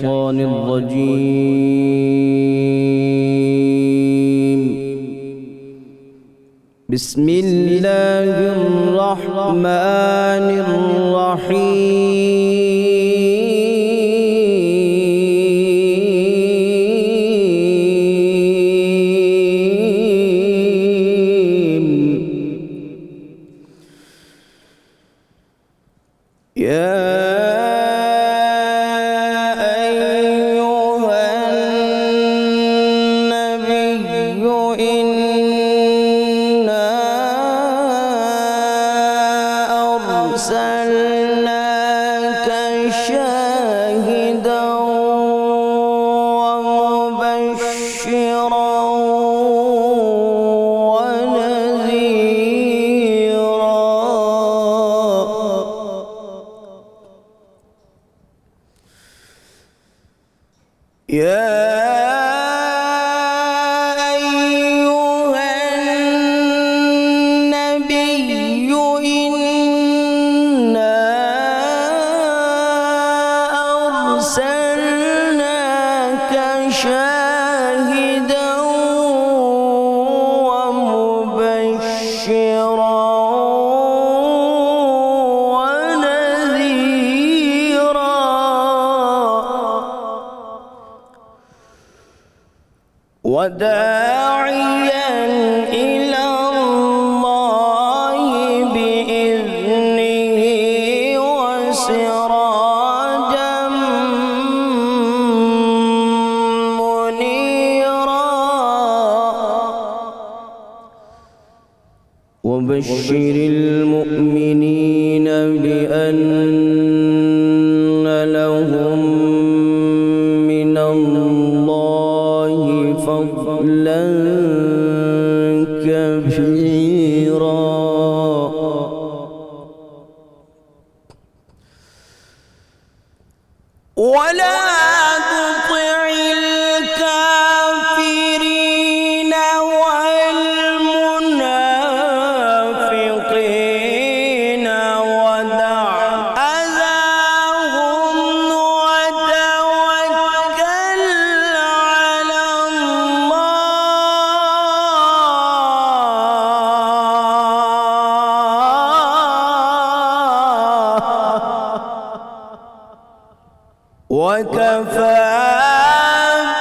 الشيطان الرجيم. بسم الله الرحمن الرحيم. يا أيها النبي إنا أرسلناك شاهدا ومبشرا يا أيها النبي إنا أرسلناك شاهدا ومبشرا وداعيا إلى الله بإذنه وسراجا منيرا. وبشر المؤمنين بأن لهم من الله فضلا كبيرا. ولا تطع الكافرين والمنافقين ودع أذاهم وتوكل على وكفى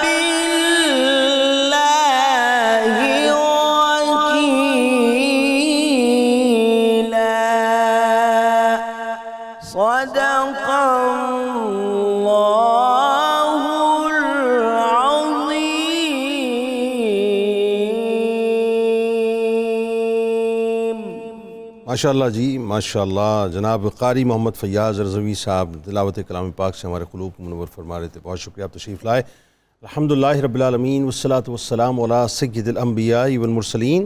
بالله وكيلا. صدق الله العظيم. ماشاءاللہ جی ماشاءاللہ. جناب قاری محمد فیاض رضوی صاحب تلاوت کلام پاک سے ہمارے قلوب کو منور فرما رہے تھے. بہت شکریہ، آپ تشریف لائے. الحمدللہ رب العالمین والصلاة والسلام علی سید الانبیاء والمرسلین.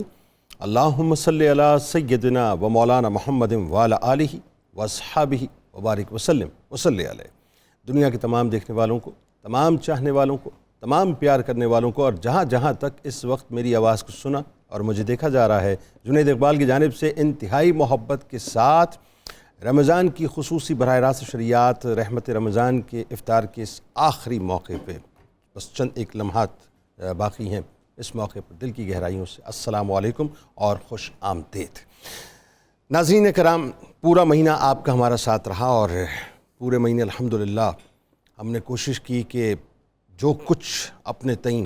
اللہم صلی علی سیدنا و مولانا محمد وعلی آلہ واصحابہ وبارک وسلم وصلی علیہ. دنیا کے تمام دیکھنے والوں کو، تمام چاہنے والوں کو، تمام پیار کرنے والوں کو، اور جہاں جہاں تک اس وقت میری آواز کو سنا اور مجھے دیکھا جا رہا ہے، جنید اقبال کی جانب سے انتہائی محبت کے ساتھ رمضان کی خصوصی براہ راست شریعت رحمت رمضان کے افطار کے اس آخری موقع پہ بس چند ایک لمحات باقی ہیں. اس موقع پر دل کی گہرائیوں سے السلام علیکم اور خوش آمدید. ناظرین کرام، پورا مہینہ آپ کا ہمارا ساتھ رہا اور پورے مہینے الحمدللہ ہم نے کوشش کی کہ جو کچھ اپنے تئیں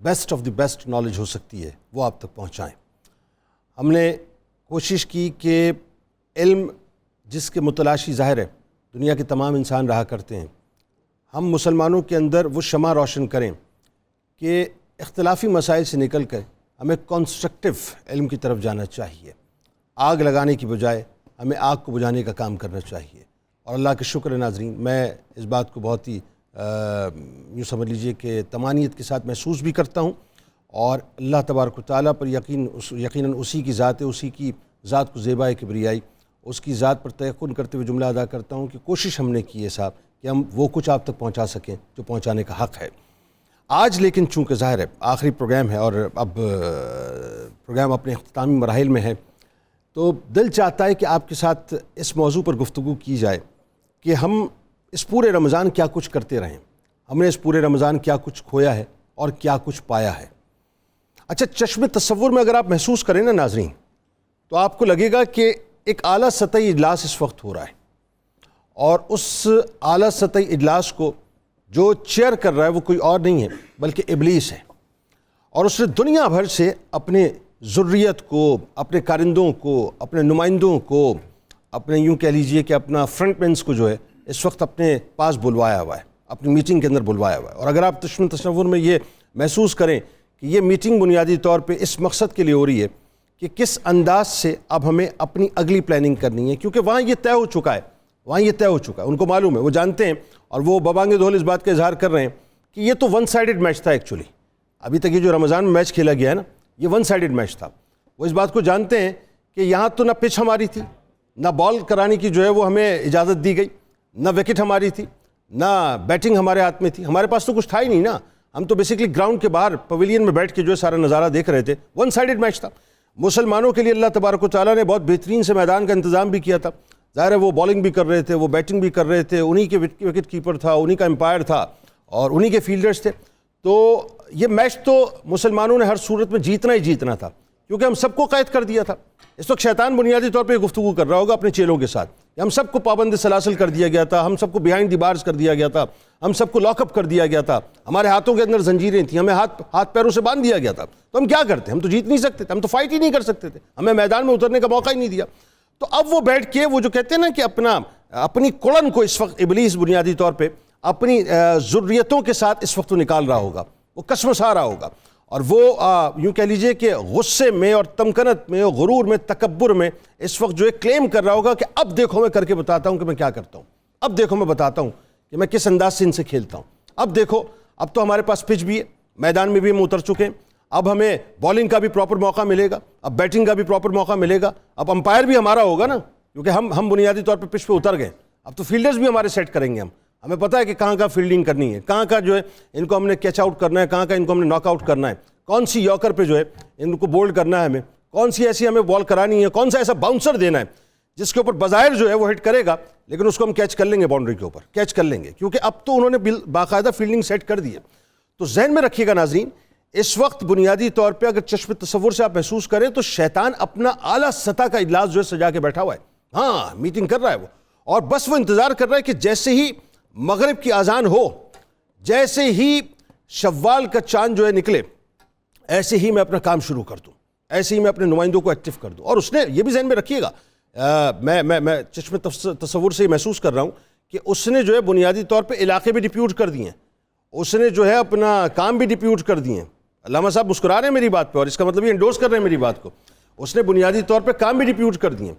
best of the best knowledge ہو سکتی ہے وہ آپ تک پہنچائیں. ہم نے کوشش کی کہ علم جس کے متلاشی ظاہر ہے دنیا کے تمام انسان رہا کرتے ہیں، ہم مسلمانوں کے اندر وہ شمع روشن کریں کہ اختلافی مسائل سے نکل کر ہمیں کنسٹرکٹیو علم کی طرف جانا چاہیے. آگ لگانے کی بجائے ہمیں آگ کو بجھانے کا کام کرنا چاہیے. اور اللہ کے شکر ناظرین، میں اس بات کو بہت ہی یوں سمجھ لیجئے کہ طمانینت کے ساتھ محسوس بھی کرتا ہوں، اور اللہ تبارک و تعالیٰ پر یقیناً اسی کی ذات ہے، اسی کی ذات کو زیبائے کبریائی، اس کی ذات پر تیقن کرتے ہوئے جملہ ادا کرتا ہوں کہ کوشش ہم نے کی ہے صاحب کہ ہم وہ کچھ آپ تک پہنچا سکیں جو پہنچانے کا حق ہے. آج لیکن چونکہ ظاہر ہے آخری پروگرام ہے اور اب پروگرام اپنے اختتامی مراحل میں ہے، تو دل چاہتا ہے کہ آپ کے ساتھ اس موضوع پر گفتگو کی جائے کہ ہم اس پورے رمضان کیا کچھ کرتے رہیں. ہم نے اس پورے رمضان کیا کچھ کھویا ہے اور کیا کچھ پایا ہے۔ اچھا، چشم تصور میں اگر آپ محسوس کریں نا ناظرین، تو آپ کو لگے گا کہ ایک اعلیٰ سطحی اجلاس اس وقت ہو رہا ہے، اور اس اعلیٰ سطحی اجلاس کو جو چیئر کر رہا ہے وہ کوئی اور نہیں ہے بلکہ ابلیس ہے، اور اس نے دنیا بھر سے اپنے ذریت کو، اپنے کارندوں کو، اپنے نمائندوں کو، اپنے یوں کہہ لیجئے کہ اپنا فرنٹ مینس کو جو ہے اس وقت اپنے پاس بلوایا ہوا ہے، اپنی میٹنگ کے اندر بلوایا ہوا ہے۔ اور اگر آپ چشم تصور میں یہ محسوس کریں کہ یہ میٹنگ بنیادی طور پہ اس مقصد کے لیے ہو رہی ہے کہ کس انداز سے اب ہمیں اپنی اگلی پلاننگ کرنی ہے، کیونکہ وہاں یہ طے ہو چکا ہے، ان کو معلوم ہے، وہ جانتے ہیں، اور وہ ببانگ دہل اس بات کا اظہار کر رہے ہیں کہ یہ تو ون سائیڈڈ میچ تھا ایکچولی۔ ابھی تک یہ جو رمضان میں میچ کھیلا گیا ہے نا، یہ ون سائیڈڈ میچ تھا۔ وہ اس بات کو جانتے ہیں کہ یہاں تو نہ پچ ہماری تھی، نہ بال کرانے کی جو ہے وہ ہمیں اجازت دی گئی، نہ وکٹ ہماری تھی، نہ بیٹنگ ہمارے ہاتھ میں تھی، ہمارے پاس تو کچھ تھا ہی نہیں نا۔ ہم تو بیسیکلی گراؤنڈ کے باہر پویلین میں بیٹھ کے جو ہے سارا نظارہ دیکھ رہے تھے۔ ون سائیڈڈ میچ تھا۔ مسلمانوں کے لیے اللہ تبارک و تعالیٰ نے بہت بہترین سے میدان کا انتظام بھی کیا تھا۔ ظاہر ہے وہ بالنگ بھی کر رہے تھے، وہ بیٹنگ بھی کر رہے تھے، انہی کے وکٹ کیپر تھا، انہی کا امپائر تھا، اور انہی کے فیلڈرز تھے۔ تو یہ میچ تو مسلمانوں نے ہر صورت میں جیتنا ہی جیتنا تھا، کیونکہ ہم سب کو قید کر دیا تھا۔ اس وقت شیطان بنیادی طور پہ گفتگو کر رہا ہوگا اپنے چیلوں کے ساتھ، ہم سب کو پابند سلاسل کر دیا گیا تھا، ہم سب کو بیہائنڈ دی بارز کر دیا گیا تھا، ہم سب کو لاک اپ کر دیا گیا تھا، ہمارے ہاتھوں کے اندر زنجیریں تھیں، ہمیں ہاتھ پیروں سے باندھ دیا گیا تھا، تو ہم کیا کرتے؟ ہم تو جیت نہیں سکتے تھے، ہم تو فائٹ ہی نہیں کر سکتے تھے، ہمیں میدان میں اترنے کا موقع ہی نہیں دیا۔ تو اب وہ بیٹھ کے وہ جو کہتے ہیں نا کہ اپنی کڑن کو اس وقت ابلیس بنیادی طور پہ اپنی ذریتوں کے ساتھ اس وقت وہ نکال رہا ہوگا، وہ کشمسا رہا ہوگا، اور وہ یوں کہہ لیجئے کہ غصے میں اور تمکنت میں اور غرور میں، تکبر میں اس وقت جو ہے کلیم کر رہا ہوگا کہ اب دیکھو میں کر کے بتاتا ہوں کہ میں کیا کرتا ہوں، اب دیکھو میں بتاتا ہوں کہ میں کس انداز سے ان سے کھیلتا ہوں، اب دیکھو اب تو ہمارے پاس پچ بھی ہے، میدان میں بھی ہم اتر چکے ہیں، اب ہمیں بالنگ کا بھی پراپر موقع ملے گا، اب بیٹنگ کا بھی پراپر موقع ملے گا، اب امپائر بھی ہمارا ہوگا نا، کیونکہ ہم بنیادی طور پہ پچ پہ اتر گئے، اب تو فیلڈرز بھی ہمارے سیٹ کریں گے، ہمیں پتہ ہے کہ کہاں کا فیلڈنگ کرنی ہے، کہاں کا جو ہے ان کو ہم نے کیچ آؤٹ کرنا ہے، کہاں کا ان کو ہم نے ناک آؤٹ کرنا ہے، کون سی یارکر پہ جو ہے ان کو بولڈ کرنا ہے، ہمیں کون سی ایسی ہمیں بال کرانی ہے، کون سا ایسا باؤنسر دینا ہے جس کے اوپر بظاہر جو ہے وہ ہٹ کرے گا لیکن اس کو ہم کیچ کر لیں گے، باؤنڈری کے اوپر کیچ کر لیں گے، کیونکہ اب تو انہوں نے باقاعدہ فیلڈنگ سیٹ کر دی ہے۔ تو ذہن میں رکھیے گا ناظرین، اس وقت بنیادی طور پہ اگر چشم تصور سے آپ محسوس کریں تو شیطان اپنا اعلیٰ سطح کا اجلاس جو ہے سجا کے بیٹھا ہوا ہے، ہاں میٹنگ کر رہا ہے وہ، اور بس وہ انتظار کر رہا ہے کہ جیسے ہی مغرب کی اذان ہو، جیسے ہی شوال کا چاند جو ہے نکلے، ایسے ہی میں اپنا کام شروع کر دوں، ایسے ہی میں اپنے نمائندوں کو ایکٹیو کر دوں۔ اور اس نے یہ بھی ذہن میں رکھیے گا، میں چشم تصور سے یہ محسوس کر رہا ہوں کہ اس نے جو ہے بنیادی طور پہ علاقے بھی ڈپیوٹ کر دیے ہیں، اس نے جو ہے اپنا کام بھی ڈپیوٹ کر دیے ہیں۔ علامہ صاحب مسکرا رہے ہیں میری بات پہ، اور اس کا مطلب یہ انڈورس کر رہے ہیں میری بات کو۔ اس نے بنیادی طور پہ کام بھی ڈپیوٹ کر دیے،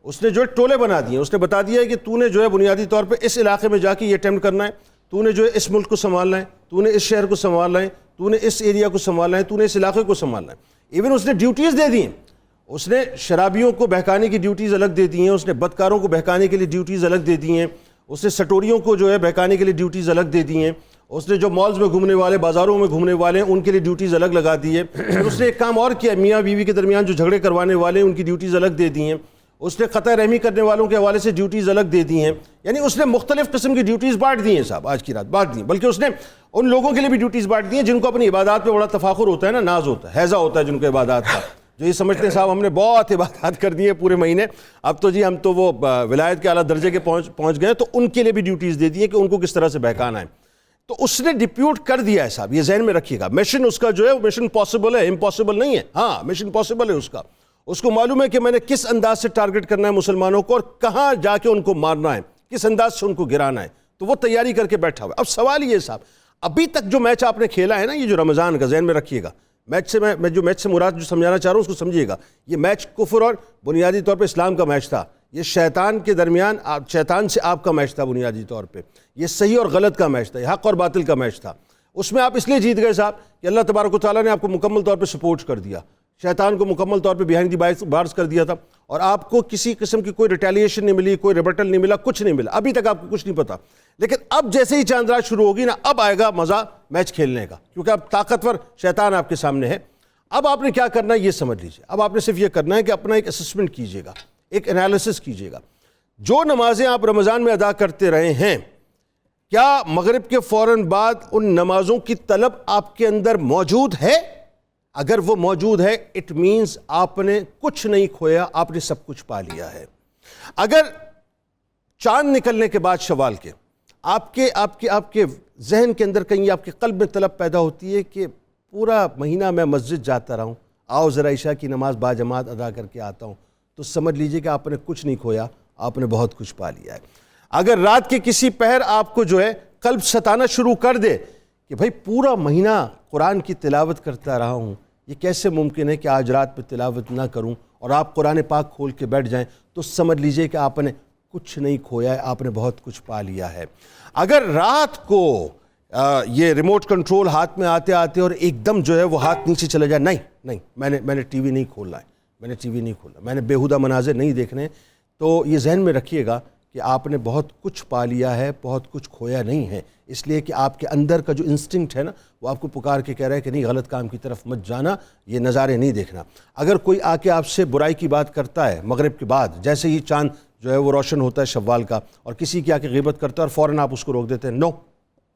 اس نے جو ہے ٹولے بنا دیے، اس نے بتا دیا ہے کہ تو نے جو ہے بنیادی طور پہ اس علاقے میں جا کے یہ اٹیمپٹ کرنا ہے، تو نے جو ہے اس ملک کو سنبھالنا ہے، تو نے اس شہر کو سنبھالنا ہے، تو نے اس ایریا کو سنبھالنا ہے، تو نے اس علاقے کو سنبھالنا ہے۔ ایون اس نے ڈیوٹیز دے دی ہیں، اس نے شرابیوں کو بہکانے کی ڈیوٹیز الگ دے دی ہیں، اس نے بدکاروں کو بہکانے کے لیے ڈیوٹیز الگ دے دی ہیں، اس نے سٹوریوں کو جو ہے بہکانے کے لیے ڈیوٹیز الگ دے دی ہیں، اس نے جو مالز میں گھومنے والے، بازاروں میں گھومنے والے ہیں ان کے لیے ڈیوٹیز الگ لگا دی ہے۔ پھر اس نے ایک کام اور کیا، میاں بیوی کے درمیان جو جھگڑے کروانے والے ہیں ان کی ڈیوٹیز الگ دے دی ہیں، اس نے قطع رحمی کرنے والوں کے حوالے سے ڈیوٹیز الگ دے دی ہیں، یعنی اس نے مختلف قسم کی ڈیوٹیز بانٹ دی ہیں صاحب، آج کی رات بانٹ دی ہیں، بلکہ اس نے ان لوگوں کے لیے بھی ڈیوٹیز بانٹ دی ہیں جن کو اپنی عبادات پہ بڑا تفاخر ہوتا ہے نا، ناز ہوتا ہے، حیضہ ہوتا ہے جن کو عبادات کا، جو یہ سمجھتے ہیں صاحب ہم نے بہت عبادات کر دی ہیں پورے مہینے، اب تو جی ہم تو وہ ولایت کے اعلیٰ درجے کے پہنچ گئے، تو ان کے لیے بھی ڈیوٹیز دے دی ہیں کہ ان کو کس طرح سے بہکانا ہے۔ تو اس نے ڈپیوٹ کر دیا ہے صاحب، یہ ذہن میں رکھیے گا، مشن اس کا جو ہے مشن پاسبل ہے، امپاسبل نہیں ہے، ہاں مشن پاسبل ہے اس کو معلوم ہے کہ میں نے کس انداز سے ٹارگٹ کرنا ہے مسلمانوں کو اور کہاں جا کے ان کو مارنا ہے، کس انداز سے ان کو گرانا ہے، تو وہ تیاری کر کے بیٹھا ہوا ہے۔ اب سوال یہ صاحب، ابھی تک جو میچ آپ نے کھیلا ہے نا، یہ جو رمضان کا، ذہن میں رکھیے گا، میچ سے میں جو میچ سے مراد جو سمجھانا چاہ رہا ہوں اس کو سمجھیے گا، یہ میچ کفر اور بنیادی طور پہ اسلام کا میچ تھا، یہ شیطان کے درمیان، شیطان سے آپ کا میچ تھا بنیادی طور پہ، یہ صحیح اور غلط کا میچ تھا، یہ حق اور باطل کا میچ تھا۔ اس میں آپ اس لیے جیت گئے صاحب کہ اللہ تبارک و تعالیٰ نے آپ کو مکمل طور پہ سپورٹ کر دیا، شیطان کو مکمل طور پہ بیہائنڈ دی بارز کر دیا تھا، اور آپ کو کسی قسم کی کوئی ریٹیلیشن نہیں ملی، کوئی ریبٹل نہیں ملا، کچھ نہیں ملا، ابھی تک آپ کو کچھ نہیں پتا، لیکن اب جیسے ہی چاند رات شروع ہوگی نا، اب آئے گا مزہ میچ کھیلنے کا، کیونکہ اب طاقتور شیطان آپ کے سامنے ہے۔ اب آپ نے کیا کرنا ہے یہ سمجھ لیجیے، اب آپ نے صرف یہ کرنا ہے کہ اپنا ایک اسسمنٹ کیجیے گا، ایک انالیسس کیجیے گا، جو نمازیں آپ رمضان میں ادا کرتے رہے ہیں کیا مغرب کے فوراً بعد ان نمازوں کی طلب آپ کے اندر موجود ہے؟ اگر وہ موجود ہے اٹ مینز آپ نے کچھ نہیں کھویا، آپ نے سب کچھ پا لیا ہے۔ اگر چاند نکلنے کے بعد شوال کے آپ کے ذہن کے اندر کہیں آپ کے قلب میں طلب پیدا ہوتی ہے کہ پورا مہینہ میں مسجد جاتا رہوں، آؤ ذرا عشاء کی نماز باجماعت ادا کر کے آتا ہوں، تو سمجھ لیجئے کہ آپ نے کچھ نہیں کھویا، آپ نے بہت کچھ پا لیا ہے۔ اگر رات کے کسی پہر آپ کو جو ہے قلب ستانا شروع کر دے کہ بھائی پورا مہینہ قرآن کی تلاوت کرتا رہا ہوں، یہ کیسے ممکن ہے کہ آج رات پہ تلاوت نہ کروں، اور آپ قرآن پاک کھول کے بیٹھ جائیں، تو سمجھ لیجئے کہ آپ نے کچھ نہیں کھویا ہے، آپ نے بہت کچھ پا لیا ہے۔ اگر رات کو یہ ریموٹ کنٹرول ہاتھ میں آتے آتے اور ایک دم جو ہے وہ ہاتھ نیچے چلا جائے، نہیں میں نے ٹی وی نہیں کھولنا ہے، میں نے بیہودہ مناظر نہیں دیکھنے، تو یہ ذہن میں رکھیے گا کہ آپ نے بہت کچھ پا لیا ہے، بہت کچھ کھویا نہیں ہے، اس لیے کہ آپ کے اندر کا جو انسٹنکٹ ہے نا وہ آپ کو پکار کے کہہ رہا ہے کہ نہیں، غلط کام کی طرف مت جانا، یہ نظارے نہیں دیکھنا۔ اگر کوئی آ کے آپ سے برائی کی بات کرتا ہے مغرب کے بعد، جیسے ہی چاند جو ہے وہ روشن ہوتا ہے شوال کا، اور کسی کی آ کے غیبت کرتا ہے اور فوراً آپ اس کو روک دیتے ہیں، نو،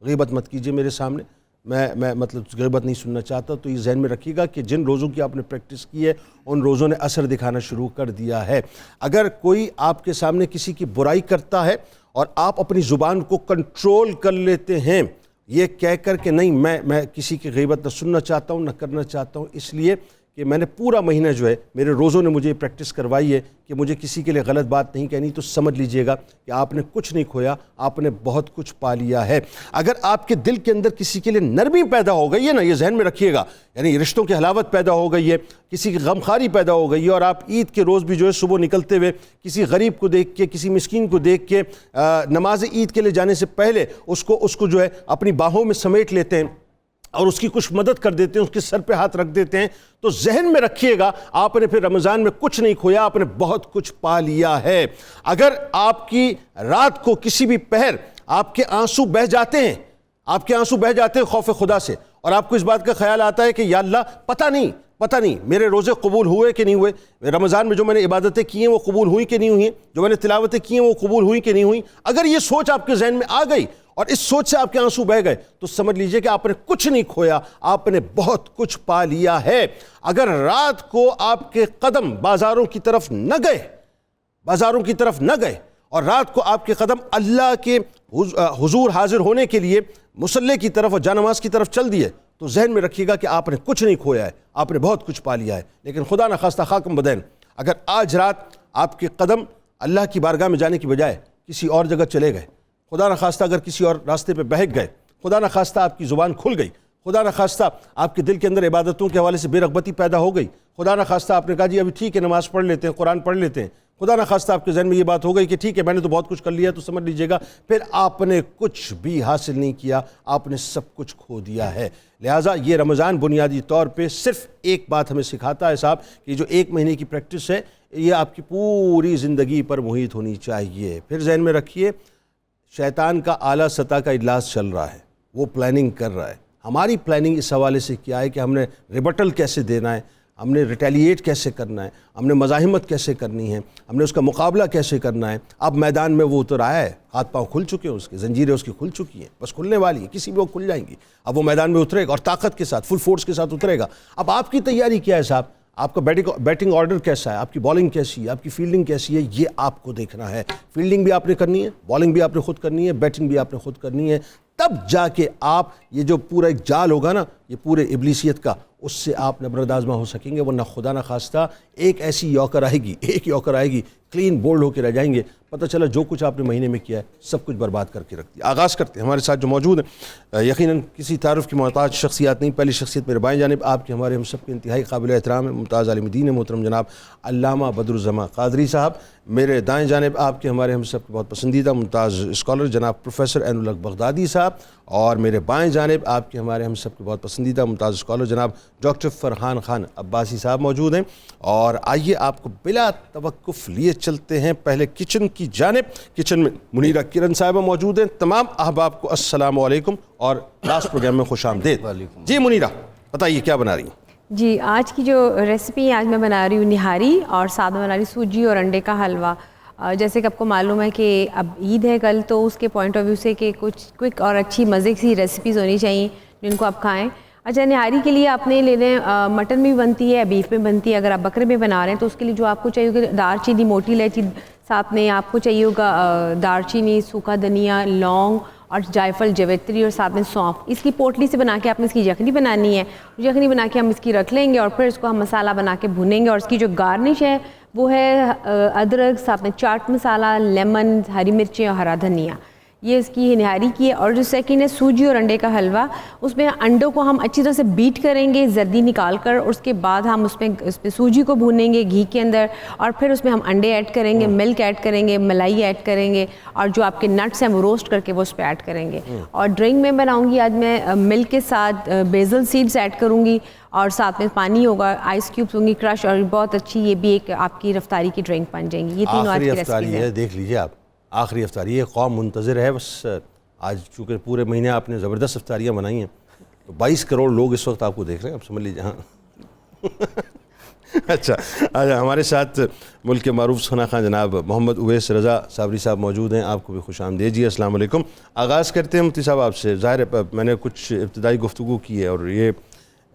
غیبت مت کیجئے میرے سامنے، میں مطلب غیبت نہیں سننا چاہتا، تو یہ ذہن میں رکھیے گا کہ جن روزوں کی آپ نے پریکٹس کی ہے ان روزوں نے اثر دکھانا شروع کر دیا ہے۔ اگر کوئی آپ کے سامنے کسی کی برائی کرتا ہے اور آپ اپنی زبان کو کنٹرول کر لیتے ہیں یہ کہہ کر کہ نہیں، میں کسی کی غیبت نہ سننا چاہتا ہوں، نہ کرنا چاہتا ہوں، اس لیے کہ میں نے پورا مہینہ جو ہے میرے روزوں نے مجھے یہ پریکٹس کروائی ہے کہ مجھے کسی کے لیے غلط بات نہیں کہنی، تو سمجھ لیجئے گا کہ آپ نے کچھ نہیں کھویا، آپ نے بہت کچھ پا لیا ہے۔ اگر آپ کے دل کے اندر کسی کے لیے نرمی پیدا ہو گئی ہے نا، یہ ذہن میں رکھیے گا، یعنی رشتوں کی حلاوت پیدا ہو گئی ہے، کسی کی غمخواری پیدا ہو گئی ہے، اور آپ عید کے روز بھی جو ہے صبح نکلتے ہوئے کسی غریب کو دیکھ کے، کسی مسکین کو دیکھ کے نماز عید کے لیے جانے سے پہلے اس کو جو ہے اپنی باہوں میں سمیٹ لیتے ہیں اور اس کی کچھ مدد کر دیتے ہیں، اس کے سر پہ ہاتھ رکھ دیتے ہیں، تو ذہن میں رکھیے گا آپ نے پھر رمضان میں کچھ نہیں کھویا، آپ نے بہت کچھ پا لیا ہے۔ اگر آپ کی رات کو کسی بھی پہر آپ کے آنسو بہہ جاتے ہیں خوف خدا سے، اور آپ کو اس بات کا خیال آتا ہے کہ یا اللہ پتہ نہیں میرے روزے قبول ہوئے کہ نہیں ہوئے، رمضان میں جو میں نے عبادتیں کی ہیں وہ قبول ہوئی کہ نہیں ہوئی ہیں، جو میں نے تلاوتیں کی ہیں وہ قبول ہوئی کہ نہیں ہوئی، اگر یہ سوچ آپ کے ذہن میں آ گئی اور اس سوچ سے آپ کے آنسو بہہ گئے، تو سمجھ لیجئے کہ آپ نے کچھ نہیں کھویا، آپ نے بہت کچھ پا لیا ہے۔ اگر رات کو آپ کے قدم بازاروں کی طرف نہ گئے اور رات کو آپ کے قدم اللہ کے حضور حاضر ہونے کے لیے مصلی کی طرف اور جانماز کی طرف چل دیے، تو ذہن میں رکھیے گا کہ آپ نے کچھ نہیں کھویا ہے، آپ نے بہت کچھ پا لیا ہے۔ لیکن خدا نخواستہ خاکم بدین، اگر آج رات آپ کے قدم اللہ کی بارگاہ میں جانے کی بجائے کسی اور جگہ چلے گئے، خدا نخواستہ اگر کسی اور راستے پہ بہک گئے، خدا نخواستہ آپ کی زبان کھل گئی، خدا نخواستہ آپ کے دل کے اندر عبادتوں کے حوالے سے بے رغبتی پیدا ہو گئی، خدا نخواستہ آپ نے کہا جی ابھی ٹھیک ہے نماز پڑھ لیتے ہیں، قرآن پڑھ لیتے ہیں، خدا نخواستہ آپ کے ذہن میں یہ بات ہو گئی کہ ٹھیک ہے میں نے تو بہت کچھ کر لیا، تو سمجھ لیجئے گا پھر آپ نے کچھ بھی حاصل نہیں کیا، آپ نے سب کچھ کھو دیا ہے۔ لہٰذا یہ رمضان بنیادی طور پہ صرف ایک بات ہمیں سکھاتا ہے صاحب، کہ جو ایک مہینے کی پریکٹس ہے یہ آپ کی پوری زندگی پر محیط ہونی چاہیے۔ پھر ذہن میں رکھیے شیطان کا اعلیٰ سطح کا اجلاس چل رہا ہے، وہ پلاننگ کر رہا ہے، ہماری پلاننگ اس حوالے سے کیا ہے کہ ہم نے ریبٹل کیسے دینا ہے، ہم نے ریٹیلیٹ کیسے کرنا ہے، ہم نے مزاحمت کیسے کرنی ہے، ہم نے اس کا مقابلہ کیسے کرنا ہے۔ اب میدان میں وہ اتر آیا ہے، ہاتھ پاؤں کھل چکے ہیں، اس کے زنجیریں اس کی کھل چکی ہیں، بس کھلنے والی ہیں، کسی بھی وہ کھل جائیں گی۔ اب وہ میدان میں اترے گا اور طاقت کے ساتھ، فل فورس کے ساتھ اترے گا۔ اب آپ کی تیاری کیا ہے صاحب؟ آپ کا بیٹنگ آرڈر کیسا ہے، آپ کی بالنگ کیسی ہے، آپ کی فیلڈنگ کیسی ہے، یہ آپ کو دیکھنا ہے۔ فیلڈنگ بھی آپ نے کرنی ہے، بالنگ بھی آپ نے خود کرنی ہے، بیٹنگ بھی آپ نے خود کرنی ہے، تب جا کے آپ یہ جو پورا ایک جال ہوگا نا یہ پورے ابلیسیت کا، اس سے آپ نبرد آزما ہو سکیں گے، ورنہ خدا نہ خواستہ ایک ایسی یوکر آئے گی کلین بولڈ ہو کے رہ جائیں گے، پتہ چلا جو کچھ آپ نے مہینے میں کیا ہے سب کچھ برباد کر کے رکھ دیا۔ آغاز کرتے ہیں، ہمارے ساتھ جو موجود ہیں یقیناً کسی تعارف کی محتاج شخصیات نہیں، پہلی شخصیت میرے بائیں جانب آپ کے ہمارے ہم سب کے انتہائی قابل احترام ہے، ممتاز عالم دین محترم جناب علامہ بدر الزماں قادری صاحب، میرے دائیں جانب آپ کے ہمارے ہم سب کے بہت پسندیدہ ممتاز اسکالر جناب پروفیسر عین الحق بغدادی صاحب، اور میرے بائیں جانب آپ کے ہمارے ہم سب کے بہت پسندیدہ ممتاز اسکالر جناب ڈاکٹر فرحان خان عباسی صاحب موجود ہیں۔ اور آئیے آپ کو بلا توقف لیے چلتے ہیں پہلے کچن کی جانب، کچن میں منیرہ کرن صاحبہ موجود ہیں۔ تمام احباب کو السلام علیکم اور لاسٹ پروگرام میں خوش آمدید۔ جی منیرہ بتائیے کیا بنا رہی ہیں؟ جی آج کی جو ریسپی آج میں بنا رہی ہوں نہاری، اور ساتھ میں بنا رہی سوجی اور انڈے کا حلوہ۔ جیسے کہ آپ کو معلوم ہے کہ اب عید ہے کل، تو اس کے پوائنٹ آف ویو سے کہ کچھ کوئک اور اچھی مزے سی ریسیپیز ہونی چاہیے جن کو آپ کھائیں. اچھا، نہاری کے لیے آپ نے لے لیں، مٹن میں بنتی ہے، بیف میں بنتی ہے. اگر آپ بکرے میں بنا رہے ہیں تو اس کے لیے جو آپ کو چاہیے ہوگا دار چینی، موٹی الائچی، ساتھ میں آپ کو چاہیے ہوگا دار چینی، سوکھا دھنیا، لونگ اور جائفل، جویتری، اور ساتھ میں سونف. اس کی پوٹلی سے بنا کے آپ نے اس کی یخنی بنانی ہے. یخنی بنا کے ہم اس کی رکھ لیں گے اور پھر اس کو ہم مسالہ بنا کے بھونیں گے. اور اس کی جو گارنش ہے وہ ہے ادرک، ساتھ میں چاٹ مسالہ، لیمن، ہری مرچیں اور ہرا دھنیا. یہ اس کی نہاری کی ہے. اور جو سیکنڈ ہے سوجی اور انڈے کا حلوہ. اس میں انڈوں کو ہم اچھی طرح سے بیٹ کریں گے زردی نکال کر، اور اس کے بعد ہم اس پہ سوجی کو بھونیں گے گھی کے اندر، اور پھر اس میں ہم انڈے ایڈ کریں گے، ملک ایڈ کریں گے، ملائی ایڈ کریں گے، اور جو آپ کے نٹس ہیں وہ روسٹ کر کے وہ اس پہ ایڈ کریں گے. اور ڈرنک میں بناؤں گی آج میں ملک کے ساتھ بیزل سیڈز ایڈ کروں گی، اور ساتھ میں پانی ہوگا، آئس کیوبس ہوں گی کرش، اور بہت اچھی یہ بھی ایک آپ کی رفتاری کی ڈرنک بن جائیں گی. یہ تینوں آج کی ریسیپیز ہیں. دیکھ لیجیے آپ، آخری افطاری ہے، قوم منتظر ہے. بس آج چونکہ پورے مہینے آپ نے زبردست افطاریاں بنائی ہیں، تو 22 کروڑ لوگ اس وقت آپ کو دیکھ رہے ہیں، آپ سمجھ لیجیے. ہاں اچھا، آج ہمارے ساتھ ملک کے معروف سخن خواں جناب محمد اویس رضا صابری صاحب موجود ہیں. آپ کو بھی خوش آمدید جی. السلام علیکم. آغاز کرتے ہیں مفتی صاحب آپ سے. ظاہر ہے میں نے کچھ ابتدائی گفتگو کی ہے، اور یہ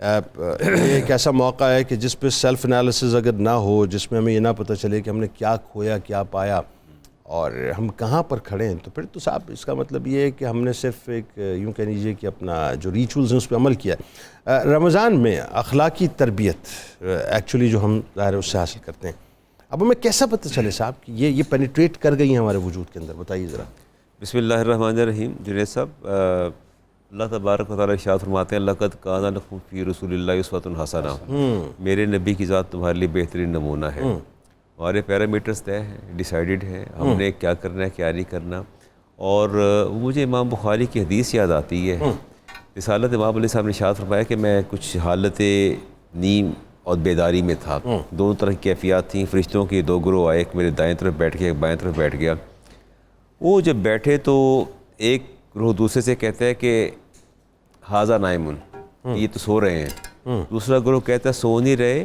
ایک ایسا موقع ہے کہ جس پہ سیلف انالیسز اگر نہ ہو، جس میں ہمیں یہ نہ پتہ چلے کہ ہم نے کیا کھویا، کیا پایا، اور ہم کہاں پر کھڑے ہیں، تو پھر تو صاحب اس کا مطلب یہ ہے کہ ہم نے صرف ایک یوں کہہ لیجیے کہ اپنا جو ریچولز ہیں اس پہ عمل کیا ہے. رمضان میں اخلاقی تربیت ایکچولی جو ہم ظاہر ہے اس سے حاصل کرتے ہیں، اب ہمیں کیسا پتہ چلے صاحب کہ یہ پینیٹریٹ کر گئی ہیں ہمارے وجود کے اندر؟ بتائیے ذرا. بسم اللہ الرحمن الرحیم. جنید صاحب، اللہ تبارک و تعالیٰ ارشاد فرماتے ہیں لقد کان لکم فی رسول اللہ اسوۃ حسنہ. میرے نبی کی ذات تمہارے لیے بہترین نمونہ ہے. ہمارے پیرامیٹرز طے ہیں، ڈیسائیڈڈ ہیں، ہم نے کیا کرنا ہے، کیا نہیں کرنا. اور مجھے امام بخاری کی حدیث یاد آتی ہے. رسالت امام علیہ صاحب نے ارشاد فرمایا کہ میں کچھ حالت نیم اور بیداری میں تھا. دونوں طرح کی کیفیات تھیں. فرشتوں کے دو گروہ آئے، ایک میرے دائیں طرف بیٹھ گیا، ایک بائیں طرف بیٹھ گیا. وہ جب بیٹھے تو ایک گروہ دوسرے سے کہتا ہے کہ حاذا نائمن، یہ تو سو رہے ہیں. دوسرا گروہ کہتا ہے سو نہیں رہے،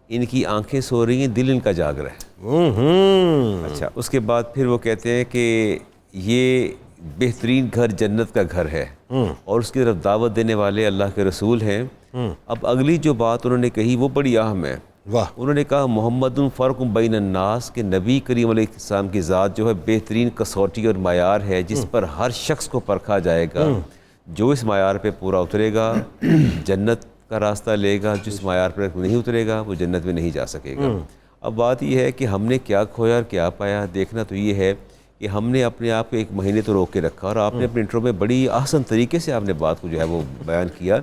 ان کی آنکھیں سو رہی ہیں، دل ان کا جاگ رہا ہے. اچھا، اس کے بعد پھر وہ کہتے ہیں کہ یہ بہترین گھر جنت کا گھر ہے، اور اس کی طرف دعوت دینے والے اللہ کے رسول ہیں. اب اگلی جو بات انہوں نے کہی وہ بڑی اہم ہے. انہوں نے کہا محمد فرق بین الناس، کہ نبی کریم علیہ السلام کی ذات جو ہے بہترین کسوٹی اور معیار ہے جس پر ہر شخص کو پرکھا جائے گا. جو اس معیار پہ پورا اترے گا جنت کا راستہ لے گا، جس معیار پر نہیں اترے گا وہ جنت میں نہیں جا سکے گا. اب بات یہ ہے کہ ہم نے کیا کھویا اور کیا پایا. دیکھنا تو یہ ہے کہ ہم نے اپنے آپ کو ایک مہینے تو روک کے رکھا، اور آپ نے اپنے انٹرو میں بڑی آسان طریقے سے آپ نے بات کو جو ہے وہ بیان کیا.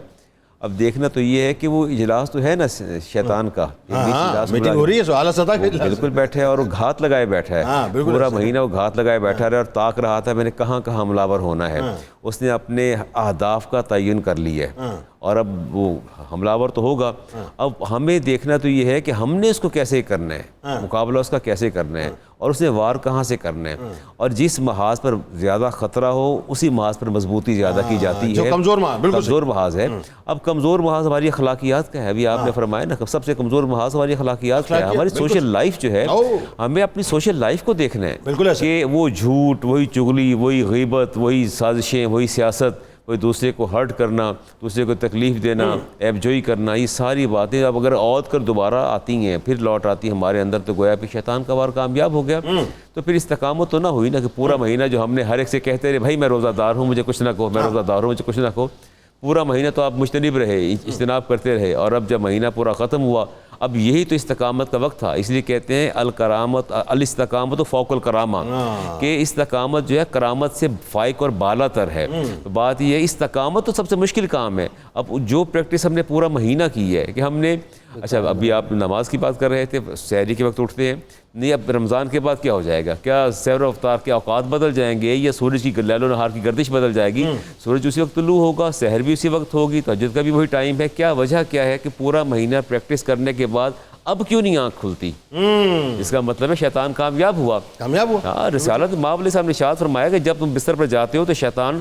اب دیکھنا تو یہ ہے کہ وہ اجلاس تو ہے نا شیطان کا، میٹنگ ہو رہی ہے، اعلیٰ سطح کے بالکل بیٹھا ہے، اور وہ گھات لگائے بیٹھا ہے. پورا مہینہ وہ گھات لگائے بیٹھا ہے اور تاک رہا تھا میں نے کہاں کہاں حملہ ور ہونا ہے. اس نے اپنے اہداف کا تعین کر لیا ہے، اور اب وہ حملہ ور تو ہوگا. اب ہمیں دیکھنا تو یہ ہے کہ ہم نے اس کو کیسے کرنا ہے، مقابلہ اس کا کیسے کرنا ہے، اور اس نے وار کہاں سے کرنا ہے. اور جس محاذ پر زیادہ خطرہ ہو اسی محاذ پر مضبوطی زیادہ کی جاتی ہے. کمزور محاذ ہے. اب کمزور محاذ ہماری اخلاقیات کا ہے. ابھی آپ نے فرمایا نا سب سے کمزور محاذ ہماری اخلاقیات کا ہے. ہماری سوشل لائف جو ہے، ہمیں اپنی سوشل لائف کو دیکھنا ہے کہ وہ جھوٹ، وہی چغلی، وہی غیبت، وہی سازشیں، وہی سیاست، کوئی دوسرے کو ہرٹ کرنا، دوسرے کو تکلیف دینا، عیب جوئی کرنا، یہ ساری باتیں اب اگر عود کر دوبارہ آتی ہیں، پھر لوٹ آتی ہیں ہمارے اندر، تو گویا پھر شیطان کا وار کامیاب ہو گیا. تو پھر استقامت تو نہ ہوئی نا کہ پورا مہینہ جو ہم نے ہر ایک سے کہتے رہے بھائی میں روزہ دار ہوں مجھے کچھ نہ کہو، میں روزہ دار ہوں مجھے کچھ نہ کہو. پورا مہینہ تو آپ مجتنب رہے، اجتناب کرتے رہے، اور اب جب مہینہ پورا ختم ہوا اب یہی تو استقامت کا وقت تھا. اس لیے کہتے ہیں الکرامت الاستقامت فوق الکرامہ، کہ استقامت جو ہے کرامت سے فائق اور بالا تر ہے. تو بات یہ ہے استقامت تو سب سے مشکل کام ہے. اب جو پریکٹس ہم نے پورا مہینہ کی ہے کہ ہم نے، اچھا ابھی آپ نماز کی بات کر رہے تھے، سحری کے وقت اٹھتے ہیں، نہیں اب رمضان کے بعد کیا ہو جائے گا؟ کیا سحر و افطار کے اوقات بدل جائیں گے، یا سورج کی لیل و نہار کی گردش بدل جائے گی؟ سورج اسی وقت طلوع ہوگا، سحر بھی اسی وقت ہوگی، تہجد کا بھی وہی ٹائم ہے. کیا وجہ کیا ہے کہ پورا مہینہ پریکٹس کرنے کے بعد اب کیوں نہیں آنکھ کھلتی؟ اس کا مطلب ہے شیطان کامیاب ہوا. ہاں، رسالت ماب علیہ صاحب نے ارشاد فرمایا کہ جب تم بستر پر جاتے ہو تو شیطان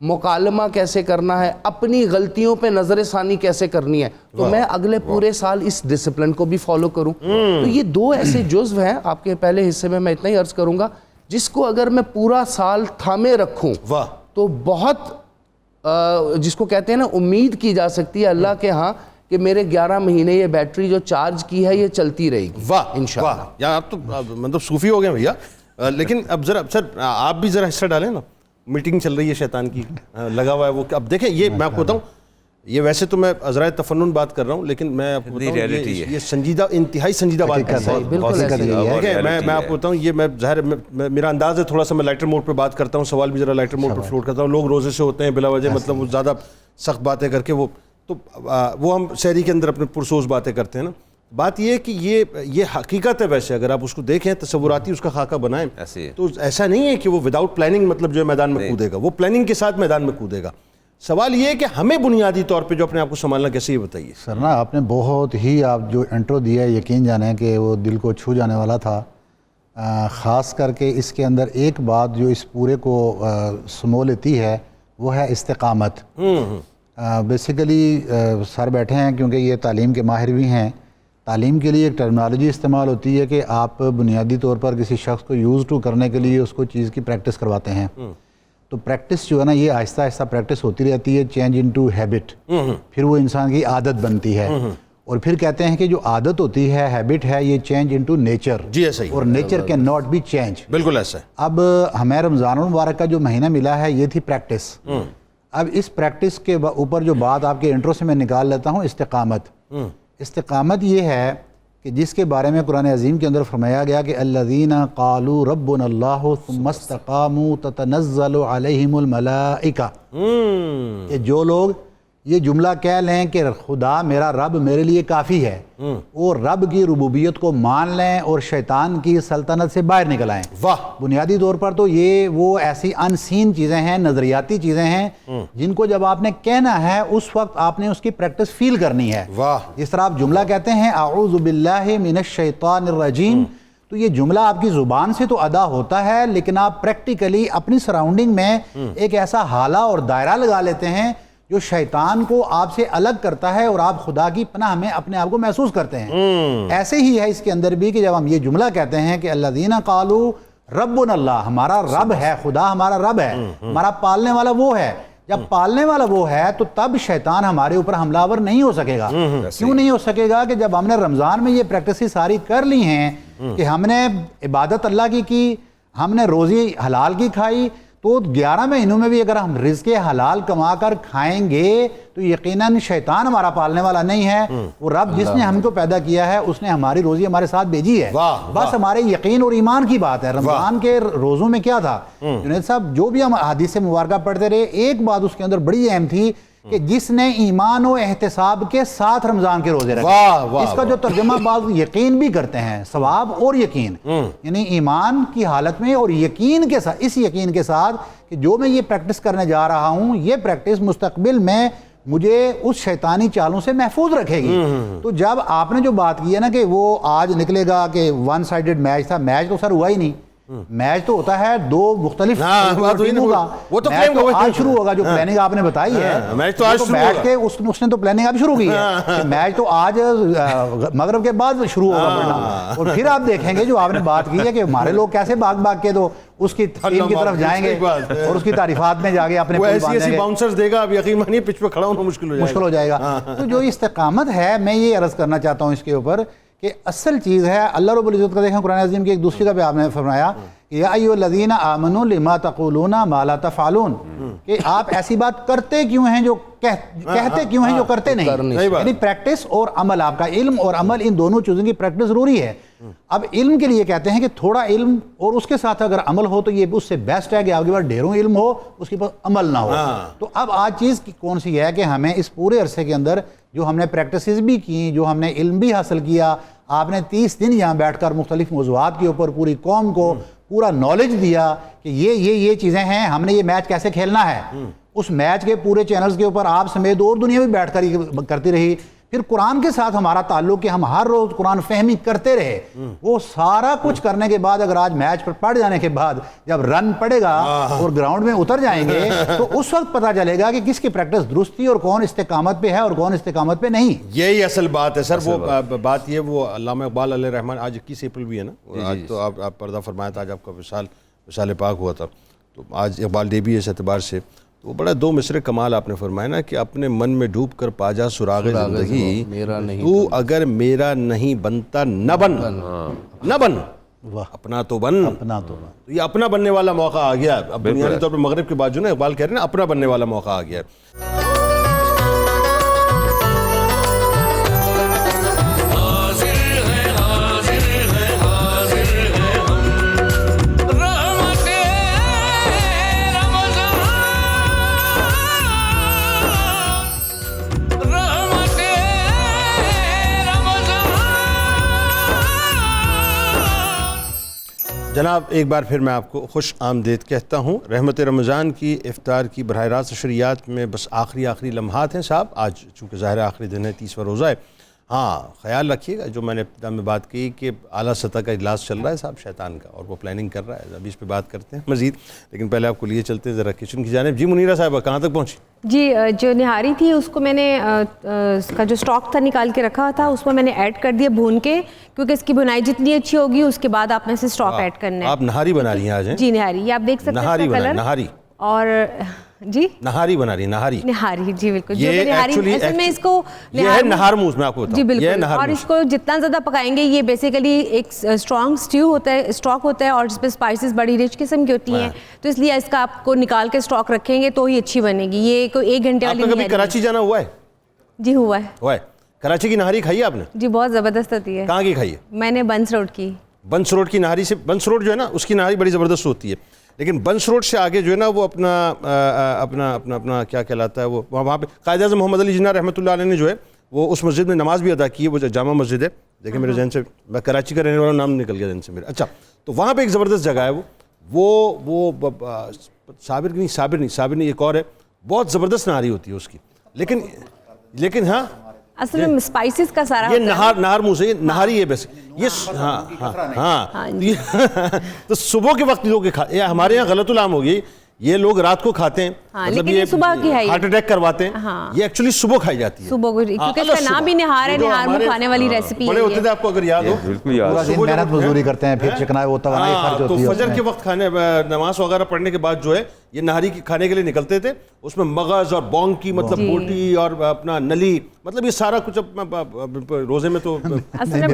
مکالمہ کیسے کرنا ہے, اپنی غلطیوں پہ نظر ثانی کیسے کرنی ہے, تو میں اگلے پورے سال اس ڈسپلن کو بھی فالو کروں. تو یہ دو ایسے جزو ہیں آپ کے پہلے حصے میں اتنا ہی عرض کروں گا, جس کو اگر میں پورا سال تھامے رکھوں تو بہت جس کو کہتے ہیں نا امید کی جا سکتی ہے اللہ کے ہاں کہ میرے 11 مہینے یہ بیٹری جو چارج کی ہے یہ چلتی رہے گی. واہ انشاءاللہ. یار آپ تو مطلب صوفی ہو گئے بھیا. لیکن اب ذرا سر آپ بھی ذرا حصہ ڈالیں نا, میٹنگ چل رہی ہے شیطان کی, لگا ہوا ہے وہ. اب دیکھیں یہ میں آپ کو بتاؤں, یہ ویسے تو میں عذرائے تفنن بات کر رہا ہوں, لیکن میں آپ کو بتاؤں یہ سنجیدہ, انتہائی سنجیدہ بات کر رہا ہوں. بالکل میں آپ کو بتاؤں, یہ میں ظاہر میرا انداز ہے تھوڑا سا, میں لائٹر موڈ پہ بات کرتا ہوں, سوال بھی ذرا لائٹر موڈ پہ فلوٹ کرتا ہوں. لوگ روزے سے ہوتے ہیں بلا وجہ, مطلب وہ زیادہ سخت باتیں کر کے وہ ہم شہری کے اندر اپنے پرسوز باتیں کرتے ہیں نا. بات یہ ہے کہ یہ حقیقت ہے. ویسے اگر آپ اس کو دیکھیں تصوراتی اس کا خاکہ بنائیں تو ایسا نہیں ہے کہ وہ وداؤٹ پلاننگ مطلب جو ہے میدان میں کودے گا, وہ پلاننگ کے ساتھ میدان میں کودے گا. سوال یہ ہے کہ ہمیں بنیادی طور پہ جو اپنے آپ کو سنبھالنا کیسے, یہ بتائیے سر. نا آپ نے بہت ہی آپ جو انٹرو دیا ہے, یقین جانیں کہ وہ دل کو چھو جانے والا تھا. خاص کر کے اس کے اندر ایک بات جو اس پورے کو سمو لیتی ہے وہ ہے استقامت. بیسیکلی سر بیٹھے ہیں کیونکہ یہ تعلیم کے ماہر بھی ہیں. تعلیم کے لیے ایک ٹرمنالوجی استعمال ہوتی ہے کہ آپ بنیادی طور پر کسی شخص کو یوز ٹو کرنے کے لیے اس کو چیز کی پریکٹس کرواتے ہیں. تو پریکٹس جو ہے نا یہ آہستہ آہستہ پریکٹس ہوتی رہتی ہے, چینج انٹو ہیبٹ, پھر وہ انسان کی عادت بنتی ہے. اور پھر کہتے ہیں کہ جو عادت ہوتی ہے, ہیبٹ ہے, یہ چینج انٹو نیچر. جی ایسا ہی, اور nature can not be change. بالکل ایسا ہے. اب ہمیں رمضان المبارک کا جو مہینہ ملا ہے یہ تھی پریکٹس. اب اس پریکٹس کے اوپر جو بات آپ کے انٹرو سے میں نکال لیتا ہوں, استقامت. استقامت یہ ہے کہ جس کے بارے میں قرآن عظیم کے اندر فرمایا گیا کہ الذین قالوا ربنا اللہ ثم استقاموا تتنزل علیہم الملائکہ, کہ جو لوگ یہ جملہ کہہ لیں کہ خدا میرا رب میرے لیے کافی ہے, اور رب کی ربوبیت کو مان لیں اور شیطان کی سلطنت سے باہر نکل آئیں. واہ. بنیادی طور پر تو یہ وہ ایسی ان سین چیزیں ہیں, نظریاتی چیزیں ہیں جن کو جب آپ نے کہنا ہے اس وقت آپ نے اس کی پریکٹس فیل کرنی ہے. واہ. جس طرح آپ جملہ کہتے ہیں اعوذ باللہ من الشیطان الرجیم, تو یہ جملہ آپ کی زبان سے تو ادا ہوتا ہے, لیکن آپ پریکٹیکلی اپنی سراؤنڈنگ میں ایک ایسا حالہ اور دائرہ لگا لیتے ہیں جو شیطان کو آپ سے الگ کرتا ہے اور آپ خدا کی پناہ میں اپنے آپ کو محسوس کرتے ہیں. ایسے ہی ہے اس کے اندر بھی کہ جب ہم یہ جملہ کہتے ہیں کہ الذین قالوا ربنا اللہ, ہمارا رب ہے, خدا ہمارا رب ہے, ہمارا پالنے والا وہ ہے. جب پالنے والا وہ ہے تو تب شیطان ہمارے اوپر حملہ آور نہیں ہو سکے گا. کیوں نہیں ہو سکے گا؟ کہ جب ہم نے رمضان میں یہ پریکٹسیں ساری کر لی ہیں کہ ہم نے عبادت اللہ کی, ہم نے روزی حلال کی کھائی, تو 11 مہینوں میں بھی اگر ہم رزق حلال کما کر کھائیں گے تو یقیناً شیطان ہمارا پالنے والا نہیں ہے. وہ رب جس نے ہم کو پیدا کیا ہے اس نے ہماری روزی ہمارے ساتھ بھیجی ہے. بس ہمارے یقین اور ایمان کی بات ہے. رمضان کے روزوں میں کیا تھا جنید صاحب, جو بھی ہم حدیث مبارکہ پڑھتے رہے, ایک بات اس کے اندر بڑی اہم تھی کہ جس نے ایمان و احتساب کے ساتھ رمضان کے روزے رکھے. اس کا جو ترجمہ بعض یقین بھی کرتے ہیں, ثواب اور یقین, یعنی ایمان کی حالت میں اور یقین کے ساتھ, اس یقین کے ساتھ کہ جو میں یہ پریکٹس کرنے جا رہا ہوں یہ پریکٹس مستقبل میں مجھے اس شیطانی چالوں سے محفوظ رکھے گی. تو جب آپ نے جو بات کی ہے نا کہ وہ آج نکلے گا کہ ون سائیڈڈ میچ تھا, میچ تو سر ہوا ہی نہیں. میچ تو ہوتا ہے دو مختلف ٹیموں کا. میچ تو آج شروع ہوگا, جو پلاننگ آپ نے بتائی ہے بیٹھ کے اس نے تو پلاننگ اب شروع کی ہے. میچ تو آج مغرب کے بعد شروع ہوگا پڑھنا, اور پھر آپ دیکھیں گے جو آپ نے بات کی ہے کہ ہمارے لوگ کیسے بھاگ بھاگ کے تو اس کی ٹیم کی طرف جائیں گے اور اس کی تعریفات میں جا کے اپنے ایسی باؤنسرز دے گا, اب یقین مانیے پچ پہ کھڑا ہونا مشکل ہو جائے گا. تو جو استقامت ہے, میں یہ عرض کرنا چاہتا ہوں اس کے اوپر کہ اصل چیز ہے اللہ رب العزت کا. دیکھیں قرآن عظیم کی ایک دوسری جگہ پہ آپ نے فرمایا یا ایھا الذین آمنوا لما تقولون ما لا تفعلون, کہ آپ ایسی بات کرتے کیوں ہیں جو کہتے کیوں ہیں جو کرتے نہیں. یعنی پریکٹس اور عمل, آپ کا علم اور عمل ان دونوں چیزوں کی پریکٹس ضروری ہے. اب علم کے لیے کہتے ہیں کہ تھوڑا علم اور اس کے ساتھ اگر عمل ہو تو یہ اس سے بیسٹ ہے کہ آپ کے پاس ڈھیروں علم ہو اس کے پاس عمل نہ ہو. تو اب آج چیز کون سی ہے کہ ہمیں اس پورے عرصے کے اندر جو ہم نے پریکٹسز بھی کی, جو ہم نے علم بھی حاصل کیا, آپ نے 30 دن یہاں بیٹھ کر مختلف موضوعات کے اوپر پوری قوم کو پورا نالج دیا کہ یہ چیزیں ہیں, ہم نے یہ میچ کیسے کھیلنا ہے. اس میچ کے پورے چینلز کے اوپر آپ سمیت اور دنیا بھی بیٹھ کر کرتی رہی پھر قرآن کے ساتھ ہمارا تعلق کہ ہم ہر روز قرآن فہمی کرتے رہے، وہ سارا کچھ کرنے کے بعد اگر آج میچ پر پڑ جانے کے بعد جب رن پڑے گا اور گراؤنڈ میں اتر جائیں گے تو اس وقت پتہ چلے گا کہ کس کی پریکٹس درست تھی اور کون استقامت پہ ہے اور کون استقامت پہ نہیں. یہی اصل بات ہے سر. وہ بات یہ وہ علامہ اقبال علیہ رحمان، آج 21 اپریل بھی ہے نا، آج تو آپ پردہ فرمایا تھا، آج آپ کا وصال پاک ہوا تھا، تو آج اقبال ڈے بھی ہے اس اعتبار سے. تو بڑا دو مصرع کمال آپ نے فرمایا نا کہ اپنے من میں ڈوب کر پا جا سراغ زندگی، تو اگر میرا نہیں بنتا نہ بن اپنا تو بن. تو یہ اپنا بننے والا موقع آ گیا اب بنیادی طور پر مغرب کے بعد جو نا اقبال کہہ رہے ہیں نا اپنا بننے والا موقع آ گیا ہے. جناب ایک بار پھر میں آپ کو خوش آمدید کہتا ہوں. رحمت رمضان کی افطار کی براہ راست نشریات میں بس آخری لمحات ہیں صاحب. آج چونکہ ظاہر آخری دن ہے، 30واں روزہ ہے. ہاں خیال رکھیے گا جو میں نے ابتدا میں بات کی کہ اعلیٰ سطح کا اجلاس چل رہا ہے صاحب شیطان کا، اور وہ پلاننگ کر رہا ہے. ابھی اس پہ بات کرتے ہیں مزید، لیکن پہلے آپ کو لیے چلتے ہیں ذرا کچن کی جانب. جی منیرہ صاحبہ کہاں تک پہنچی؟ جی جو نہاری تھی اس کو میں نے اس کا جو اسٹاک تھا نکال کے رکھا تھا، اس میں میں نے ایڈ کر دیا بھون کے، کیونکہ اس کی بنائی جتنی اچھی ہوگی اس کے بعد آپ میں سے اسٹاک ایڈ کرنا ہے. آپ نہاری بنا رہی ہیں آج؟ جی نہاری، یہ آپ دیکھ سکتے ہیں اس کا کلر. نہاری اور جی نہاری بنا رہی ہیں. نہاری جی بالکل. یہ میں اس کو یہ ہے نہار موز، میں آپ کو بتاؤں. جی بالکل. اور اس کو جتنا زیادہ پکائیں گے یہ بیسیکلی ایک اسٹرانگ اسٹیو ہوتا ہے، اسٹاک ہوتا ہے، اور اس پہ اسپائسز بڑی رچ قسم کی ہوتی ہیں، تو اس لیے اس کا آپ کو نکال کے اسٹاک رکھیں گے تو ہی اچھی بنے گی. یہ کوئی 1 گھنٹے والی. آپ کبھی کراچی جانا ہوا ہے؟ جی ہوا ہے. کراچی کی نہاری کھائی ہے آپ نے؟ جی بہت زبردست ہوتی ہے. کہاں کی کھائی ہے؟ میں نے بنس روڈ کی. بنس روڈ کی نہاری سے، بنس روڈ جو ہے نا اس کی نہاری بڑی زبردست ہوتی ہے، لیکن بنس روڈ سے آگے جو ہے نا وہ اپنا کیا کہلاتا ہے، وہ وہاں پہ قائد اعظم محمد علی جناح رحمۃ اللہ علیہ نے جو ہے وہ اس مسجد میں نماز بھی ادا کی ہے، وہ جامع مسجد ہے. دیکھیں میرے ذہن سے، میں کراچی کا رہنے والا نام نکل گیا ذہن سے میرا. اچھا تو وہاں پہ ایک زبردست جگہ ہے، وہ صابر نہیں ایک اور ہے، بہت زبردست نہاری ہوتی ہے اس کی. لیکن ہاں اصل میں اسپائسز کا سارا یہ نہار منہ سے، یہ نہاری ہے بیسک یہ. ہاں تو صبح کے وقت لوگ کھاتے ہیں. ہمارے یہاں غلط العام ہو گئی، یہ لوگ رات کو کھاتے ہیں، مطلب یہ صبح کی ہے، ہارٹ اٹیک کرواتے ہیں. یہ ایکچولی صبح کھائی جاتی ہے، صبح کو، کیونکہ اس کا نام بھی نہار ہے. نہار منہ کھانے والی ریسیپی بڑے ہوتے تھے آپ کو اگر یاد ہو، پورا دن محنت مزدوری کرتے ہیں، پھر چکنائی وہ توانائی خرچ ہوتی ہے. تو فجر کے وقت کھانے نماز وغیرہ پڑھنے کے بعد جو ہے یہ نہاری کھانے کے لیے نکلتے تھے. اس میں مغز اور بونگ کی مطلب بوٹی اور اپنا نلی، مطلب یہ سارا کچھ روزے میں تو اصل میں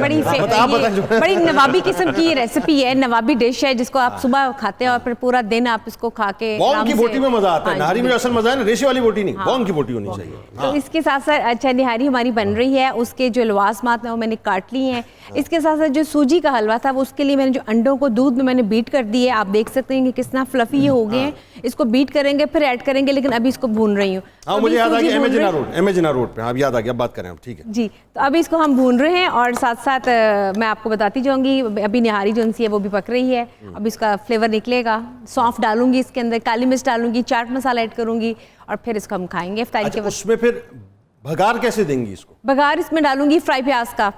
بڑی نوابی قسم کی ریسیپی ہے، نوابی ڈش ہے جس کو آپ صبح کھاتے ہیں اور پھر پورا دن آپ اس کو کھا کے. بونگ کی بوٹی میں مزہ آتا ہے. نہاری میں اصل مزہ ہے نا ریشے والی بوٹی نہیں، بونگ کی بوٹی ہونی چاہیے. تو اس کے ساتھ ساتھ اچھا نہاری ہماری بن رہی ہے، اس کے جو لوازمات ہیں وہ میں نے کاٹ لی ہیں. اس کے ساتھ ساتھ جو سوجی کا حلوہ تھا وہ اس کے لیے میں نے جو انڈوں کو دودھ میں نے بیٹ کر دی ہے. آپ دیکھ سکتے ہیں کہ کس طرح فلفی یہ ہو گئے ہیں. اس کو بیٹ کریں گے پھر ایڈ کریں گے، لیکن ابھی اس کو بھون رہی ہوں. ہاں مجھے یاد آ گیا ایم اے جناح روڈ پہ، آپ یاد آ گیا، بات کریں ہم. ٹھیک ہے جی. تو ابھی اس کو ہم بھون رہے ہیں اور ساتھ ساتھ میں آپ کو بتاتی جاؤں گی. ابھی نہاری جو سی ہے وہ بھی پک رہی ہے. اب اس کا فلیور نکلے گا. سونف ڈالوں گی اس کے اندر، کالی مرچ ڈالوں گی، چاٹ مسالہ ایڈ کروں گی، اور پھر اس کو ہم کھائیں گے افطاری کے وقت. اس میں پھر بھگار کیسے دیں گی اس کو؟ بھگار اس میں ڈالوں گی فرائی پیاز کا.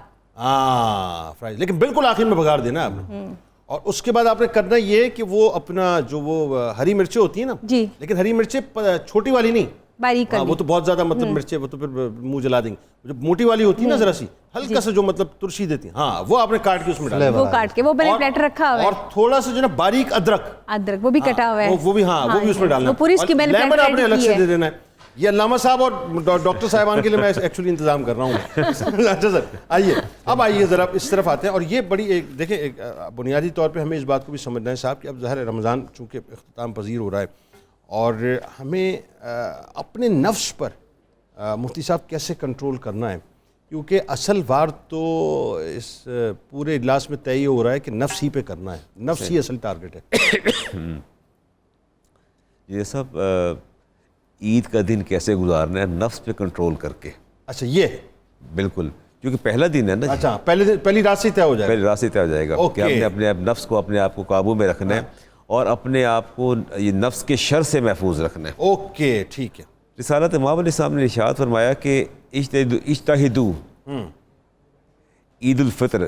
فرائی، لیکن بالکل آخر میں بھگار دینا آپ نے. اور اس کے بعد آپ نے کرنا یہ کہ وہ اپنا جو وہ ہری مرچیں ہوتی ہیں نا جی، لیکن ہری مرچیں چھوٹی والی نہیں، باریک کر. وہ تو بہت زیادہ مطلب مرچیں وہ تو پھر منہ جلا دیں گے. جو موٹی والی ہوتی ہے نا ذرا سی ہلکا سا جو مطلب ترشی دیتی ہیں، ہاں وہ آپ نے کاٹ کے اس میں ڈالا، وہ کاٹ کے وہ میں نے پلیٹر رکھا ہوا ہے. اور تھوڑا سا جو نا باریک ادرک وہ بھی کٹا ہوا ہے، وہ بھی ہاں وہ بھی اس میں ڈالنا. وہ پوری اس کی میں نے لیمن آپ نے الگ سے دے دینا ہے. یہ علامہ صاحب اور ڈاکٹر صاحبان کے لیے میں ایکچولی انتظام کر رہا ہوں. اچھا سر آئیے، اب آئیے ذرا اس طرف آتے ہیں. اور یہ بڑی ایک دیکھیں ایک بنیادی طور پہ ہمیں اس بات کو بھی سمجھنا ہے صاحب کہ اب ظاہر رمضان چونکہ اختتام پذیر ہو رہا ہے، اور ہمیں اپنے نفس پر مفتی صاحب کیسے کنٹرول کرنا ہے، کیونکہ اصل وار تو اس پورے اجلاس میں طے ہو رہا ہے کہ نفس ہی پہ کرنا ہے، نفس ہی اصل ٹارگٹ ہے. یہ سب عید کا دن کیسے گزارنا ہے نفس پہ کنٹرول کر کے. اچھا یہ بالکل، کیونکہ پہلا دن ہے نا. اچھا پہلی رات سے طے ہو جائے گا. پہلی رات سے طے ہو جائے گا کہ ہم نے اپنے نفس کو اپنے آپ کو قابو میں رکھنا ہے اور اپنے آپ کو یہ نفس کے شر سے محفوظ رکھنا ہے. اوکے ٹھیک ہے. رسالت امام علیہ السلام نے ارشاد فرمایا کہ اجتہدو عید الفطر،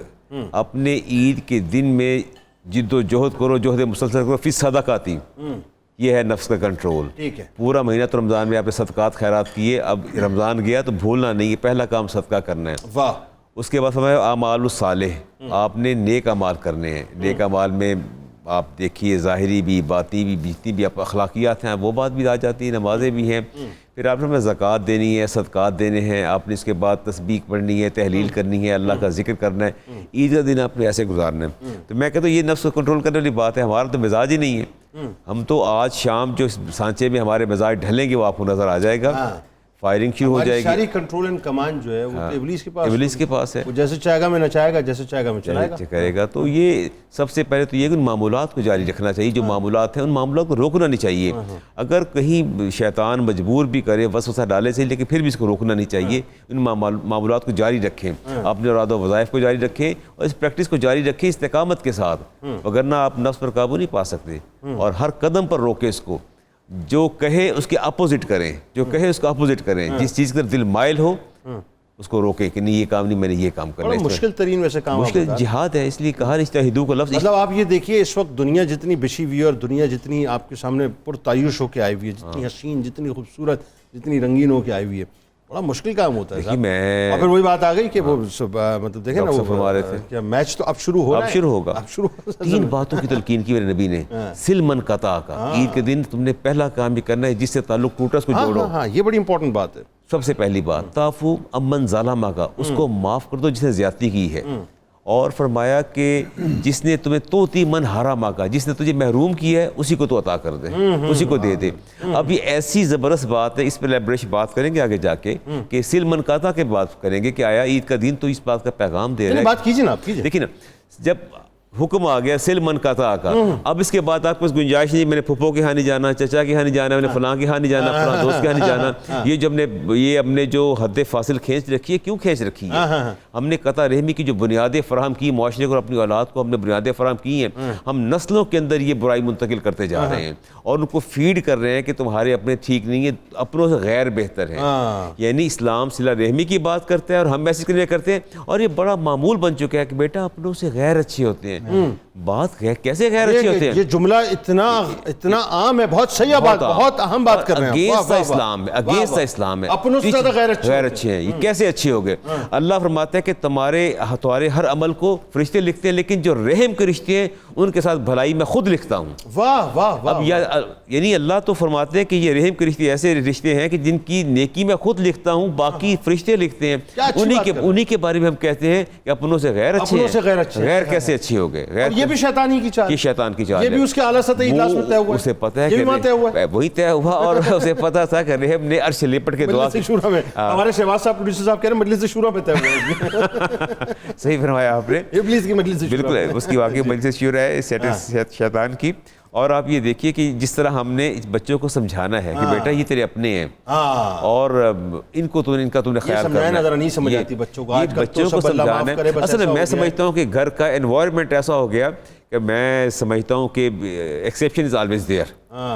اپنے عید کے دن میں جد و جہد کرو، جہد مسلسل کرو، فی صدقاتی، یہ ہے نفس کا کنٹرول. ٹھیک ہے. پورا مہینہ تو رمضان میں آپ نے صدقات خیرات کیے، اب رمضان گیا تو بھولنا نہیں ہے، پہلا کام صدقہ کرنا ہے. واہ. اس کے بعد فرمایا اعمال الصالح، آپ نے نیک اعمال کرنے ہیں. نیک اعمال میں آپ دیکھیے ظاہری بھی باطنی بھی، جتنی بھی آپ اخلاقیات ہیں وہ بات بھی آ جاتی ہیں، نمازیں بھی ہیں. پھر آپ نے ہمیں زکوٰۃ دینی ہے، صدقات دینے ہیں، آپ نے اس کے بعد تسبیح پڑھنی ہے، تحلیل کرنی ہے، اللہ کا ذکر کرنا ہے. عید کا دن آپ نے ایسے گزارنا ہے. تو میں کہتا ہوں یہ نفس کو کنٹرول کرنے والی بات ہے. ہمارا تو مزاج ہی نہیں ہے. ہم تو آج شام جو سانچے میں ہمارے مزاج ڈھلیں گے وہ آپ کو نظر آ جائے گا. فائرنگ شروع ہو جائے گی. ساری کنٹرول اینڈ کمانڈ جو ہے وہ ابلیس کے پاس، ابلیس کے پاس ہے. وہ جیسے چاہے گا میں نچائے گا، جیسے چاہے گا میں چلائے گا، کرے گا. تو یہ سب سے پہلے تو یہ کہ ان معمولات کو جاری رکھنا چاہیے. جو معمولات ہیں ان معمولات کو روکنا نہیں چاہیے. اگر کہیں شیطان مجبور بھی کرے، وسوسہ ڈالے سے، لیکن پھر بھی اس کو روکنا نہیں چاہیے. ان معمولات کو جاری رکھیں، اپنے اراد و وظائف کو جاری رکھیں، اور اس پریکٹس کو جاری رکھیں استقامت کے ساتھ. وگرنہ آپ نفس پر قابو نہیں پا سکتے. اور ہر قدم پر روکیں اس کو. جو کہے اس کے اپوزٹ کریں، جو کہے اس کا اپوزٹ کریں. جس چیز کا دل مائل ہو اس کو روکیں کہ نہیں یہ کام نہیں، میں نے یہ کام کرنا ہے. مشکل ترین ویسے کام مشکل جہاد ہے، اس لیے کہا اجتہدوا کا لفظ. مطلب آپ یہ دیکھیے اس وقت دنیا جتنی بچھی ہوئی ہے اور دنیا جتنی آپ کے سامنے پرتعیش ہو کے آئی ہوئی ہے، جتنی حسین، جتنی خوبصورت، جتنی رنگین ہو کے آئی ہوئی ہے، بڑا مشکل کام ہوتا ہے. میں پھر وہی بات آ گئی کہ وہ مطلب دیکھیں نا، وہ فرما رہے تھے کہ میچ تو اب شروع ہو رہا ہے، اب شروع ہوگا. اب شروع 3 باتوں کی تلقین کی میرے نبی نے. سل من قطع کا، عید کے دن تم نے پہلا کام بھی کرنا ہے جس سے تعلق ٹوٹا اس کو جوڑو. ہاں یہ بڑی امپورٹنٹ بات ہے. سب سے پہلی بات تعفو امن ظالمہ کا، اس کو معاف کر دو جس نے زیادتی کی ہے. اور فرمایا کہ جس نے تمہیں توتی من حرامہ کا، جس نے تجھے محروم کیا ہے اسی کو تو عطا کر دے، اسی کو دے دے. اب یہ ایسی زبردست بات ہے، اس پہ لیبریشن بات کریں گے آگے جا کے کہ سل من قطع کے بات کریں گے کہ آیا عید کا دن تو اس بات کا پیغام دے رہا ہے. بات کیجیے نا آپ، کیجیے. دیکھیں نا، جب حکم آ گیا سل من قطع کا، اب اس کے بعد آپ کو گنجائش نہیں میں نے پھپھو کے ہاں نہیں جانا، چچا کے ہاں نہیں جانا، میں نے فلاں کے ہاں نہیں جانا، فلاں دوست کے ہاں نہیں جانا. یہ جو ہم نے جو حد فاصل کھینچ رکھی ہے، کیوں کھینچ رکھی ہے؟ ہم نے قطع رحمی کی جو بنیادیں فراہم کی معاشرے کو اور اپنی اولاد کو ہم نے بنیادیں فراہم کی ہیں. ہم نسلوں کے اندر یہ برائی منتقل کرتے جا رہے ہیں اور ان کو فیڈ کر رہے ہیں کہ تمہارے اپنے ٹھیک نہیں ہیں، اپنوں سے غیر بہتر ہیں. یعنی اسلام صلہ رحمی کی بات کرتا ہے اور ہم میسج کرنے کرتے ہیں. اور یہ بڑا معمول بن چکا ہے کہ بیٹا اپنوں سے غیر اچھے ہوتے ہیں. بات کیسے غیر اچھے ہوتے ہیں؟ یہ جملہ اتنا عام ہے، بہت صحیح بات، بہت اہم بات کر رہے ہیں. اگینسٹ اسلام ہے، اگینسٹ اسلام ہے. اپنوں سے زیادہ غیر اچھے ہیں. یہ کیسے اچھے ہو گئے؟ اللہ فرماتا ہے کہ تمہارے ہر عمل کو فرشتے لکھتے ہیں، لیکن جو رحم کے رشتے ہیں ان کے ساتھ بھلائی میں خود لکھتا ہوں. واہ واہ واہ. اب یعنی اللہ تو فرماتے ہیں کہ یہ رحم کے رشتے ایسے رشتے ہیں کہ جن کی نیکی میں خود لکھتا ہوں، باقی فرشتے لکھتے ہیں. انہی کے بارے میں ہم کہتے ہیں کہ اپنوں سے غیر اچھے ہیں. غیر کیسے اچھے ہو گئے؟ یہ بھی شیطانی کی چال، یہ شیطان کی چال ہے. یہ بھی اس کے اعلیٰ سطحی اجلاس میں طے ہوا ہے. اسے پتہ ہے کہ وہی طے ہوا اور اسے پتہ تھا کہ رحم نے عرش سے لپٹ کے دعا مجلس شورا میں، ہمارے شہباز صاحب پروڈیوسر صاحب کہہ رہے ہیں مجلس شورا میں طے ہوا ہے. صحیح فرمایا آپ نے. ابلیس کی مجلس شورا، بالکل ہے، اس کی واقعی مجلس شورا ہے شیطان کی. اور آپ یہ دیکھیے کہ جس طرح ہم نے بچوں کو سمجھانا ہے کہ بیٹا یہ تیرے اپنے ہیں اور ان کا تم نے خیال کرنا ہے. نظر نہیں سمجھ آتی بچوں کو، آج بچوں کو سمجھانا ہے. اصل میں سمجھتا ہوں کہ گھر کا انوائرمنٹ ایسا ہو گیا کہ میں سمجھتا ہوں کہ ایکسیپشن از آلویز دیئر،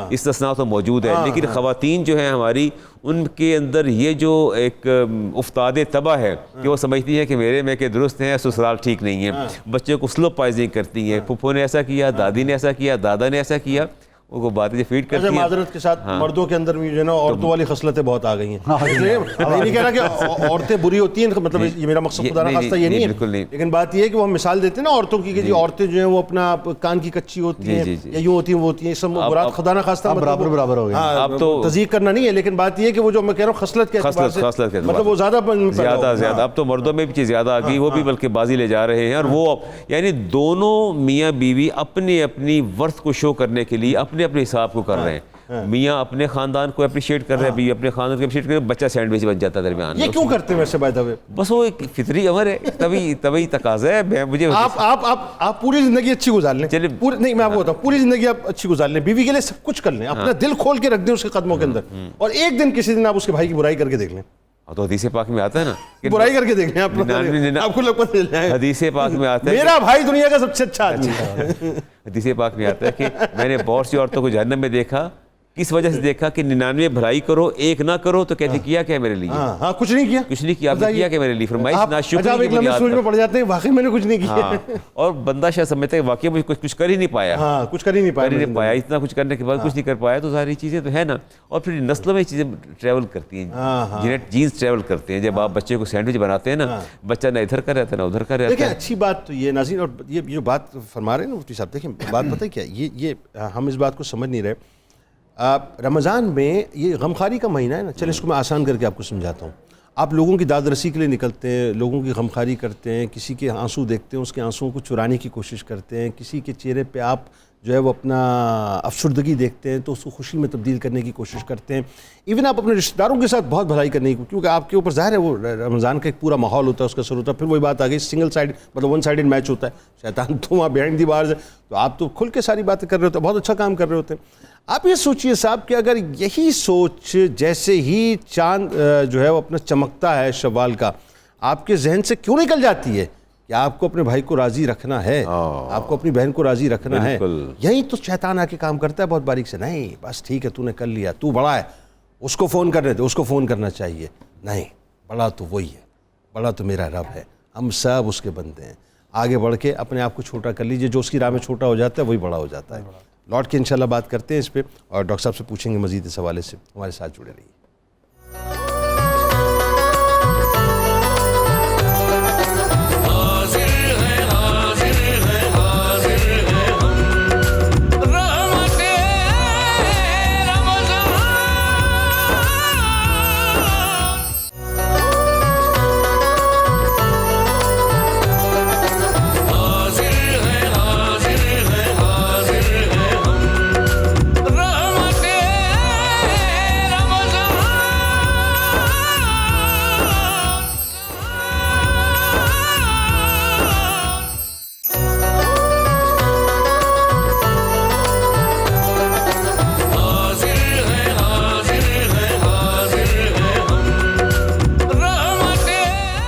استثناء تو موجود ہے. لیکن خواتین جو ہیں ہماری، ان کے اندر یہ جو ایک افتاد طبع ہے کہ وہ سمجھتی ہے کہ میرے میں کہ درست ہیں، سسرال ٹھیک نہیں ہے. بچوں کو سلو پوائزنگ کرتی ہیں، پھپھو نے ایسا کیا، دادی نے ایسا کیا، دادا نے ایسا کیا، وہ باتیں فیڈ کرتی ہیں. معذرت کے ساتھ مردوں کے اندر بھی جو ہے نا عورتوں والی خصلتیں بہت آ گئی ہیں. میں نہیں کہہ رہا کہ عورتیں بری ہوتی ہیں، مطلب یہ میرا مقصد خدا نخواستہ یہ نہیں ہے، لیکن بات یہ ہے کہ وہ ہم مثال دیتے ہیں نا عورتوں کی کہ جی عورتیں جو ہیں وہ اپنا کان کی کچی ہوتی ہیں یا یوں ہوتی ہیں وہ ہوتی ہیں، سب برات خدا نخواستہ برابر ہو گئے. اب تو تذیق کرنا نہیں ہے، لیکن بات یہ ہے کہ وہ جو میں کہہ رہا ہوں خصلت کے اعتبار سے مطلب وہ زیادہ اب تو مردوں میں بھی چیز زیادہ آ گئی، وہ بھی بلکہ بازی لے جا رہے ہیں. اور وہ یعنی دونوں میاں بیوی اپنی ورث کو شو کرنے کے لیے اپنے حساب کو کر رہے ہیں. میاں اپنے خاندان کو اپریشیٹ کر رہے ہیں، بیوی اپنے خاندان کو اپریشیٹ کر رہے ہیں، بچہ سینڈوچ بن جاتا ہے درمیان. یہ کیوں کرتے ہیں ویسے بائی دا وے؟ بس وہ ایک فطری امر ہے، طبعی تقاضا ہے. مجھے آپ پوری زندگی اچھی گزار لیں، نہیں میں آپ کو بتاؤں، پوری زندگی آپ اچھی گزار لیں، بیوی کے لیے سب کچھ کر لیں، اپنا دل کھول کے رکھ دیں اس کے قدموں کے اندر، اور ایک دن کسی دن آپ اس کے بھائی کی برائی کر کے دیکھ لیں. تو حدیث پاک میں آتا ہے نا، برائی کر کے دیکھ لیں آپ کو لگ حدیث پاک میں آتا ہے میرا بھائی دنیا کا سب سے اچھا آدمی ہے. حدیث پاک میں آتا ہے کہ میں نے بہت سی عورتوں کو جہنم میں دیکھا کس وجہ سے دیکھا کہ 99 بھلائی کرو 1 نہ کرو تو کہتے کیا کیا میرے لیے؟ ہاں کچھ نہیں کیا، کچھ نہیں کیا، آپ نے کیا کیا میرے لیے؟ فرمائش ناشکری کی بنیاد سوچ میں پڑ جاتے ہیں واقعی میں نے کچھ نہیں کیا، اور بندہ شاید سمجھتا ہے واقعی مجھے کچھ کر ہی نہیں پایا، ہاں کچھ کر ہی نہیں پایا، اتنا کچھ کرنے کے بعد کچھ نہیں کر پایا، تو ساری چیزیں تو ہے نا. اور پھر نسلوں میں چیزیں ٹریول کرتی ہیں، جینز ٹریول کرتے ہیں. جب آپ بچے کو سینڈوچ بناتے ہیں نا، بچہ نہ ادھر کا رہتا ہے نہ ادھر کا رہتا ہے. دیکھیں اچھی بات تو یہ ناظرین، اور یہ جو بات فرما رہے ہیں نا مفتی صاحب، دیکھیں بات پتہ ہے کیا، یہ ہم اس بات کو سمجھ نہیں رہے. رمضان میں یہ غمخواری کا مہینہ ہے نا، چلیں اس کو میں آسان کر کے آپ کو سمجھاتا ہوں. آپ لوگوں کی داد رسی کے لیے نکلتے ہیں، لوگوں کی غمخواری کرتے ہیں، کسی کے آنسو دیکھتے ہیں، اس کے آنسوؤں کو چرانے کی کوشش کرتے ہیں، کسی کے چہرے پہ آپ جو ہے وہ اپنا افسردگی دیکھتے ہیں تو اس کو خوشی میں تبدیل کرنے کی کوشش کرتے ہیں. ایون آپ اپنے رشتہ داروں کے ساتھ بہت بھلائی کرنے کی، کیونکہ آپ کے اوپر ظاہر ہے وہ رمضان کا ایک پورا ماحول ہوتا ہے، اس کا سر ہوتا ہے. پھر وہی بات آ گئی سنگل سائڈ، مطلب ون سائڈڈ میچ ہوتا ہے، شیطان تو وہاں بیہائنڈ دی بارز ہے، تو آپ تو کھل کے ساری باتیں کر رہے ہوتے ہیں، بہت اچھا کام کر رہے ہوتے ہیں. آپ یہ سوچئے صاحب کہ اگر یہی سوچ جیسے ہی چاند جو ہے وہ اپنا چمکتا ہے شوال کا، آپ کے ذہن سے کیوں نکل جاتی ہے کہ آپ کو اپنے بھائی کو راضی رکھنا ہے، آپ کو اپنی بہن کو راضی رکھنا ہے. یہی تو شیطان آ کے کام کرتا ہے بہت باریک سے. نہیں بس ٹھیک ہے تو نے کر لیا، تو بڑا ہے، اس کو فون کرنے دے، اس کو فون کرنا چاہیے. نہیں، بڑا تو وہی ہے، بڑا تو میرا رب ہے، ہم سب اس کے بندے ہیں. آگے بڑھ کے اپنے آپ کو چھوٹا کر لیجئے، جو اس کی راہ میں چھوٹا ہو جاتا ہے وہی بڑا ہو جاتا ہے. لوٹ کے انشاءاللہ بات کرتے ہیں اس پہ، اور ڈاکٹر صاحب سے پوچھیں گے مزید اس حوالے سے. ہمارے ساتھ جڑے رہیے.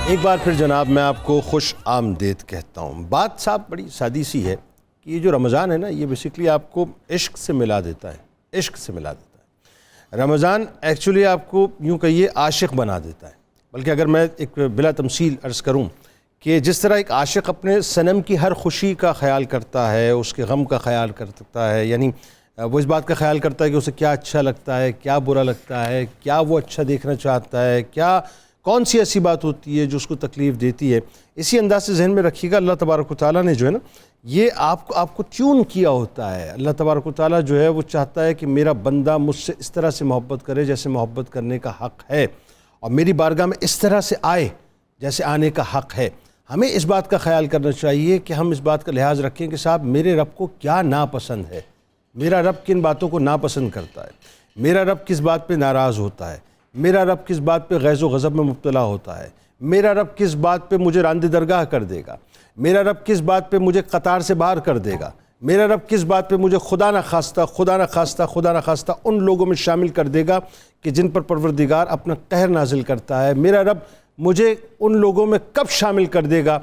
ایک بار پھر جناب میں آپ کو خوش آمدید کہتا ہوں. بات صاحب بڑی سادی سی ہے کہ یہ جو رمضان ہے نا، یہ بیسیکلی آپ کو عشق سے ملا دیتا ہے، عشق سے ملا دیتا ہے. رمضان ایکچولی آپ کو یوں کہیے عاشق بنا دیتا ہے. بلکہ اگر میں ایک بلا تمثیل عرض کروں کہ جس طرح ایک عاشق اپنے صنم کی ہر خوشی کا خیال کرتا ہے، اس کے غم کا خیال کرتا ہے، یعنی وہ اس بات کا خیال کرتا ہے کہ اسے کیا اچھا لگتا ہے، کیا برا لگتا ہے، کیا وہ اچھا دیکھنا چاہتا ہے، کیا کون سی ایسی بات ہوتی ہے جو اس کو تکلیف دیتی ہے. اسی انداز سے ذہن میں رکھیے گا، اللہ تبارک و تعالیٰ نے جو ہے نا یہ آپ کو ٹیون کیا ہوتا ہے. اللہ تبارک و تعالیٰ جو ہے وہ چاہتا ہے کہ میرا بندہ مجھ سے اس طرح سے محبت کرے جیسے محبت کرنے کا حق ہے، اور میری بارگاہ میں اس طرح سے آئے جیسے آنے کا حق ہے. ہمیں اس بات کا خیال کرنا چاہیے کہ ہم اس بات کا لحاظ رکھیں کہ صاحب میرے رب کو کیا ناپسند ہے، میرا رب کن باتوں کو ناپسند کرتا ہے، میرا رب کس بات پہ ناراض ہوتا ہے، میرا رب کس بات پہ غیظ و غضب میں مبتلا ہوتا ہے، میرا رب کس بات پہ مجھے راندِ درگاہ کر دے گا، میرا رب کس بات پہ مجھے قطار سے باہر کر دے گا، میرا رب کس بات پہ مجھے خدا نہ خواستہ ان لوگوں میں شامل کر دے گا کہ جن پر پروردگار اپنا قہر نازل کرتا ہے. میرا رب مجھے ان لوگوں میں کب شامل کر دے گا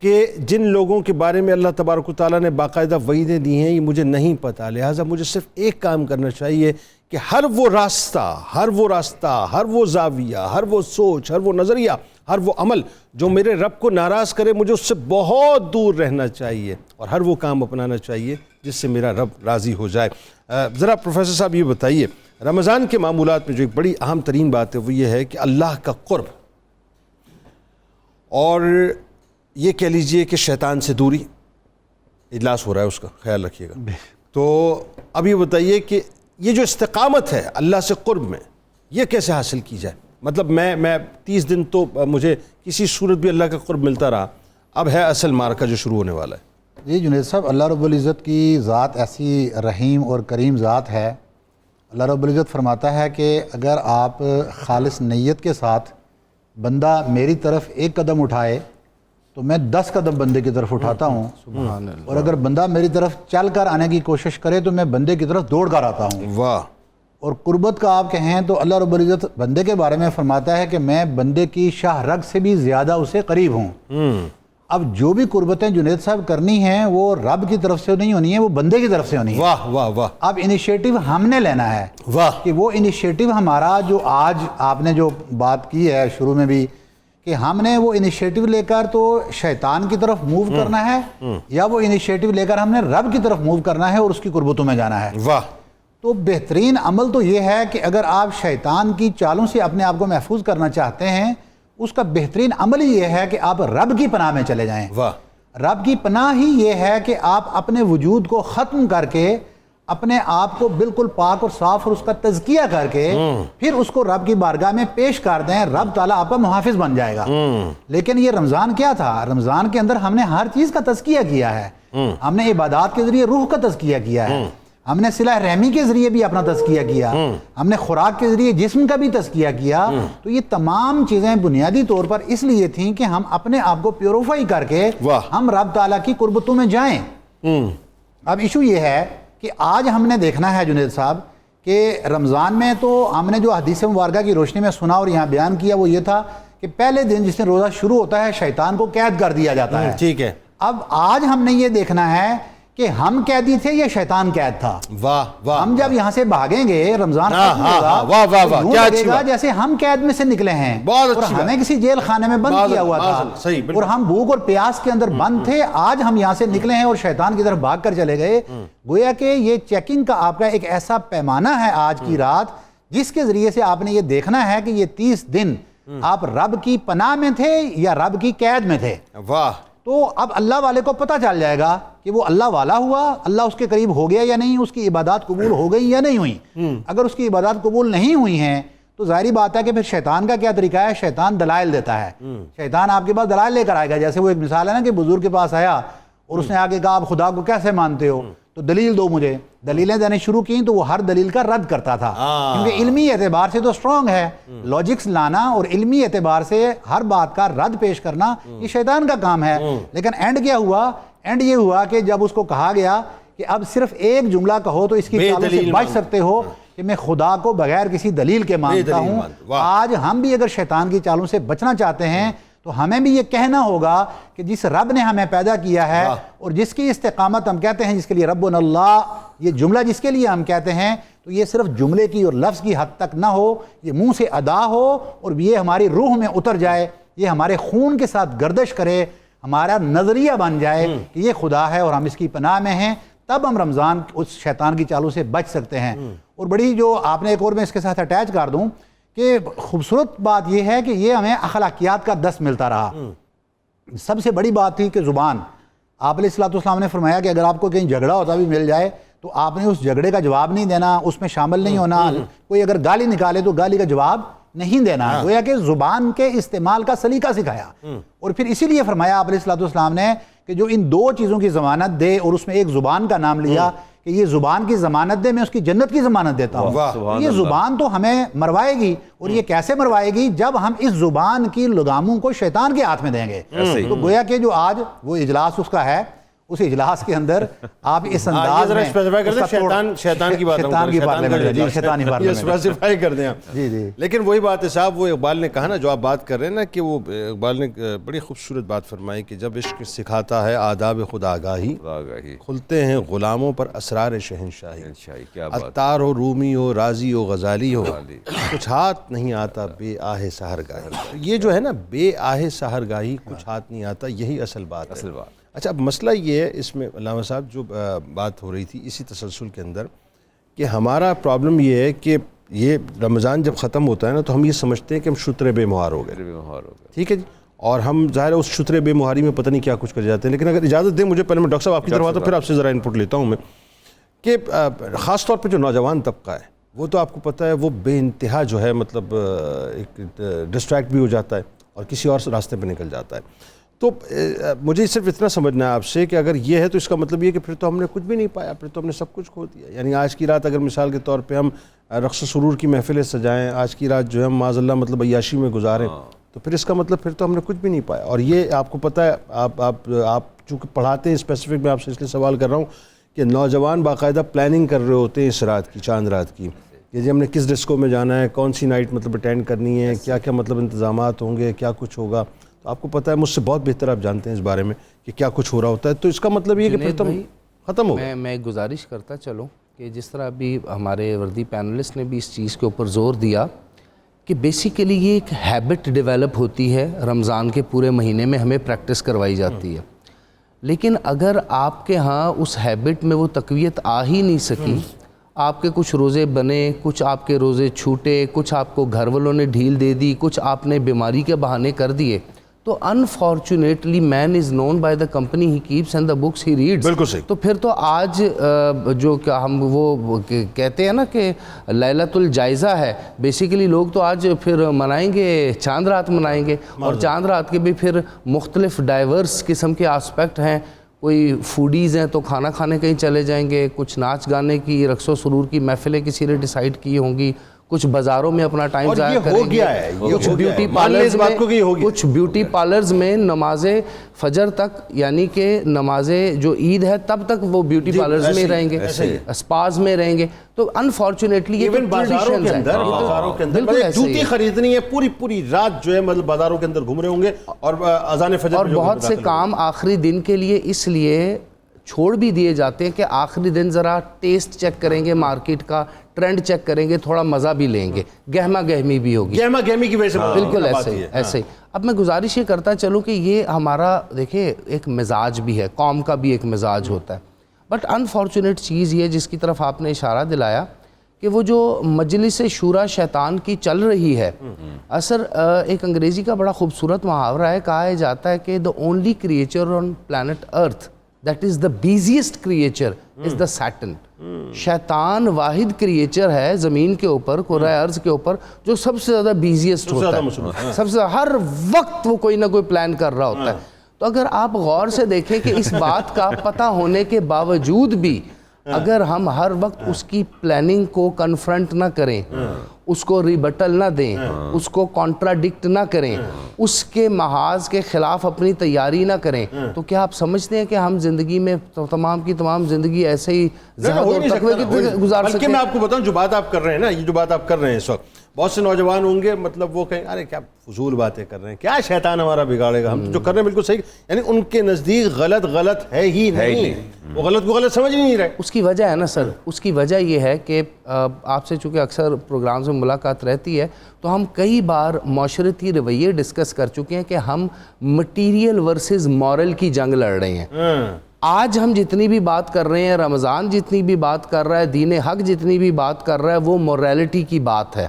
کہ جن لوگوں کے بارے میں اللہ تبارک و تعالیٰ نے باقاعدہ وعیدیں دی ہیں، یہ مجھے نہیں پتہ. لہٰذا مجھے صرف ایک کام کرنا چاہیے کہ ہر وہ راستہ، ہر وہ زاویہ، ہر وہ سوچ، ہر وہ نظریہ، ہر وہ عمل جو میرے رب کو ناراض کرے، مجھے اس سے بہت دور رہنا چاہیے، اور ہر وہ کام اپنانا چاہیے جس سے میرا رب راضی ہو جائے. ذرا پروفیسر صاحب یہ بتائیے، رمضان کے معمولات میں جو ایک بڑی اہم ترین بات ہے وہ یہ ہے کہ اللہ کا قرب، اور یہ کہہ لیجئے کہ شیطان سے دوری. اجلاس ہو رہا ہے اس کا خیال رکھیے گا. تو اب یہ بتائیے کہ یہ جو استقامت ہے اللہ سے قرب میں، یہ کیسے حاصل کی جائے؟ مطلب میں 30 دن تو مجھے کسی صورت بھی اللہ کا قرب ملتا رہا، اب ہے اصل مارکہ جو شروع ہونے والا ہے. جی جنید صاحب، اللہ رب العزت کی ذات ایسی رحیم اور کریم ذات ہے. اللہ رب العزت فرماتا ہے کہ اگر آپ خالص نیت کے ساتھ بندہ میری طرف ایک قدم اٹھائے تو میں 10 قدم بندے کی طرف اٹھاتا ہوں. سبحان اللہ. اور اگر بندہ میری طرف چل کر آنے کی کوشش کرے تو میں بندے کی طرف دوڑ کر آتا ہوں. واہ. اور قربت کا آپ کہیں تو اللہ رب العزت بندے کے بارے میں فرماتا ہے کہ میں بندے کی شاہ رگ سے بھی زیادہ اسے قریب ہوں. اب جو بھی قربتیں جنید صاحب کرنی ہیں وہ رب کی طرف سے نہیں ہونی ہیں, وہ بندے کی طرف سے ہونی ہیں. واہ واہ واہ. اب انیشیٹو ہم نے لینا ہے. واہ. کہ وہ انیشیٹو ہمارا جو آج آپ نے جو بات کی ہے شروع میں بھی, کہ ہم نے وہ انیشیٹو لے کر تو شیطان کی طرف موو کرنا ہے, یا وہ انیشیٹو لے کر ہم نے رب کی طرف موو کرنا ہے اور اس کی قربتوں میں جانا ہے. واہ. تو بہترین عمل تو یہ ہے کہ اگر آپ شیطان کی چالوں سے اپنے آپ کو محفوظ کرنا چاہتے ہیں, اس کا بہترین عمل یہ ہے کہ آپ رب کی پناہ میں چلے جائیں. واہ. رب کی پناہ ہی یہ ہے کہ آپ اپنے وجود کو ختم کر کے اپنے آپ کو بالکل پاک اور صاف اور اس کا تزکیہ کر کے پھر اس کو رب کی بارگاہ میں پیش کر دیں, رب تعالیٰ آپ کا محافظ بن جائے گا. لیکن یہ رمضان کیا تھا؟ رمضان کے اندر ہم نے ہر چیز کا تزکیہ کیا ہے. ہم نے عبادات کے ذریعے روح کا تزکیہ کیا ہے, ہم نے صلہ رحمی کے ذریعے بھی اپنا تزکیہ کیا, ہم نے خوراک کے ذریعے جسم کا بھی تزکیہ کیا. تو یہ تمام چیزیں بنیادی طور پر اس لیے تھیں کہ ہم اپنے آپ کو پیوریفائی کر کے ہم رب تعالیٰ کی قربتوں میں جائیں. اب ایشو یہ ہے کہ آج ہم نے دیکھنا ہے جنید صاحب کہ رمضان میں تو ہم نے جو حدیث مبارکہ کی روشنی میں سنا اور یہاں بیان کیا وہ یہ تھا کہ پہلے دن جس دن روزہ شروع ہوتا ہے شیطان کو قید کر دیا جاتا ہے. ٹھیک ہے. اب آج ہم نے یہ دیکھنا ہے کہ ہم قیدی تھے یا شیطان قید تھا. واہ واہ. ہم جب یہاں سے بھاگیں گے رمضان واہ واہ واہ, کیا اچھی بات. جیسے ہم قید میں سے نکلے ہیں اور ہمیں کسی جیل خانے میں بند کیا ہوا تھا اور ہم بھوک اور پیاس کے اندر بند تھے, آج ہم یہاں سے نکلے ہیں اور شیطان کی طرف بھاگ کر چلے گئے. گویا کہ یہ چیکنگ کا آپ کا ایک ایسا پیمانہ ہے آج کی رات جس کے ذریعے سے آپ نے یہ دیکھنا ہے کہ یہ 30 دن آپ رب کی پناہ میں تھے یا رب کی قید میں تھے. واہ. تو اب اللہ والے کو پتہ چل جائے گا کہ وہ اللہ والا ہوا, اللہ اس کے قریب ہو گیا یا نہیں, اس کی عبادات قبول ہو گئی یا نہیں ہوئی. اگر اس کی عبادات قبول نہیں ہوئی ہیں تو ظاہری بات ہے کہ پھر شیطان کا کیا طریقہ ہے, شیطان دلائل دیتا ہے. شیطان آپ کے پاس دلائل لے کر آئے گا. جیسے وہ ایک مثال ہے نا کہ بزرگ کے پاس آیا اور اس نے آگے کہا آپ خدا کو کیسے مانتے ہو, تو دلیل دو مجھے. دلیلیں دینے شروع کی تو وہ ہر دلیل کا رد کرتا تھا, کیونکہ علمی اعتبار سے تو سٹرونگ ہے. لاجکس لانا اور علمی اعتبار سے ہر بات کا رد پیش کرنا یہ شیطان کا کام ہے. لیکن اینڈ کیا ہوا؟ اینڈ یہ ہوا کہ جب اس کو کہا گیا کہ اب صرف ایک جملہ کہو تو اس کی چالوں سے بچ سکتے ہو کہ میں خدا کو بغیر کسی دلیل کے مانتا ہوں. آج ہم بھی اگر شیطان کی چالوں سے بچنا چاہتے ہیں تو ہمیں بھی یہ کہنا ہوگا کہ جس رب نے ہمیں پیدا کیا ہے اور جس کی استقامت ہم کہتے ہیں, جس کے لیے ربنا اللہ یہ جملہ جس کے لیے ہم کہتے ہیں, تو یہ صرف جملے کی اور لفظ کی حد تک نہ ہو, یہ منہ سے ادا ہو اور یہ ہماری روح میں اتر جائے, یہ ہمارے خون کے ساتھ گردش کرے, ہمارا نظریہ بن جائے کہ یہ خدا ہے اور ہم اس کی پناہ میں ہیں. تب ہم رمضان اس شیطان کی چالوں سے بچ سکتے ہیں. اور بڑی جو آپ نے ایک اور میں اس کے ساتھ اٹیچ کر دوں کہ خوبصورت بات یہ ہے کہ یہ ہمیں اخلاقیات کا درس ملتا رہا. سب سے بڑی بات تھی کہ زبان. آپ علیہ الصلوۃ والسلام نے فرمایا کہ اگر آپ کو کہیں جھگڑا ہوتا بھی مل جائے تو آپ نے اس جھگڑے کا جواب نہیں دینا, اس میں شامل نہیں ہونا. کوئی اگر گالی نکالے تو گالی کا جواب نہیں دینا. گویا کہ زبان کے استعمال کا سلیقہ سکھایا. اور پھر اسی لیے فرمایا آپ علیہ الصلوۃ والسلام نے کہ جو ان 2 چیزوں کی ضمانت دے, اور اس میں ایک زبان کا نام لیا کہ یہ زبان کی ضمانت دے, میں اس کی جنت کی ضمانت دیتا ہوں. یہ زبان تو ہمیں مروائے گی, اور یہ کیسے مروائے گی؟ جب ہم اس زبان کی لگاموں کو شیطان کے ہاتھ میں دیں گے. تو گویا کہ جو آج وہ اجلاس اس کا ہے, اس اجلاس کے اندر آپ اس انداز میں شیطان کی بات اسپیسیفائی کر دیں. لیکن وہی بات ہے صاحب, وہ اقبال نے کہا نا, جو آپ بات کر رہے ہیں نا, کہ وہ اقبال نے بڑی خوبصورت بات فرمائی کہ جب عشق سکھاتا ہے آداب خود آگاہی, کھلتے ہیں غلاموں پر اسرار شہنشاہی. عطار ہو, رومی ہو, رازی ہو, غزالی ہو, کچھ ہاتھ نہیں آتا بے آہ سحرگاہی. یہ جو ہے نا بے آہ سحرگاہی, کچھ ہاتھ نہیں آتا, یہی اصل بات ہے. اچھا, اب مسئلہ یہ ہے اس میں علامہ صاحب جو بات ہو رہی تھی اسی تسلسل کے اندر, کہ ہمارا پرابلم یہ ہے کہ یہ رمضان جب ختم ہوتا ہے نا تو ہم یہ سمجھتے ہیں کہ ہم شترے بے مہار ہو گئے. ٹھیک ہے جی, اور ہم ظاہر ہے اس شترے بے مہاری میں پتہ نہیں کیا کچھ کر جاتے ہیں. لیکن اگر اجازت دیں مجھے, پہلے میں ڈاکٹر صاحب آپ کی طرف آتا ہوں, پھر آپ سے ذرا انپٹ لیتا ہوں میں, کہ خاص طور پہ جو نوجوان طبقہ ہے وہ تو آپ کو پتہ ہے وہ بے انتہا جو ہے مطلب ایک ڈسٹریکٹ بھی ہو جاتا ہے اور کسی اور راستے پہ نکل جاتا ہے. تو مجھے صرف اتنا سمجھنا ہے آپ سے کہ اگر یہ ہے تو اس کا مطلب یہ کہ پھر تو ہم نے کچھ بھی نہیں پایا, پھر تو ہم نے سب کچھ کھو دیا. یعنی آج کی رات اگر مثال کے طور پہ ہم رقص و سرور کی محفلیں سجائیں, آج کی رات جو ہے ہم معاذ اللہ مطلب عیاشی میں گزاریں, تو پھر اس کا مطلب پھر تو ہم نے کچھ بھی نہیں پایا. اور یہ آپ کو پتہ ہے, آپ چونکہ پڑھاتے ہیں اسپیسیفک, میں آپ سے اس لیے سوال کر رہا ہوں کہ نوجوان باقاعدہ پلاننگ کر رہے ہوتے ہیں اس رات کی, چاند رات کی, کہ جی ہم نے کس ڈسکو میں جانا ہے, کون سی نائٹ مطلب اٹینڈ کرنی ہے, کیا کیا مطلب انتظامات ہوں گے, کیا کچھ ہوگا. تو آپ کو پتہ ہے، مجھ سے بہت بہتر آپ جانتے ہیں اس بارے میں کہ کیا کچھ ہو رہا ہوتا ہے، تو اس کا مطلب یہ کہ پھر تم ختم ہو گئے. میں گزارش کرتا چلوں کہ جس طرح ابھی ہمارے وردی پینلسٹ نے بھی اس چیز کے اوپر زور دیا کہ بیسیکلی یہ ایک ہیبٹ ڈیولپ ہوتی ہے، رمضان کے پورے مہینے میں ہمیں پریکٹس کروائی جاتی ہے، لیکن اگر آپ کے ہاں اس ہیبٹ میں وہ تقویت آ ہی نہیں سکی، آپ کے کچھ روزے بنے، کچھ آپ کے روزے چھوٹے، کچھ آپ کو گھر والوں نے ڈھیل دے دی، کچھ آپ نے بیماری کے بہانے کر دیے، تو unfortunately man is known by the company he keeps and the books he reads. بالکل صحیح. تو پھر تو آج جو کہ ہم وہ کہتے ہیں نا کہ لیلۃ الجائزہ ہے، بیسیکلی لوگ تو آج پھر منائیں گے، چاند رات منائیں گے، اور چاند رات کے بھی پھر مختلف ڈائیورس قسم کے آسپیکٹ ہیں. کوئی فوڈیز ہیں تو کھانا کھانے کہیں چلے جائیں گے، کچھ ناچ گانے کی، رقص و سرور کی محفلیں کسی نے ڈیسائیڈ کی ہوں گی، کچھ بازاروں میں اپنا ٹائم ضائع کریں گے، کچھ بیوٹی پارلرز میں نماز فجر تک، یعنی کہ نماز جو عید ہے تب تک وہ بیوٹی پارلرز میں رہیں گے، اسپاز میں رہیں گے. تو انفارچونیٹلی یہ بازاروں کے اندر جوتی خریدنی ہے، پوری رات جو ہے مطلب بازاروں کے اندر گھوم رہے ہوں گے، اور اذان فجر اور بہت سے کام آخری دن کے لیے اس لیے چھوڑ بھی دیے جاتے ہیں کہ آخری دن ذرا ٹیسٹ چیک کریں گے، مارکیٹ کا ٹرینڈ چیک کریں گے، تھوڑا مزہ بھی لیں گے، گہما گہمی بھی ہوگی، گہما گہمی کی وجہ سے. بالکل ایسے ہی. اب میں گزارش یہ کرتا چلوں کہ یہ ہمارا دیکھیں ایک مزاج بھی ہے، قوم کا بھی ایک مزاج ہوتا ہے، بٹ انفارچونیٹ چیز یہ جس کی طرف آپ نے اشارہ دلایا کہ وہ جو مجلس شورا شیطان کی چل رہی ہے، اثر ایک انگریزی کا بڑا خوبصورت محاورہ ہے، کہا جاتا ہے کہ the only creature on planet earth that is the busiest creature is the Satan. شیطان واحد کریچر ہے زمین کے اوپر، کرۂ ارض کے اوپر، جو سب سے زیادہ بیزیسٹ ہوتا ہے، سب سے ہر وقت وہ کوئی نہ کوئی پلان کر رہا ہوتا ہے. تو اگر آپ غور سے دیکھیں کہ اس بات کا پتہ ہونے کے باوجود بھی اگر ہم ہر وقت اس کی پلاننگ کو کنفرنٹ نہ کریں، اس کو ریبٹل نہ دیں، اس کو کانٹراڈکٹ نہ کریں، اس کے محاذ کے خلاف اپنی تیاری نہ کریں، تو کیا آپ سمجھتے ہیں کہ ہم زندگی میں تمام کی تمام زندگی ایسے ہی زہد اور تقوی کی گزار سکیں؟ بلکہ میں آپ کو بتاؤں، جو بات آپ کر رہے ہیں نا، یہ جو بات آپ کر رہے ہیں اس وقت، بہت سے نوجوان ہوں گے مطلب وہ کہیں ارے کیا فضول باتیں کر رہے ہیں، کیا شیطان ہمارا بگاڑے گا، ہم جو کر رہے ہیں بالکل صحیح، یعنی ان کے نزدیک غلط ہے ہی نہیں، وہ غلط کو غلط سمجھ نہیں رہے. اس کی وجہ ہے نا سر، اس کی وجہ یہ ہے کہ آپ سے چونکہ اکثر پروگرامز میں ملاقات رہتی ہے تو ہم کئی بار معاشرتی رویے ڈسکس کر چکے ہیں کہ ہم مٹیریل ورسز مورل کی جنگ لڑ رہے ہیں. آج ہم جتنی بھی بات کر رہے ہیں، رمضان جتنی بھی بات کر رہا ہے، دین حق جتنی بھی بات کر رہا ہے، وہ موریلٹی کی بات ہے.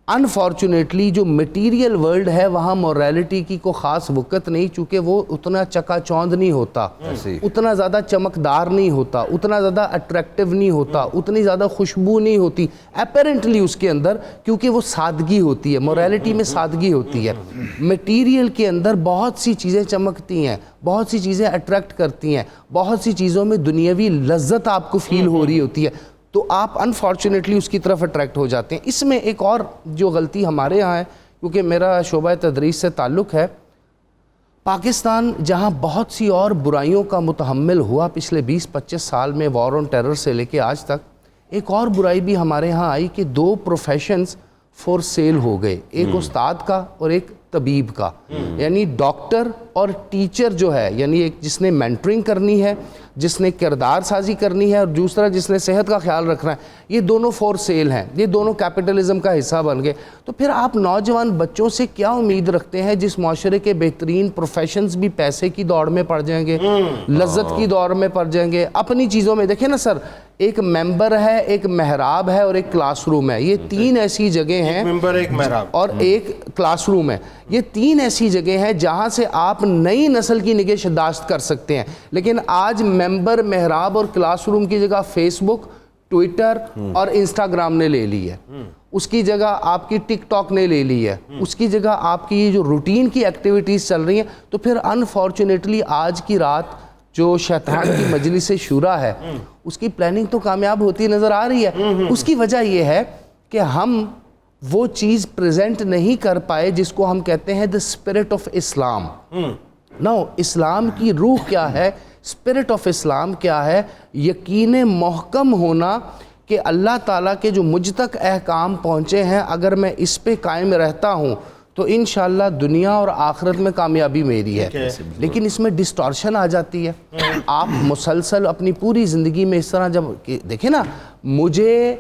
انفارچونیٹلی جو میٹیریل ورلڈ ہے وہاں موریلٹی کی کو خاص وقت نہیں، چونکہ وہ اتنا چکا چوند نہیں ہوتا، اتنا زیادہ چمکدار نہیں ہوتا، اتنا زیادہ اٹریکٹیو نہیں ہوتا، اتنی زیادہ خوشبو نہیں ہوتی اپیرنٹلی اس کے اندر، کیونکہ وہ سادگی ہوتی ہے. موریلٹی میں سادگی ہوتی ہے. میٹیریل کے اندر بہت سی چیزیں چمکتی ہیں، بہت سی چیزیں اٹریکٹ کرتی ہیں، بہت سی چیزوں میں دنیاوی لذت آپ کو فیل ہو رہی ہوتی ہے، تو آپ انفارچونیٹلی اس کی طرف اٹریکٹ ہو جاتے ہیں. اس میں ایک اور جو غلطی ہمارے ہاں ہے، کیونکہ میرا شعبہ تدریس سے تعلق ہے، پاکستان جہاں بہت سی اور برائیوں کا متحمل ہوا پچھلے 20-25 سال میں، وار آن ٹیرر سے لے کے آج تک، ایک اور برائی بھی ہمارے ہاں آئی کہ 2 پروفیشنز فور سیل ہو گئے، ایک استاد کا اور ایک طبیب کا. یعنی ڈاکٹر اور ٹیچر جو ہے، یعنی ایک جس نے مینٹرنگ کرنی ہے، جس نے کردار سازی کرنی ہے، اور دوسرا جس نے صحت کا خیال رکھنا ہے، یہ دونوں فور سیل ہیں، یہ دونوں کیپٹلزم کا حصہ بن گئے. تو پھر آپ نوجوان بچوں سے کیا امید رکھتے ہیں جس معاشرے کے بہترین پروفیشنز بھی پیسے کی دوڑ میں پڑ جائیں گے، لذت کی دوڑ میں پڑ جائیں گے، اپنی چیزوں میں. دیکھیں نا سر، ایک ممبر ہے، ایک محراب ہے اور ایک کلاس روم ہے. یہ 3 ایسی جگہ ہیں، ممبر، ایک محراب اور ایک کلاس روم ہے. یہ 3 ایسی جگہ ہیں جہاں سے آپ نئی نسل کی نگہداشت کر سکتے ہیں. لیکن آج ممبر، محراب اور کلاس روم کی جگہ فیس بک، ٹویٹر اور انسٹاگرام نے لے لی ہے. اس کی جگہ آپ کی ٹک ٹاک نے لے لی ہے. اس کی جگہ آپ کی جو روٹین کی ایکٹیویٹیز چل رہی ہیں. تو پھر انفارچونیٹلی آج کی رات جو شیطان کی مجلس شورا ہے، اس کی پلاننگ تو کامیاب ہوتی نظر آ رہی ہے. اس کی وجہ یہ ہے کہ ہم وہ چیز پریزنٹ نہیں کر پائے جس کو ہم کہتے ہیں دا اسپرٹ آف اسلام. نو، اسلام کی روح کیا ہے، اسپرٹ آف اسلام کیا ہے؟ یقین محکم ہونا کہ اللہ تعالیٰ کے جو مجھ تک احکام پہنچے ہیں، اگر میں اس پہ قائم رہتا ہوں تو انشاءاللہ دنیا اور آخرت میں کامیابی میری ہے. لیکن اس میں ڈسٹارشن آ جاتی ہے. آپ مسلسل اپنی پوری زندگی میں اس طرح جب دیکھیں نا, مجھے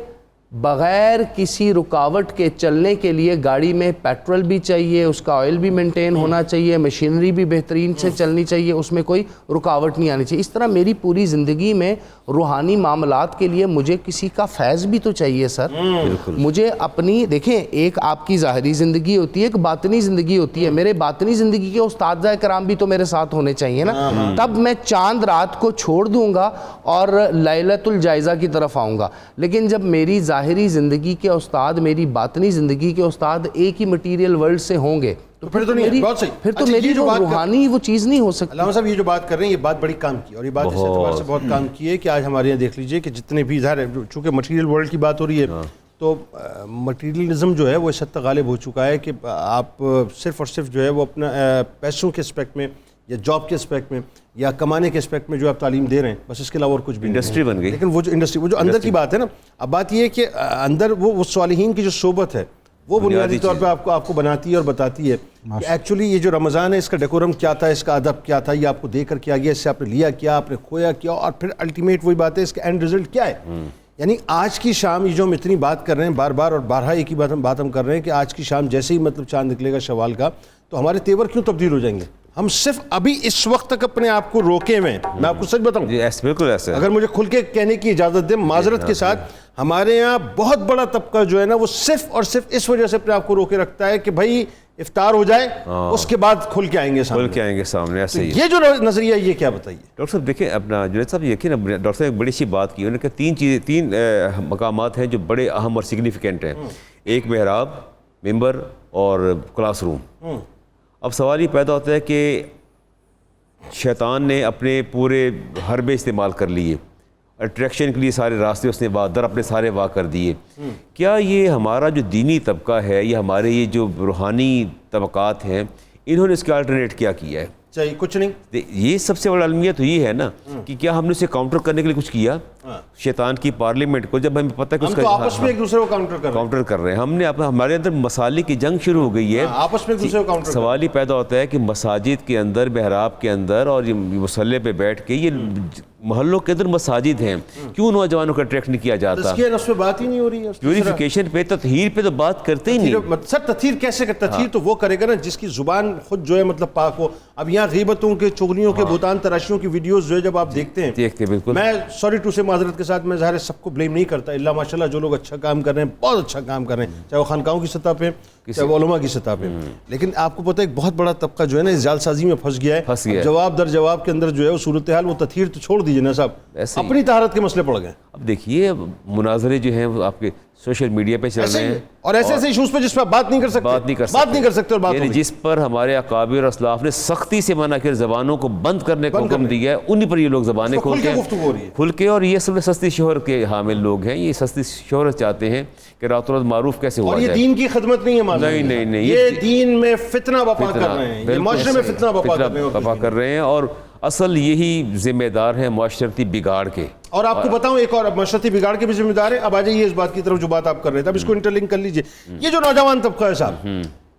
بغیر کسی رکاوٹ کے چلنے کے لیے گاڑی میں پیٹرول بھی چاہیے, اس کا آئل بھی مینٹین ہونا چاہیے, مشینری بھی بہترین سے چلنی چاہیے, اس میں کوئی رکاوٹ نہیں آنی چاہیے. اس طرح میری پوری زندگی میں روحانی معاملات کے لیے مجھے کسی کا فیض بھی تو چاہیے سر. مجھے اپنی دیکھیں, ایک آپ کی ظاہری زندگی ہوتی ہے, ایک باطنی زندگی ہوتی ہے. میرے باطنی زندگی کے اساتذہ کرام بھی تو میرے ساتھ ہونے چاہیے نا, تب میں چاند رات کو چھوڑ دوں گا اور لیلۃ الجائزہ کی طرف آؤں گا. لیکن جب میری ظاہری زندگی کے استاد میری باطنی زندگی کے استاد ایک ہی مٹیریل ورلڈ سے ہوں گے تو پھر تو نہیں, بہت صحیح. پھر تو میری جو روحانی وہ چیز نہیں ہو سکتی. علامہ صاحب یہ جو بات کر رہے ہیں یہ بات بڑی کام کی, اور یہ بات اس اعتبار سے بہت کام کی ہے کہ آج ہمارے یہاں دیکھ لیجئے کہ جتنے بھی ظاہر ہے چونکہ مٹیریل ورلڈ کی بات ہو رہی ہے تو مٹیریلزم جو ہے وہ اس حد تک غالب ہو چکا ہے کہ آپ صرف اور صرف جو ہے وہ اپنا پیسوں کے اسپیکٹ میں یا جاب کے اسپیکٹ میں یا کمانے کے اسپیکٹ میں جو آپ تعلیم دے رہے ہیں, بس اس کے علاوہ اور کچھ بھی انڈسٹری بن گئی. لیکن وہ جو انڈسٹری, وہ جو اندر کی بات ہے نا, اب بات یہ ہے کہ اندر وہ صالحین کی جو صحبت ہے وہ بنیادی طور پہ آپ کو بناتی ہے اور بتاتی ہے کہ ایکچولی یہ جو رمضان ہے اس کا ڈیکورم کیا تھا, اس کا ادب کیا تھا, یہ آپ کو دے کر کیا گیا, اس سے آپ نے لیا کیا, آپ نے کھویا کیا, اور پھر الٹیمیٹ وہی بات ہے اس کا اینڈ رزلٹ کیا ہے. یعنی آج کی شام یہ جو ہم اتنی بات کر رہے ہیں بار بار اور بارہا ایک ہی بات ہم کر رہے ہیں کہ آج کی شام جیسے ہی مطلب چاند نکلے گا شوال کا تو ہمارے تیور کیوں تبدیل ہو جائیں گے. ہم صرف ابھی اس وقت تک اپنے آپ کو روکے ہوئے ہیں. میں آپ کو سچ بتاؤں, بالکل ایسے, اگر مجھے کھل کے کہنے کی اجازت دیں معذرت کے ساتھ, ہمارے یہاں بہت بڑا طبقہ جو ہے نا وہ صرف اور صرف اس وجہ سے اپنے آپ کو روکے رکھتا ہے کہ بھائی افطار ہو جائے اس کے بعد کھل کے آئیں گے سامنے. ایسے ہی یہ جو نظریہ یہ کیا بتائیے ڈاکٹر صاحب. دیکھیں اپنا جنید صاحب, دیکھیں نا ڈاکٹر صاحب ایک بڑی سی بات کی, انہوں نے کہا تین مقامات ہیں جو بڑے اہم اور سگنیفیکنٹ ہیں. ایک محراب, ممبر اور کلاس روم. اب سوال یہ پیدا ہوتا ہے کہ شیطان نے اپنے پورے حربے استعمال کر لیے, اٹریکشن کے لیے سارے راستے اس نے اپنے سارے واہ کر دیے. کیا یہ ہمارا جو دینی طبقہ ہے یا ہمارے یہ جو روحانی طبقات ہیں انہوں نے اس کے آلٹرنیٹ کیا ہے؟ چاہیے کچھ نہیں. یہ سب سے بڑا المیہ تو یہ ہے نا کہ کیا ہم نے اسے کاؤنٹر کرنے کے لیے کچھ کیا؟ شیطان کی پارلیمنٹ کو جب ہمیں پتہ ہے کہ اس کا آپس میں ایک دوسرے کو کاؤنٹر کر رہے ہیں, ہم نے ہمارے اندر مسالے کی جنگ شروع ہو گئی ہے آپس میں ایک دوسرے کو کاؤنٹر. سوال ہی پیدا ہوتا ہے کہ مساجد کے اندر, محراب کے اندر اور یہ مصلی پہ بیٹھ کے, یہ محلوں کے اندر مساجد ہیں, کیوں نوجوانوں کو اٹریکٹ نہیں کیا جاتا؟ اس پہ بات ہی نہیں ہو رہی ہے. پیوریفیکیشن پہ, تطہیر پہ تو بات کرتے ہی نہیں. سر تطہیر کیسے کرتا؟ تطہیر تو وہ کرے گا نا جس کی زبان خود جو ہے مطلب پاک ہو. اب یہاں غیبتوں کے, چغلیوں کے, بہتان تراشیوں کی ویڈیوز جو ہے جب آپ دیکھتے ہیں, بالکل. میں سوری ٹو سے معذرت کے ساتھ میں ظاہر سب کو بلیم نہیں کرتا, اللہ ماشاءاللہ جو لوگ اچھا کام کر رہے ہیں بہت اچھا کام کر رہے ہیں, چاہے وہ خانقاہوں کی سطح پہ چاہے وہ علماء کی سطح پہ. لیکن آپ کو پتہ ہے ایک بہت بڑا طبقہ جو ہے نا اس جال سازی میں پھنس گیا ہے. جواب در جواب کے اندر جو ہے وہ صورتحال, وہ تطہیر تو چھوڑ دیجیے نا صاحب, اپنی طہارت کے مسئلے پڑ گئے. اب دیکھیے مناظرے جو ہیں وہ آپ کے سوشل میڈیا پہ چل رہے ہیں, اور ایسے ایشوز پہ جس پہ بات نہیں کر سکتے اور یعنی جس پر ہمارے اکابر اور اسلاف نے سختی سے منع کر زبانوں کو بند کرنے کا حکم دیا ہے, انہی پر یہ لوگ زبانیں کھول کے, اور یہ سب سستی شہرت کے حامل لوگ ہیں, یہ سستی شہرت چاہتے ہیں کہ رات و رات معروف کیسے ہوا جائے. اور یہ دین کی خدمت نہیں ہے, نہیں, یہ دین میں فتنہ برپا کر رہے ہیں, یہ معاشرے میں فتنہ برپا کر رہے ہیں, اور اصل یہی ذمہ دار ہیں معاشرتی بگاڑ کے. اور آپ کو بتاؤں ایک اور معاشرتی بگاڑ کے بھی ذمہ دار ہے. اب آ جائیے اس بات کی طرف جو بات آپ کر رہے تھے, اب اس کو انٹرلنک کر لیجئے. یہ جو نوجوان طبقہ ہے صاحب,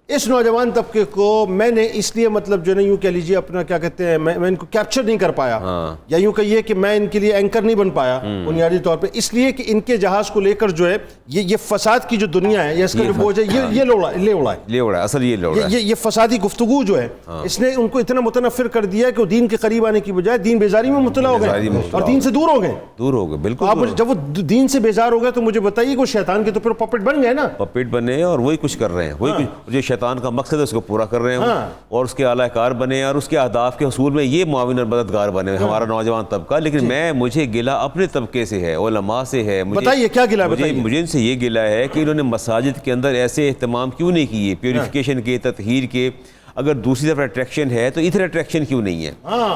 اس نوجوان طبقے کو میں نے اس لیے مطلب جو ہے یوں کہہ لیجیے اپنا کیا کہتے ہیں, میں ان کو کیپچر نہیں کر پایا, یا یوں کہیے کہ میں ان کے لیے اینکر نہیں بن پایا بنیادی طور پہ, اس لیے کہ ان کے جہاز کو لے کر جو ہے یہ فساد کی جو دنیا ہے یا اس کا جو بوجھ ہے یہ لے اڑا ہے. اصل یہ فسادی گفتگو جو ہے اس نے ان کو اتنا متنفر کر دیا کہ وہ دین کے قریب آنے کی بجائے دین بیزاری میں مبتلا ہو گئے اور دین سے دور ہو گئے. بالکل. آپ جب وہ دین سے بیزار ہو گئے تو مجھے بتائیے کہ وہ شیطان کے تو پھر پپٹ بن گئے نا, پپٹ بنے اور وہی کچھ کر رہے ہیں, وہی جو شیطان کا مقصد ہے اس کو پورا کر رہے ہیں, اور اس کے اعلی کار بنے اور اس کے اہداف کے حصول میں یہ معاون اور مددگار بنے ہمارا نوجوان طبقہ. لیکن مجھے گلہ اپنے طبقے سے ہے, علماء سے ہے. بتائیے کیا گلہ ہے؟ مجھے ان سے یہ گلہ ہے کہ انہوں نے مساجد کے اندر ایسے اہتمام کیوں نہیں کیے, پیوریفیکیشن کے, تطہیر کے. اگر دوسری طرف اٹریکشن ہے تو ادھر اٹریکشن کیوں نہیں ہے؟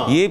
یہ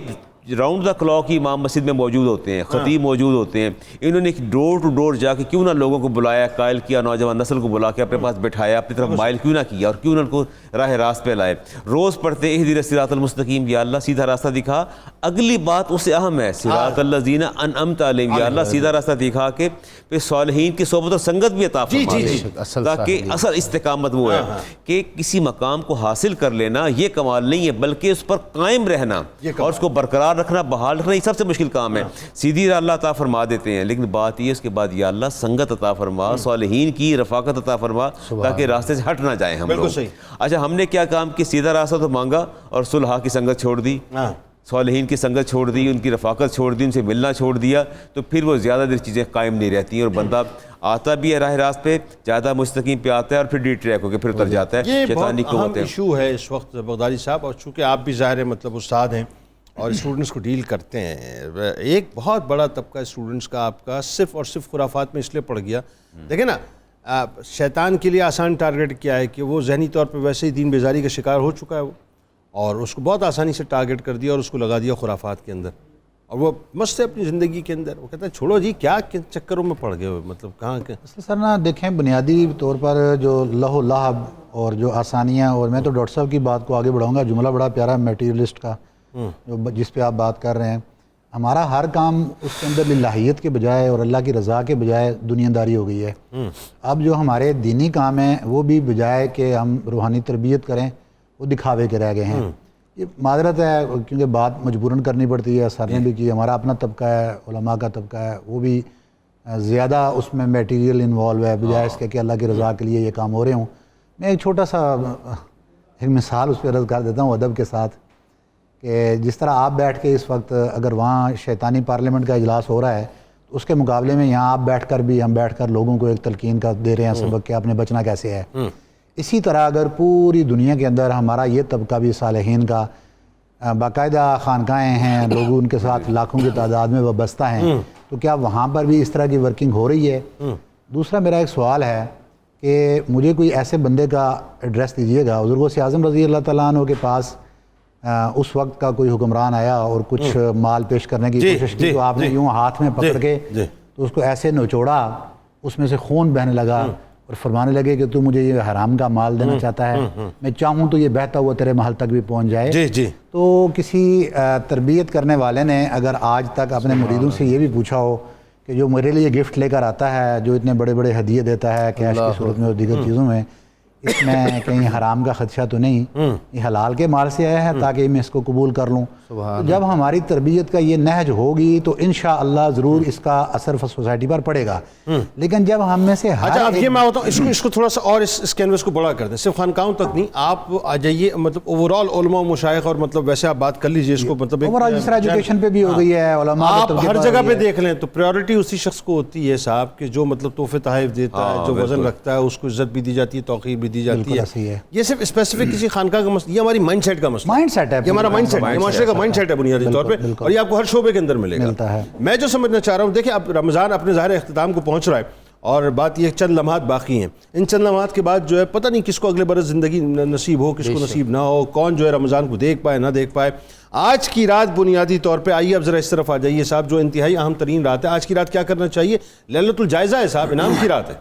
راؤنڈ دا کلاک ہی امام مسجد میں موجود ہوتے ہیں, خطیب موجود ہوتے ہیں. انہوں نے ڈور ٹو ڈور جا کے کیوں نہ لوگوں کو بلایا, قائل کیا, نوجوان نسل کو بلا کے اپنے پاس بٹھایا, اپنی طرف مائل کیوں نہ کیا, اور کیوں نہ ان کو راہ راست پہ لائے. روز پڑھتے اہدنا الصراط المستقیم, یا اللہ سیدھا راستہ دکھا. اگلی بات اس سے اہم ہے, صراط الذین انعمت علیہم, یا اللہ سیدھا راستہ دکھا کے پھر صالحین کی صحبت اور سنگت بھی عطا فرما دے, تاکہ اصل استقامت وہ ہے کہ کسی مقام کو حاصل کر لینا یہ کمال نہیں ہے, بلکہ اس پر قائم رہنا اور اس کو برقرار رکھنا, بحال رکھنا, یہ سب سے مشکل کام ہے. سیدھی راہ اللہ عطا فرما دیتے ہیں, لیکن بات یہ اس کے بعد یا اللہ سنگت عطا فرما, صالحین کی رفاقت عطا فرما, تاکہ راستے سے ہٹ نہ جائیں ہم لوگ. اچھا, ہم نے کیا کام کہ سیدھا راستہ تو مانگا اور صلحاء کی سنگت چھوڑ دی, صالحین کی سنگت چھوڑ دی, ان کی رفاقت چھوڑ دی, ان سے ملنا چھوڑ دیا, تو پھر وہ زیادہ دیر چیزیں قائم نہیں رہتی ہیں, اور بندہ آتا بھی ہے راہ راست پہ, زیادہ مستقیم پہ آتا ہے اور پھر ڈی ٹریک ہو کے پھر اتر جاتا ہے. یہ بہت اہم ایشو ہے اس وقت بغدادی صاحب, اور چونکہ آپ بھی ظاہر مطلب استاد ہیں اور اسٹوڈنٹس کو ڈیل کرتے ہیں. ایک بہت بڑا طبقہ اسٹوڈنٹس کا آپ کا صرف اور صرف خرافات میں اس لیے پڑ گیا. دیکھیں نا, شیطان کے لیے آسان ٹارگٹ کیا ہے کہ وہ ذہنی طور پہ ویسے ہی دین بیزاری کا شکار ہو چکا ہے وہ, اور اس کو بہت آسانی سے ٹارگٹ کر دیا اور اس کو لگا دیا خرافات کے اندر, اور وہ مست ہے اپنی زندگی کے اندر. وہ کہتا ہے چھوڑو جی, کیا چکروں میں پڑ گئے ہو, مطلب کہاں کے. سر نا دیکھیں, بنیادی طور پر جو لہو لعب اور جو آسانیاں, اور میں تو ڈاکٹر صاحب کی بات کو آگے بڑھاؤں گا, جملہ بڑا پیارا میٹیریلسٹ کا جس پہ آپ بات کر رہے ہیں. ہمارا ہر کام اس کے اندر للہیت کے بجائے اور اللہ کی رضا کے بجائے دنیا داری ہو گئی ہے. اب جو ہمارے دینی کام ہیں وہ بھی بجائے کہ ہم روحانی تربیت کریں, وہ دکھاوے کے رہ گئے ہیں. یہ معذرت ہے کیونکہ بات مجبوراً کرنی پڑتی ہے, سر نے بھی کی, ہمارا اپنا طبقہ ہے, علماء کا طبقہ ہے, وہ بھی زیادہ اس میں میٹیریل انوالو ہے بجائے اس کے کہ اللہ کی رضا کے لیے یہ کام ہو رہے ہوں. میں ایک چھوٹا سا ایک مثال اس پہ عرض کر دیتا ہوں ادب کے ساتھ, کہ جس طرح آپ بیٹھ کے اس وقت اگر وہاں شیطانی پارلیمنٹ کا اجلاس ہو رہا ہے, تو اس کے مقابلے میں یہاں آپ بیٹھ کر بھی ہم بیٹھ کر لوگوں کو ایک تلقین کا دے رہے ہیں سبق کہ آپ نے بچنا کیسے ہے. اسی طرح اگر پوری دنیا کے اندر ہمارا یہ طبقہ بھی صالحین کا باقاعدہ خانقاہیں ہیں, لوگ ان کے ساتھ لاکھوں کی تعداد میں وابستہ ہیں, تو کیا وہاں پر بھی اس طرح کی ورکنگ ہو رہی ہے؟ دوسرا میرا ایک سوال ہے کہ مجھے کوئی ایسے بندے کا ایڈریس دیجیے گا, حضور غوث اعظم رضی اللہ تعالیٰ عنہ کے پاس اس وقت کا کوئی حکمران آیا اور کچھ مال پیش کرنے کی کوشش کی, تو آپ نے یوں ہاتھ میں پکڑ کے تو اس کو ایسے نچوڑا, اس میں سے خون بہنے لگا, اور فرمانے لگے کہ تو مجھے یہ حرام کا مال دینا چاہتا ہے, میں چاہوں تو یہ بہتا ہوا تیرے محل تک بھی پہنچ جائے. تو کسی تربیت کرنے والے نے اگر آج تک اپنے مریدوں سے یہ بھی پوچھا ہو کہ جو میرے لیے گفٹ لے کر آتا ہے, جو اتنے بڑے بڑے ہدیے دیتا ہے کیش کی صورت میں اور دیگر چیزوں میں, اس میں کہیں حرام کا خدشہ تو نہیں, یہ حلال کے مال سے آیا ہے تاکہ میں اس کو قبول کر لوں. جب ہماری تربیت کا یہ نہج ہوگی تو انشاءاللہ ضرور اس کا اثر سوسائٹی پر پڑے گا. لیکن جب ہم میں سے اچھا, اب یہ میں ہوتا ہوں اس کو تھوڑا سا اور اس کینوس کو بڑا کر دیں, صرف خانقاہوں تک نہیں, آپ آ جائیے مطلب اوورال علماء و مشائخ, اور مطلب ویسے آپ بات کر لیجیے اس کو, مطلب اوورال جس طرح ایجوکیشن پہ بھی ہو گئی ہے, علماء آپ ہر جگہ پہ دیکھ لیں تو پریورٹی اسی شخص کو ہوتی ہے صاحب کہ جو مطلب تحفے تحائف دیتا ہے, جو وزن رکھتا ہے, اس کو عزت بھی دی جاتی ہے, توقیر بھی دی جاتی ہے. یہ صرف اسپیسیفک کسی خانقاہ کا مسئلہ, یہ ہماری مائنڈ سیٹ کا مسئلہ, مائنڈ سیٹ ہے, یہ ہمارا مائنڈ سیٹ ہے, معاشرے کا مائنڈ سیٹ ہے بنیادی طور پہ, اور یہ آپ کو ہر شعبے کے اندر ملے گا. میں جو سمجھنا چاہ رہا ہوں, دیکھیں اب رمضان اپنے ظاہر اختتام کو پہنچ رہا ہے, اور بات یہ چند لمحات باقی ہیں. ان چند لمحات کے بعد جو ہے پتہ نہیں کس کو اگلے برس زندگی نصیب ہو, کس کو نصیب نہ ہو, کون جو ہے رمضان کو دیکھ پائے نہ دیکھ پائے. آج کی رات بنیادی طور پہ, آئیے اب ذرا اس طرف آ جائیے صاحب, جو انتہائی اہم ترین رات ہے, آج کی رات کیا کرنا چاہیے؟ لیلۃ الجائزہ ہے صاحب, انعام کی رات ہے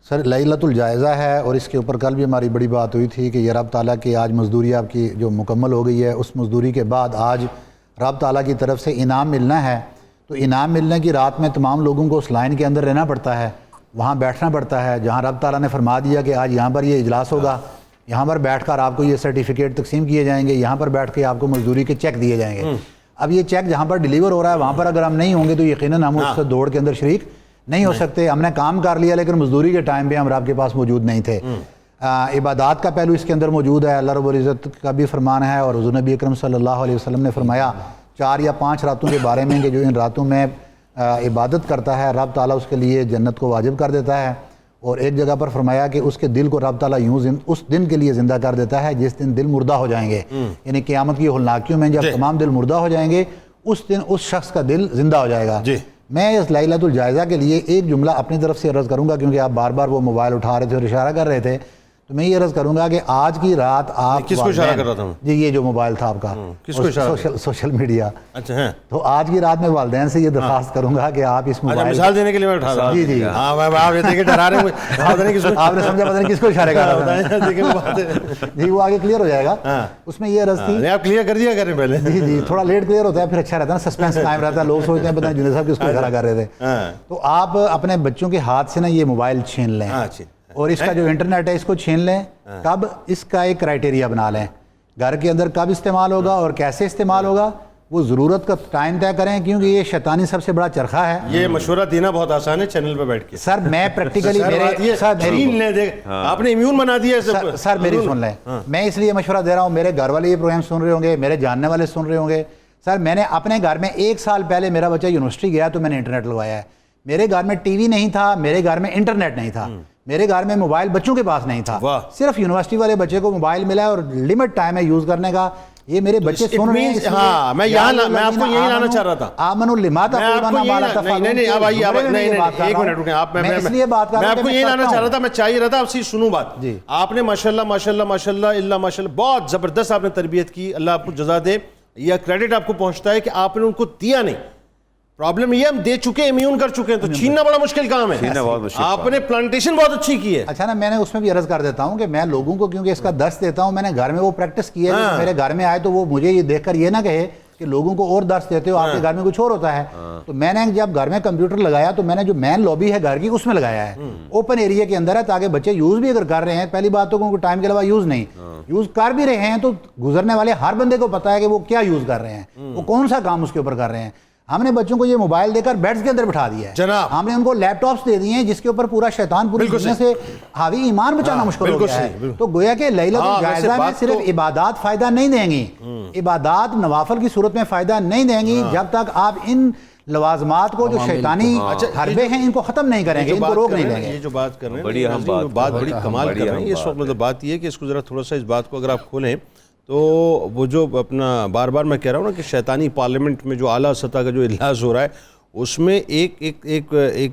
سر, لیلۃ الجائزہ ہے, اور اس کے اوپر کل بھی ہماری بڑی بات ہوئی تھی کہ یہ رب تعالیٰ کی آج مزدوری آپ کی جو مکمل ہو گئی ہے, اس مزدوری کے بعد آج رب تعالیٰ کی طرف سے انعام ملنا ہے. تو انعام ملنے کی رات میں تمام لوگوں کو اس لائن کے اندر رہنا پڑتا ہے, وہاں بیٹھنا پڑتا ہے جہاں رب تعالیٰ نے فرما دیا کہ آج یہاں پر یہ اجلاس ہوگا, یہاں پر بیٹھ کر آپ کو یہ سرٹیفکیٹ تقسیم کیے جائیں گے, یہاں پر بیٹھ کے آپ کو مزدوری کے چیک دیے جائیں گے. اب یہ چیک جہاں پر ڈیلیور ہو رہا ہے وہاں پر اگر ہم نہیں ہوں گے تو یقیناً ہم اس دوڑ کے اندر شریک نہیں ہو سکتے. ہم نے کام کر لیا لیکن مزدوری کے ٹائم پہ ہم رب کے پاس موجود نہیں تھے. عبادات کا پہلو اس کے اندر موجود ہے, اللہ رب العزت کا بھی فرمان ہے, اور حضور نبی اکرم صلی اللہ علیہ وسلم نے فرمایا 4 یا 5 راتوں کے بارے میں کہ جو ان راتوں میں عبادت کرتا ہے رب تعالیٰ اس کے لیے جنت کو واجب کر دیتا ہے. اور ایک جگہ پر فرمایا کہ اس کے دل کو رب تعالیٰ یوں اس دن کے لیے زندہ کر دیتا ہے جس دن دل مردہ ہو جائیں گے. یعنی قیامت کی ہولناکیوں میں جب تمام دل مردہ ہو جائیں گے اس دن اس شخص کا دل زندہ ہو جائے گا. میں اس لیلۃ الجائزہ کے لیے ایک جملہ اپنی طرف سے عرض کروں گا, کیونکہ آپ بار بار وہ موبائل اٹھا رہے تھے اور اشارہ کر رہے تھے. تو میں یہ عرض کروں گا کہ آج کی رات آپ کس کو اشارہ کر رہا تھا میں؟ جی یہ جو موبائل تھا آپ کا، کس کو اشارہ؟ Social media. اچھا ہے. تو آج کی رات میں والدین سے یہ درخواست کروں گا کہ آپ اس موبائل، مثال دینے کے لیے میں اٹھا رہا ہوں. جی جی ہاں آپ یہ دیکھ کے ڈرا رہے ہیں، آپ نے سمجھا پتہ نہیں کس کو اشارے کر رہا تھا. جی وہ آگے کلیئر ہو جائے گا. اس میں یہ عرض تھی، آپ کلیئر کر دیا کریں پہلے. جی جی تھوڑا لیٹ کلیئر ہوتا ہے پھر اچھا رہتا ہے نا، سسپینس قائم رہتا ہے، لوگ سوچتے ہیں پتہ نہیں جنید صاحب کس کو اشارہ کر رہے تھے. تو آپ اپنے بچوں کے ہاتھ سے نا یہ موبائل چھین لیں، اور اس کا جو انٹرنیٹ ہے اس کو چھین لیں. کب اس کا ایک کرائٹیریا بنا لیں، گھر کے اندر کب استعمال ہوگا اور کیسے استعمال ہوگا، وہ ضرورت کا ٹائم طے کریں، کیونکہ یہ شیطانی سب سے بڑا چرخہ ہے. یہ مشورہ دینا بہت آسان ہے چینل پہ بیٹھ کے. سر میں پریکٹیکلی آپ نے امیون بنا دیا. سر میری سن لیں، میں اس لیے مشورہ دے رہا ہوں، میرے گھر والے یہ پروگرام سن رہے ہوں گے، میرے جاننے والے سن رہے ہوں گے. سر میں نے اپنے گھر میں 1 سال پہلے میرا بچہ یونیورسٹی گیا تو میں نے انٹرنیٹ لگوایا ہے. میرے گھر میں ٹی وی نہیں تھا، میرے گھر میں انٹرنیٹ نہیں تھا، میرے گھر میں موبائل بچوں کے پاس نہیں تھا. صرف یونیورسٹی والے بچے کو موبائل ملا ہے اور لمٹ ٹائم ہے یوز کرنے کا. یہ میرے بچے سن رہے ہیں. ہاں میں آپ کو یہی لانا چاہ رہا تھا. آمن الما تھا. نہیں اب آئیے ایک منٹ رکیں آپ. میں آپ کو یہی لانا چاہ رہا تھا، میں چاہیے رہا تھا آپ سے سنوں بات. آپ نے ماشاء اللہ ماشاء اللہ ماشاء اللہ اللہ ماشاء اللہ بہت زبردست آپ نے تربیت کی، اللہ آپ کو جزا دے. یہ کریڈٹ آپ کو پہنچتا ہے کہ آپ نے ان کو دیا نہیں. پرابلم یہ ہم دے چکے، امیون کر چکے ہیں، تو چھیننا بڑا مشکل کام ہے. آپ نے پلانٹیشن بہت اچھی کی ہے. اچھا نا، میں نے اس میں بھی عرض کر دیتا ہوں کہ میں لوگوں کو کیونکہ اس کا درس دیتا ہوں، میں نے گھر میں وہ پریکٹس کی ہے. میرے گھر میں آئے تو وہ مجھے یہ دیکھ کر یہ نہ کہے کہ لوگوں کو اور درس دیتے ہو، آپ کے گھر میں کچھ اور ہوتا ہے. تو میں نے جب گھر میں کمپیوٹر لگایا تو میں نے جو مین لابی ہے گھر کی اس میں لگایا ہے، اوپن ایریا کے اندر ہے، تاکہ بچے یوز بھی اگر کر رہے ہیں، پہلی بات تو ان کو ٹائم کے علاوہ یوز نہیں، یوز کر بھی رہے ہیں تو گزرنے والے ہر بندے کو پتا ہے کہ وہ کیا یوز کر رہے ہیں، وہ کون سا کام اس کے اوپر کر رہے ہیں. ہم نے بچوں کو یہ موبائل دے کر بیڈز کے اندر بٹھا دیا ہے جناب. ہم نے ان کو لیپ ٹاپس دے دیے ہیں جس کے اوپر پورا شیطان پوری دنیا سے حاوی ایمان بچانا مشکل ہو گیا ہے. تو گویا کہ لیلۃ الجائزہ میں صرف عبادات فائدہ نہیں دیں گی، عبادات نوافل کی صورت میں فائدہ نہیں دیں گی جب تک آپ ان لوازمات کو جو شیطانی حربے ہیں ان کو ختم نہیں کریں گے، ان کو روک نہیں دیں گے. یہ جو بات کر رہے ہیں بات بڑی کمال کر رہے ہیں اس وقت. مطلب بات یہ ہے کہ اس کو ذرا تھوڑا سا اس بات کو اگر آپ کھولیں تو وہ جو اپنا بار بار میں کہہ رہا ہوں نا کہ شیطانی پارلیمنٹ میں جو اعلیٰ سطح کا جو اجلاس ہو رہا ہے اس میں ایک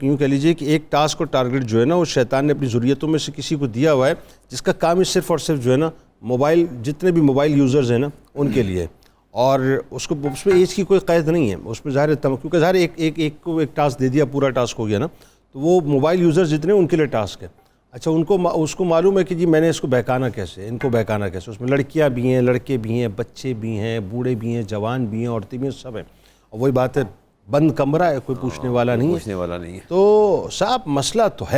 یوں کہہ لیجئے کہ ایک ٹاسک اور ٹارگٹ جو ہے نا وہ شیطان نے اپنی ذریتوں میں سے کسی کو دیا ہوا ہے، جس کا کام ہی صرف اور صرف جو ہے نا موبائل، جتنے بھی موبائل یوزرز ہیں نا ان کے لیے. اور اس میں ایج کی کوئی قید نہیں ہے اس میں، ظاہر ہے کیونکہ ظاہر ایک کو ایک ٹاسک دے دیا، پورا ٹاسک ہو گیا نا، تو وہ موبائل یوزرز جتنے ان کے لیے ٹاسک ہے. اچھا اس کو معلوم ہے کہ جی میں نے اس کو بہکانا کیسے، ان کو بہکانا کیسے. اس میں لڑکیاں بھی ہیں، لڑکے بھی ہیں، بچے بھی ہیں، بوڑھے بھی ہیں، جوان بھی ہیں، عورتیں بھی ہیں، سب ہیں. اور وہی بات ہے، بند کمرہ ہے، کوئی پوچھنے والا نہیں ہے. تو صاحب مسئلہ تو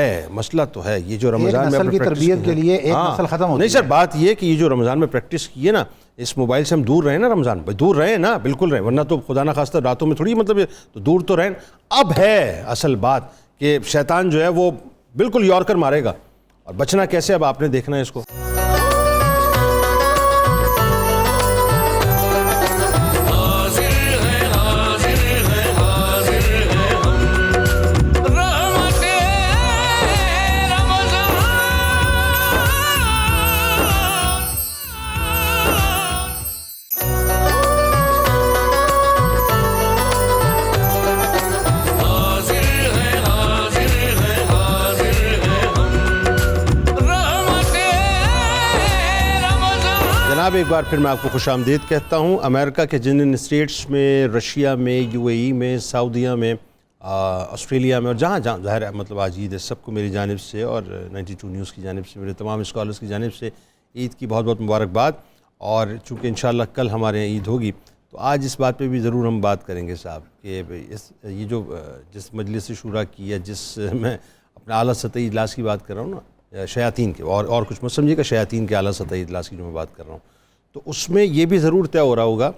ہے یہ جو رمضان میں کی تربیت کے لیے ایک نسل ختم ہوتی ہے. نہیں سر، بات یہ کہ یہ جو رمضان میں پریکٹس کی ہے نا، اس موبائل سے ہم دور رہیں نا، رمضان میں دور رہیں نا، بالکل رہیں، ورنہ تو خدا نہ خواستہ راتوں میں تھوڑی مطلب تو دور تو رہیں. اب ہے اصل بات کہ شیطان جو ہے وہ بالکل یورکر مارے گا، اور بچنا کیسے اب آپ نے دیکھنا ہے اس کو. جناب ایک بار پھر میں آپ کو خوش آمدید کہتا ہوں. امریکہ کے جن اسٹیٹس میں، رشیا میں، UAE میں، سعودیہ میں، آسٹریلیا میں، اور جہاں ظاہر ہے مطلب آج عید ہے، سب کو میری جانب سے اور 92 نیوز کی جانب سے، میرے تمام اسکالرز کی جانب سے عید کی بہت بہت مبارکباد. اور چونکہ انشاءاللہ کل ہمارے یہاں عید ہوگی تو آج اس بات پہ بھی ضرور ہم بات کریں گے صاحب کہ یہ جو جس مجلس شورا کی ہے، جس میں اپنے اعلیٰ سطحی اجلاس کی بات کر رہا ہوں نا، شیاطین کے اور کچھ مت سمجھیے گا، شیاطین کے اعلیٰ سطحی اجلاس کی جو میں بات کر رہا ہوں، تو اس میں یہ بھی ضرور طے ہو رہا ہوگا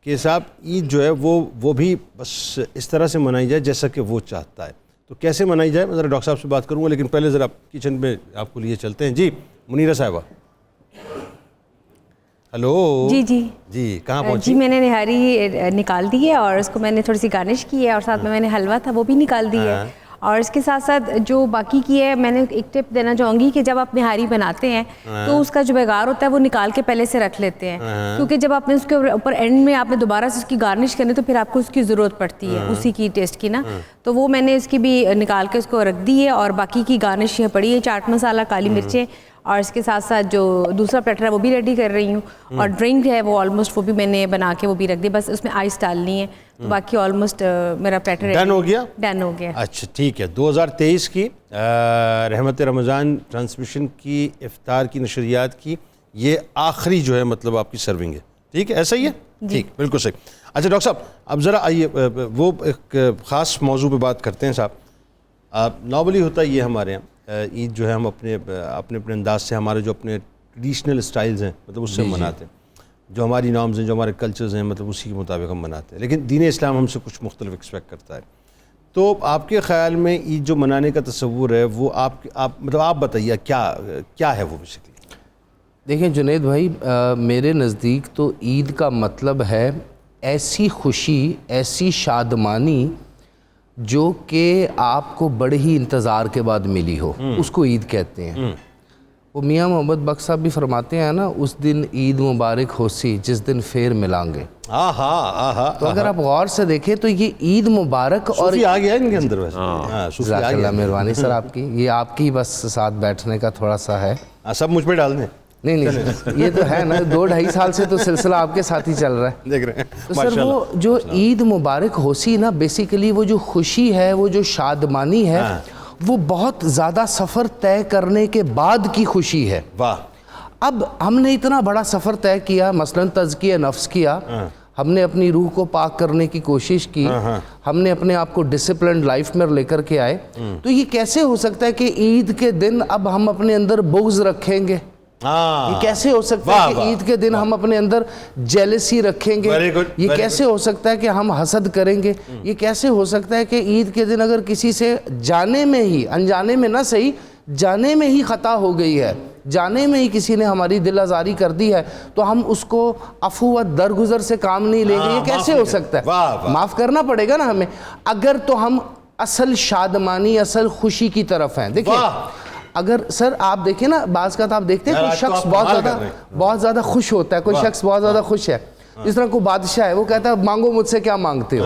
کہ صاحب عید جو ہے وہ بھی بس اس طرح سے منائی جائے جیسا کہ وہ چاہتا ہے. تو کیسے منائی جائے میں ذرا ڈاکٹر صاحب سے بات کروں گا، لیکن پہلے ذرا کچن میں آپ کو لیے چلتے ہیں. جی منیرہ صاحبہ، ہلو. جی کہاں پہنچی؟ جی میں نے نہاری نکال دی ہے اور اس کو میں نے تھوڑی سی گارنش کی ہے، اور ساتھ میں نے حلوہ تھا وہ بھی نکال دی ہے. اور اس کے ساتھ ساتھ جو باقی کی ہے، میں نے ایک ٹپ دینا چاہوں گی کہ جب آپ نہاری بناتے ہیں تو اس کا جو بگار ہوتا ہے وہ نکال کے پہلے سے رکھ لیتے ہیں، کیونکہ جب آپ نے اس کے اوپر اینڈ میں آپ نے دوبارہ سے اس کی گارنش کرنی تو پھر آپ کو اس کی ضرورت پڑتی ہے اسی کی ٹیسٹ کی نا. تو وہ میں نے اس کی بھی نکال کے اس کو رکھ دی ہے، اور باقی کی گارنش پڑی ہے، چاٹ مسالہ، کالی مرچیں اور اس کے ساتھ ساتھ جو دوسرا پلیٹر ہے وہ بھی ریڈی کر رہی ہوں, اور ڈرنک ہے وہ آلموسٹ وہ بھی میں نے بنا کے وہ بھی رکھ دی, بس اس میں آئس ڈالنی ہے, تو باقی آلموسٹ میرا پلیٹر ڈن ہو گیا. ڈن ہو گیا. اچھا ٹھیک ہے. 2023 کی رحمت رمضان ٹرانسمیشن کی افطار کی نشریات کی یہ آخری جو ہے مطلب آپ کی سرونگ ہے, ٹھیک ہے ایسا ہی ہے؟ ٹھیک, بالکل صحیح. اچھا ڈاکٹر صاحب اب ذرا آئیے وہ ایک خاص موضوع پہ بات کرتے ہیں صاحب. نارملی ہوتا یہ ہمارے یہاں عید جو ہے ہم اپنے اپنے انداز سے ہمارے جو اپنے ٹریڈیشنل اسٹائلز ہیں مطلب اس سے مناتے ہیں, جو ہماری نارمز ہیں جو ہمارے کلچرز ہیں مطلب اسی کے مطابق ہم مناتے ہیں, لیکن دین اسلام ہم سے کچھ مختلف ایکسپیکٹ کرتا ہے. تو آپ کے خیال میں عید جو منانے کا تصور ہے وہ آپ بتائیے کیا ہے وہ بیسیکلی؟ دیکھیں جنید بھائی, میرے نزدیک تو عید کا مطلب ہے ایسی خوشی, ایسی شادمانی جو کہ آپ کو بڑے ہی انتظار کے بعد ملی ہو, اس کو عید کہتے ہیں. وہ میاں محمد بخش صاحب بھی فرماتے ہیں نا, اس دن عید مبارک ہوسی جس دن پھر ملانگے. تو اگر آپ غور سے دیکھیں تو یہ عید مبارک اور آ گیا ان کے اندر ویسے. جزاک اللہ, مہربانی سر آپ کی, یہ آپ کی بس ساتھ بیٹھنے کا تھوڑا سا ہے, سب مجھ پہ ڈال دیں. نہیں یہ تو ہے نا, 2-2.5 سال سے تو سلسلہ آپ کے ساتھ ہی چل رہا ہے, دیکھ رہے ہیں. تو سر وہ جو عید مبارک ہوسی نا, بیسیکلی وہ جو خوشی ہے, وہ جو شادمانی ہے, وہ بہت زیادہ سفر طے کرنے کے بعد کی خوشی ہے. واہ. اب ہم نے اتنا بڑا سفر طے کیا, مثلا تزکیہ نفس کیا, ہم نے اپنی روح کو پاک کرنے کی کوشش کی, ہم نے اپنے آپ کو ڈسپلنڈ لائف میں لے کر کے آئے, تو یہ کیسے ہو سکتا ہے کہ عید کے دن اب ہم اپنے اندر بغض رکھیں گے؟ یہ کیسے ہو سکتا ہے کہ عید کے دن ہم اپنے اندر جیلسی رکھیں گے؟ یہ کیسے ہو سکتا ہے کہ ہم حسد کریں گے؟ یہ کیسے ہو سکتا ہے کہ عید کے دن اگر کسی سے جانے میں ہی, انجانے میں نہ صحیح, جانے میں ہی خطا ہو گئی ہے, جانے میں ہی کسی نے ہماری دل آزاری کر دی ہے, تو ہم اس کو عفو و درگزر سے کام نہیں لیں گے؟ یہ کیسے ہو سکتا ہے؟ معاف کرنا پڑے گا نا ہمیں, اگر تو ہم اصل شادمانی, اصل خوشی کی طرف ہیں. دیکھیں اگر سر آپ دیکھیں نا, بعض کا تو آپ دیکھتے ہیں کوئی شخص بہت زیادہ خوش ہوتا ہے, کوئی شخص بہت زیادہ خوش ہے, جس طرح کوئی بادشاہ ہے, وہ کہتا ہے مانگو مجھ سے کیا مانگتے ہو.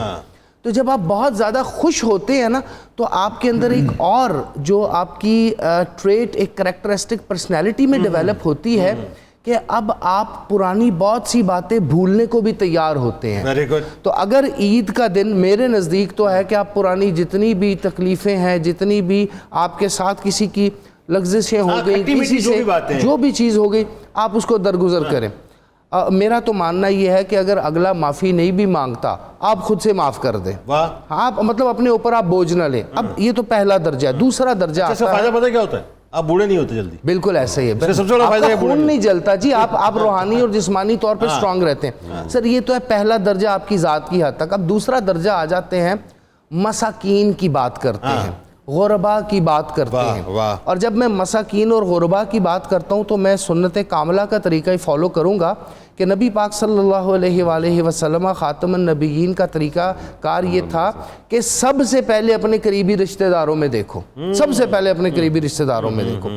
تو جب آپ بہت زیادہ خوش ہوتے ہیں نا, تو آپ کے اندر ایک اور جو آپ کی ٹریٹ, ایک کریکٹرسٹک پرسنالٹی میں ڈیولپ ہوتی ہے کہ اب آپ پرانی بہت سی باتیں بھولنے کو بھی تیار ہوتے ہیں. تو اگر عید کا دن میرے نزدیک تو ہے کہ آپ پرانی جتنی بھی تکلیفیں ہیں, جتنی بھی آپ کے ساتھ کسی کی لغزشیں ہو گئی, کسی سے جو بھی چیز ہو گئی, آپ اس کو درگزر کریں. میرا تو ماننا یہ ہے کہ اگر اگلا معافی نہیں بھی مانگتا, آپ خود سے معاف کر دیں. آپ مطلب اپنے اوپر آپ بوجھ نہ لیں. اب یہ تو پہلا درجہ ہے. دوسرا درجہ فائدہ پتہ کیا ہوتا ہے, آپ بوڑھے نہیں ہوتے جلدی. بالکل ایسا ہی ہے, سب سے بڑا فائدہ ہے خون نہیں جلتا جی, آپ روحانی اور جسمانی طور پہ سٹرونگ رہتے ہیں. سر یہ تو ہے پہلا درجہ آپ کی ذات کی حد تک. اب دوسرا درجہ آ جاتے ہیں, مساکین کی بات کرتے ہیں, غربا کی بات کرتے ہیں. اور جب میں مساکین اور غربا کی بات کرتا ہوں تو میں سنت کاملہ کا طریقہ ہی فالو کروں گا کہ نبی پاک صلی اللہ علیہ وآلہ وسلم خاتم النبیین کا طریقہ کار یہ تھا کہ سب سے پہلے اپنے قریبی رشتہ داروں میں دیکھو, سب سے پہلے اپنے قریبی رشتہ داروں میں دیکھو,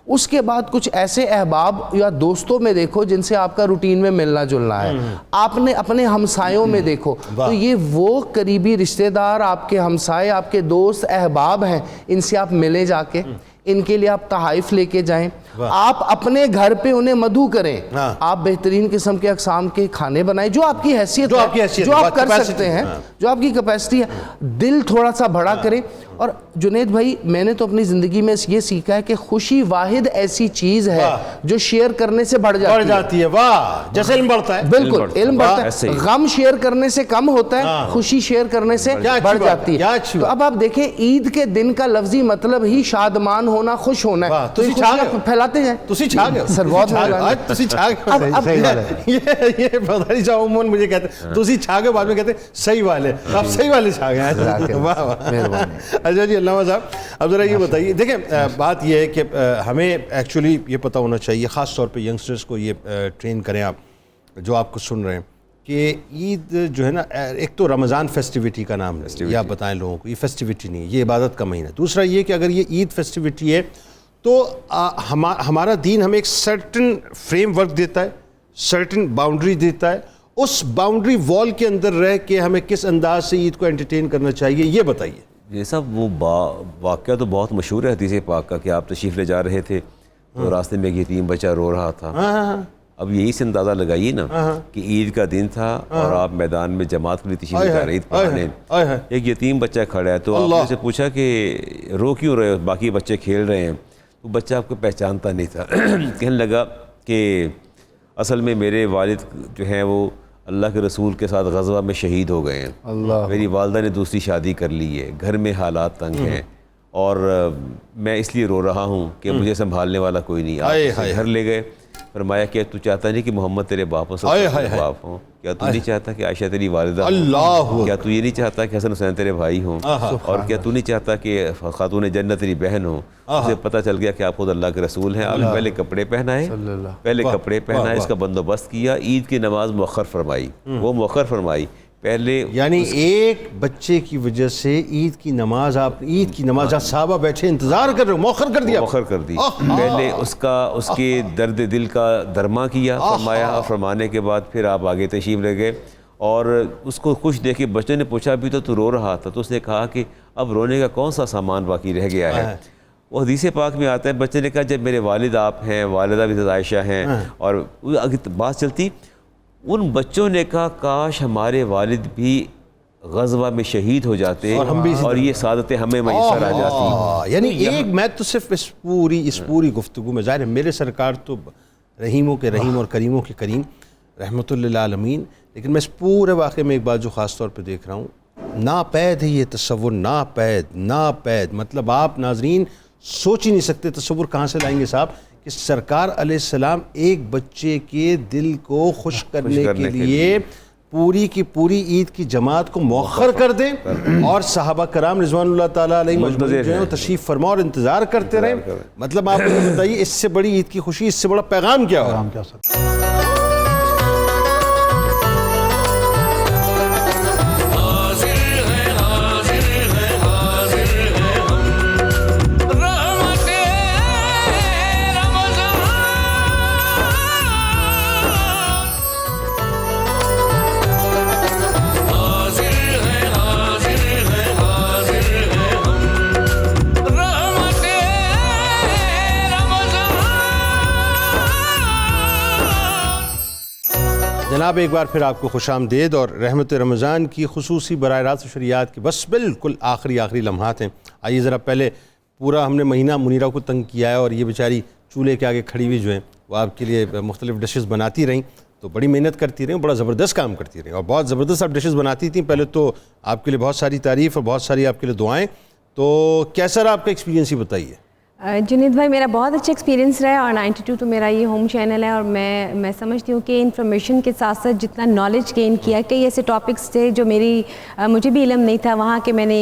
اس کے بعد کچھ ایسے احباب یا دوستوں میں دیکھو جن سے آپ کا روٹین میں ملنا جلنا ہے, آپ نے اپنے ہمسایوں میں دیکھو. تو یہ وہ قریبی رشتہ دار, آپ کے ہمسائے, آپ کے دوست احباب ہیں, ان سے آپ ملے جا کے, ان کے لیے آپ تحائف لے کے جائیں, آپ اپنے گھر پہ انہیں مدعو کریں, آپ بہترین قسم کے اقسام کے کھانے بنائیں, جو آپ کی حیثیت ہے, جو آپ کر سکتے ہیں, جو آپ کی کیپیسٹی ہے, دل تھوڑا سا بڑا کریں. اور جنید بھائی میں نے تو اپنی زندگی میں یہ سیکھا ہے کہ خوشی واحد ایسی چیز ہے جو شیئر کرنے سے بڑھ جاتی ہے. واہ, جیسے علم بڑھتا ہے. بالکل علم بڑھتا ہے, غم شیئر کرنے سے کم ہوتا ہے, خوشی شیئر کرنے سے بڑھ جاتی ہے. تو اب آپ دیکھیں عید کے دن کا لفظی مطلب ہی شادمان ہونا, خوش ہونا ہے. تو پھیلاتے ہیں سر, بہت یہ پتہ نہیں عموماً مجھے کہتے ہیں تسی چھا گئے, بعد میں کہتے ہیں صحیح والے, آپ صحیح والے چھا گئے. اچھا جی علامہ صاحب, اب ذرا یہ بتائیے, دیکھیں بات یہ ہے کہ ہمیں ایکچولی یہ پتہ ہونا چاہیے, خاص طور پہ ینگسٹرز کو یہ ٹرین کریں آپ جو آپ کو سن رہے ہیں, کہ عید جو ہے نا, ایک تو رمضان فیسٹیوٹی کا نام ہے, یہ آپ بتائیں لوگوں کو, یہ فیسٹیوٹی نہیں ہے, یہ عبادت کا مہینہ ہے. دوسرا یہ کہ اگر یہ عید فیسٹیوٹی ہے تو ہمارا دین ہمیں ایک سرٹن فریم ورک دیتا ہے, سرٹن باؤنڈری دیتا ہے, اس باؤنڈری وال کے اندر رہ کے ہمیں کس انداز سے عید کو انٹرٹین کرنا چاہیے, یہ بتائیے. یہ سب وہ واقعہ تو بہت مشہور ہے حدیث پاک کا, کہ آپ تشریف لے جا رہے تھے تو راستے میں ایک یتیم بچہ رو رہا تھا. اب یہی سے اندازہ لگائیے نا کہ عید کا دن تھا اور آپ میدان میں جماعت کے لیے تشریف لے جا رہے عید پڑھانے, ایک یتیم بچہ کھڑا ہے, تو آپ نے سے پوچھا کہ رو کیوں رہے ہو, باقی بچے کھیل رہے ہیں. تو بچہ آپ کو پہچانتا نہیں تھا. کہنے لگا کہ اصل میں میرے والد جو ہیں وہ اللہ کے رسول کے ساتھ غزوہ میں شہید ہو گئے ہیں, میری والدہ نے دوسری شادی کر لی ہے, گھر میں حالات تنگ ہیں, اور میں اس لیے رو رہا ہوں کہ مجھے سنبھالنے والا کوئی نہیں. آپ گھر لے گئے, فرمایا کہ تو چاہتا نہیں کہ محمد تیرے باپ ہوں, سب باپ ہوں, کیا تو نہیں چاہتا کہ عائشہ تیری والدہ ہوں, کیا تو یہ نہیں چاہتا کہ حسن حسین تیرے بھائی ہوں, اور کیا تو نہیں چاہتا کہ خاتون جنت تیری بہن ہوں. اسے پتہ چل گیا کہ آپ خود اللہ کے رسول ہیں. آپ نے پہلے کپڑے پہنائے, اس کا بندوبست کیا, عید کی نماز مؤخر فرمائی. وہ مؤخر فرمائی پہلے, یعنی ایک بچے کی وجہ سے عید کی نماز, آپ عید کی نماز جہاں صحابہ بیٹھے انتظار کر رہے ہو, مؤخر کر دیا. پہلے اس کے درد دل کا درما کیا, فرمایا, اور فرمانے کے بعد پھر آپ آگے تشریف لے گئے. اور اس کو خوش دیکھ کے بچے نے پوچھا ابھی تو رو رہا تھا, تو اس نے کہا کہ اب رونے کا کون سا سامان باقی رہ گیا ہے. وہ حدیث پاک میں آتا ہے, بچے نے کہا جب میرے والد آپ ہیں, والدہ بھی عائشہ ہیں, اور بات چلتی, ان بچوں نے کہا کاش ہمارے والد بھی غزوہ میں شہید ہو جاتے اور یہ سعادتیں ہمیں میسر آ جاتی. یعنی ایک میں تو صرف اس پوری گفتگو میں, ظاہر ہے میرے سرکار تو رحیموں کے رحیم اور کریموں کے کریم رحمۃ للعالمین, لیکن میں اس پورے واقعے میں ایک بات جو خاص طور پہ دیکھ رہا ہوں, ناپید ہے یہ تصور, ناپید. مطلب آپ ناظرین سوچ ہی نہیں سکتے, تصور کہاں سے لائیں گے صاحب, کہ سرکار علیہ السلام ایک بچے کے دل کو خوش کرنے کے لیے پوری کی پوری عید کی جماعت کو مؤخر کر دیں, اور صحابہ کرام رضوان اللہ تعالیٰ علیہ مجمعین جو ہیں تشریف فرما اور انتظار کرتے رہیں. مطلب آپ مجھے بتائیے اس سے بڑی عید کی خوشی, اس سے بڑا پیغام کیا ہو. جناب ایک بار پھر آپ کو خوش آمدید, اور رحمت رمضان کی خصوصی براہ راست شریعت کی بس بالکل آخری لمحات ہیں. آئیے ذرا پہلے پورا ہم نے مہینہ منیرہ کو تنگ کیا ہے, اور یہ بیچاری چولہے کے آگے کھڑی ہوئی جو ہیں وہ آپ کے لیے مختلف ڈشز بناتی رہیں, تو بڑی محنت کرتی رہیں, بڑا زبردست کام کرتی رہیں, اور بہت زبردست آپ ڈشز بناتی تھیں. پہلے تو آپ کے لیے بہت ساری تعریف اور بہت ساری آپ کے لیے دعائیں. تو کیسا رہا آپ کا ایکسپیرینس ہی بتائیے. جنید بھائی میرا بہت اچھا ایکسپیرینس رہا ہے, اور 92 تو میرا یہ ہوم چینل ہے, اور میں سمجھتی ہوں کہ انفارمیشن کے ساتھ ساتھ جتنا نالج گین کیا, کئی ایسے ٹاپکس تھے جو مجھے بھی علم نہیں تھا, وہاں کے میں نے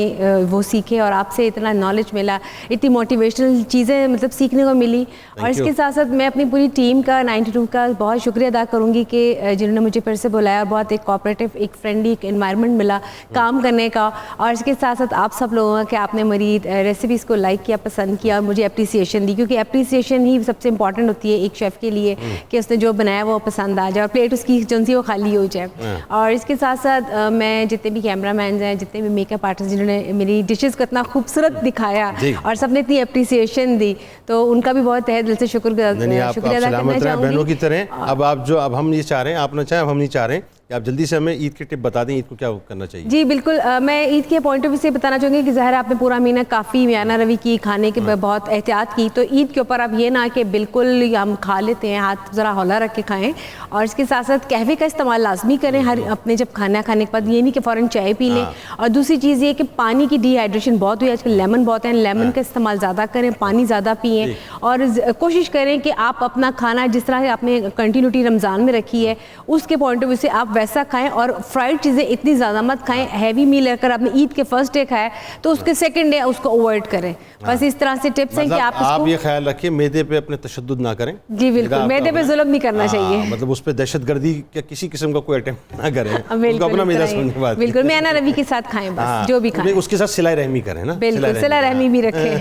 وہ سیکھے, اور آپ سے اتنا نالج ملا, اتنی موٹیویشنل چیزیں مطلب سیکھنے کو ملی. اور اس کے ساتھ ساتھ میں اپنی پوری ٹیم کا 92 کا بہت شکریہ ادا کروں گی کہ جنہوں نے مجھے پھر سے بلایا, اور بہت ایک کوآپریٹو, ایک فرینڈلی ایک انوائرمنٹ ملا کام کرنے کا. اور اس کے ساتھ ساتھ آپ سب لوگوں کا کہ آپ نے میری ریسیپیز کو لائک کیا, پسند کیا, اور مجھے اپریسیشن دی, کیونکہ اپریسیشن ہی سب سے امپورٹنٹ ہوتی ہے ایک شیف کے لیے, کہ اس نے جو بنایا وہ پسند آ جائے, اور پلیٹ اس کی جو سی وہ خالی ہو جائے. اور اس کے ساتھ ساتھ میں جتنے بھی کیمرہ مینز ہیں, جتنے بھی میک اپ آرٹسٹ جنہوں نے میری ڈشز کو اتنا خوبصورت دکھایا اور سب نے اتنی اپریسیشن دی, تو ان کا بھی بہت تہہ دل سے شکریہ ادا کرنا چاہوں گی. بہنوں کی طرح اب ہم یہ چاہ رہے ہیں, آپ نہ چاہیں اب ہم نہیں چاہ رہے ہیں کہ آپ جلدی سے ہمیں عید کے ٹپ بتا دیں, عید کو کیا کرنا چاہیے. جی بالکل, میں عید کے پوائنٹ آف ویو سے بتانا چاہوں گی کہ ظاہر آپ نے پورا مہینہ کافی میانہ روی کی, کھانے کے بہت احتیاط کی, تو عید کے اوپر اب یہ نہ کہ بالکل ہم کھا لیتے ہیں, ہاتھ ذرا ہولا رکھ کے کھائیں. اور اس کے ساتھ ساتھ قہوے کا استعمال لازمی کریں ہر اپنے جب کھانا کھانے کے بعد, یہ نہیں کہ فوراً چائے پی لیں. اور دوسری چیز یہ کہ پانی کی ڈی ہائیڈریشن بہت ہوئی, آج کل لیمن بہت ہیں, لیمن کا استعمال زیادہ کریں, پانی زیادہ پئیں, اور کوشش کریں کہ آپ اپنا کھانا جس طرح آپ نے کنٹینیوٹی رمضان میں رکھی ہے اس کے پوائنٹ آف ویو سے آپ ویسا کھائیں, اور فرائڈ چیزیں اتنی زیادہ مت کھائیں. ہیوی میل اگر آپ نے عید کے فرسٹ ڈے کھایا تو اس کے سیکنڈ ڈے اس کو اوائڈ کریں. بس اس طرح سے ٹپس ہیں کہ آپ یہ خیال رکھیں معدے پہ اپنے تشدد نہ کریں. جی بالکل, معدے پہ ظلم نہیں کرنا چاہیے, مطلب اس پہ دہشت گردی کا کسی قسم کا کوئی اٹیمپٹ نہ کریں. اپنا معدہ سننے کے بعد بالکل میانہ روی کے ساتھ کھائیں, بس جو بھی کھائیں اس کے ساتھ صلہ رحمی کریں نا, بالکل صلہ رحمی بھی رکھیں,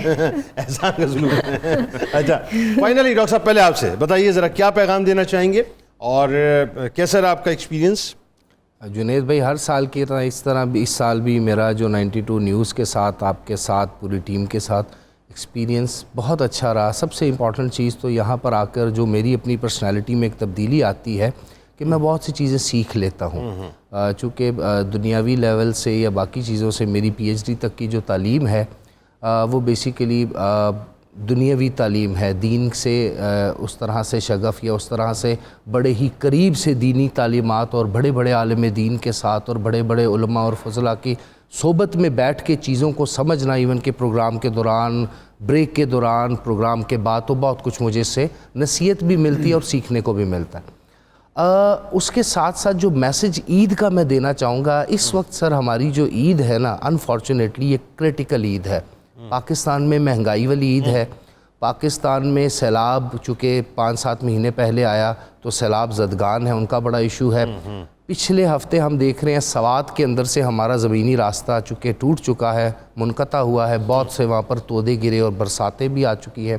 احسان کا سلوک. اچھا فائنلی ڈاکٹر صاحب پہلے آپ سے بتائیے ذرا کیا پیغام دینا چاہیں گے, اور کیسا رہا آپ کا ایکسپیرینس. جنید بھائی ہر سال کی طرح اس طرح بھی اس سال بھی میرا جو 92 نیوز کے ساتھ آپ کے ساتھ پوری ٹیم کے ساتھ ایکسپیرینس بہت اچھا رہا. سب سے امپورٹنٹ چیز تو یہاں پر آ کر جو میری اپنی پرسنالٹی میں ایک تبدیلی آتی ہے کہ میں بہت سی چیزیں سیکھ لیتا ہوں. چونکہ دنیاوی لیول سے یا باقی چیزوں سے میری پی ایچ ڈی تک کی جو تعلیم ہے وہ بیسیکلی دنیاوی تعلیم ہے. دین سے اس طرح سے شغف یا اس طرح سے بڑے ہی قریب سے دینی تعلیمات اور بڑے بڑے عالم دین کے ساتھ اور بڑے بڑے علماء اور فضلاء کی صحبت میں بیٹھ کے چیزوں کو سمجھنا، ایون کہ پروگرام کے دوران، بریک کے دوران، پروگرام کے بعد تو بہت کچھ مجھے اس سے نصیحت بھی ملتی ہے اور سیکھنے کو بھی ملتا ہے. اس کے ساتھ ساتھ جو میسج عید کا میں دینا چاہوں گا، اس وقت سر ہماری جو عید ہے نا، انفارچونیٹلی یہ کرٹیکل عید ہے. پاکستان میں مہنگائی والی عید ہے. پاکستان میں سیلاب چونکہ 5-7 مہینے پہلے آیا تو سیلاب زدگان ہے، ان کا بڑا ایشو ہے. پچھلے ہفتے ہم دیکھ رہے ہیں سوات کے اندر سے ہمارا زمینی راستہ چونکہ ٹوٹ چکا ہے، منقطع ہوا ہے، بہت سے وہاں پر تودے گرے اور برساتیں بھی آ چکی ہیں.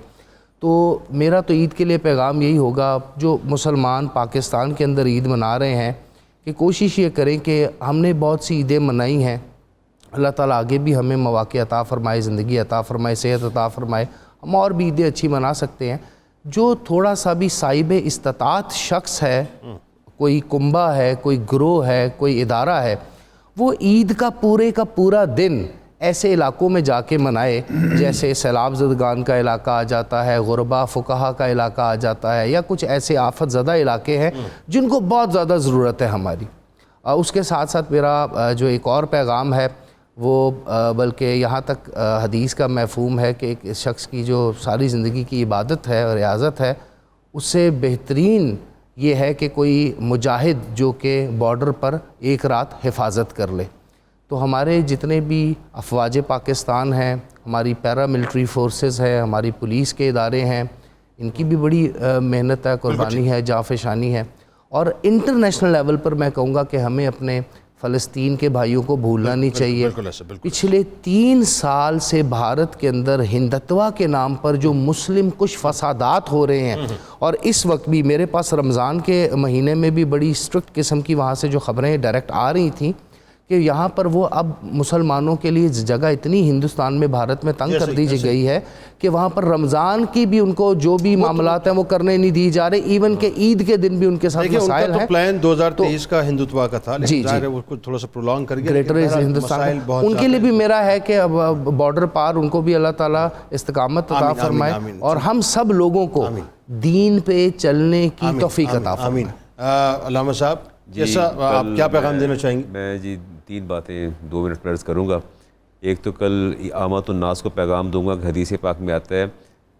تو میرا تو عید کے لیے پیغام یہی ہوگا، جو مسلمان پاکستان کے اندر عید منا رہے ہیں، کہ کوشش یہ کریں کہ ہم نے بہت سی عیدیں منائی ہیں، اللہ تعالیٰ آگے بھی ہمیں مواقع عطا فرمائے، زندگی عطا فرمائے، صحت عطا فرمائے، ہم اور بھی عیدیں اچھی منا سکتے ہیں. جو تھوڑا سا بھی صاحب استطاعت شخص ہے، کوئی کنبہ ہے، کوئی گروہ ہے، کوئی ادارہ ہے، وہ عید کا پورا دن ایسے علاقوں میں جا کے منائے جیسے سیلاب زدگان کا علاقہ آ جاتا ہے، غربا فقہا کا علاقہ آ جاتا ہے، یا کچھ ایسے آفت زدہ علاقے ہیں جن کو بہت زیادہ ضرورت ہے ہماری. اس کے ساتھ ساتھ میرا جو ایک اور پیغام ہے وہ بلکہ یہاں تک حدیث کا مفہوم ہے کہ ایک شخص کی جو ساری زندگی کی عبادت ہے اور ریاضت ہے، اس سے بہترین یہ ہے کہ کوئی مجاہد جو کہ بارڈر پر ایک رات حفاظت کر لے. تو ہمارے جتنے بھی افواج پاکستان ہیں، ہماری پیرا ملٹری فورسز ہے، ہماری پولیس کے ادارے ہیں، ان کی بھی بڑی محنت ہے، قربانی ہے، جانفشانی ہے. اور انٹرنیشنل لیول پر میں کہوں گا کہ ہمیں اپنے فلسطین کے بھائیوں کو بھولنا نہیں چاہیے. پچھلے 3 سال سے بھارت کے اندر ہندتوا کے نام پر جو مسلم کچھ فسادات ہو رہے ہیں، اور اس وقت بھی میرے پاس رمضان کے مہینے میں بھی بڑی اسٹرکٹ قسم کی وہاں سے جو خبریں ڈائریکٹ آ رہی تھیں کہ یہاں پر وہ اب مسلمانوں کے لیے جگہ اتنی ہندوستان میں بھارت میں تنگ کر دی گئی ہے کہ وہاں پر رمضان کی بھی ان کو جو بھی معاملات ہیں وہ کرنے نہیں دی جا رہے، ایون کہ عید کے دن بھی ان کے ساتھ مسائل ہیں. پلان 2023 کا ہندوتوا کا تھا، لیکن ظاہر ہے وہ تھوڑا سا پرولونگ کر گیا. گریٹر ہندوستان ان کے لیے بھی میرا ہے کہ بارڈر پار ان کو بھی اللہ تعالیٰ استقامت عطا فرمائے اور ہم سب لوگوں کو دین پہ چلنے کی توفیق عطا فرمائے. علامہ صاحب جیسا آپ کیا پیغام دینا چاہیں گے؟ میں 3 باتیں 2 منٹ میں عرض کروں گا. ایک تو کل عامۃ الناس کو پیغام دوں گا کہ حدیث پاک میں آتا ہے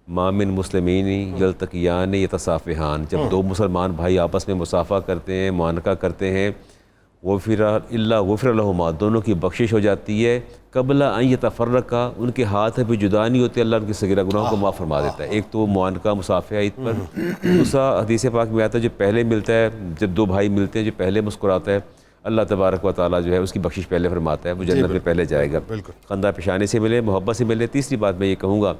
ما من مسلمین یلتقیان یتصافحان، جب 2 مسلمان بھائی آپس میں مصافحہ کرتے ہیں، معانقہ کرتے ہیں، غفر لہما، دونوں کی بخشش ہو جاتی ہے. قبل ان یتفرقا، ان کے ہاتھ بھی جدا نہیں ہوتے، اللہ ان کے صغیرہ گناہوں کو معاف فرما دیتا ہے. ایک تو معانقہ مصافحہ عید پر. دوسرا حدیث پاک میں آتا ہے جو پہلے ملتا ہے، جب 2 بھائی ملتے ہیں، جو پہلے مسکراتا ہے اللہ تبارک و تعالیٰ جو ہے اس کی بخشش پہلے فرماتا ہے، وہ جنت میں پہلے جائے گا. خندہ پیشانی سے ملے، محبت سے ملے. تیسری بات میں یہ کہوں گا،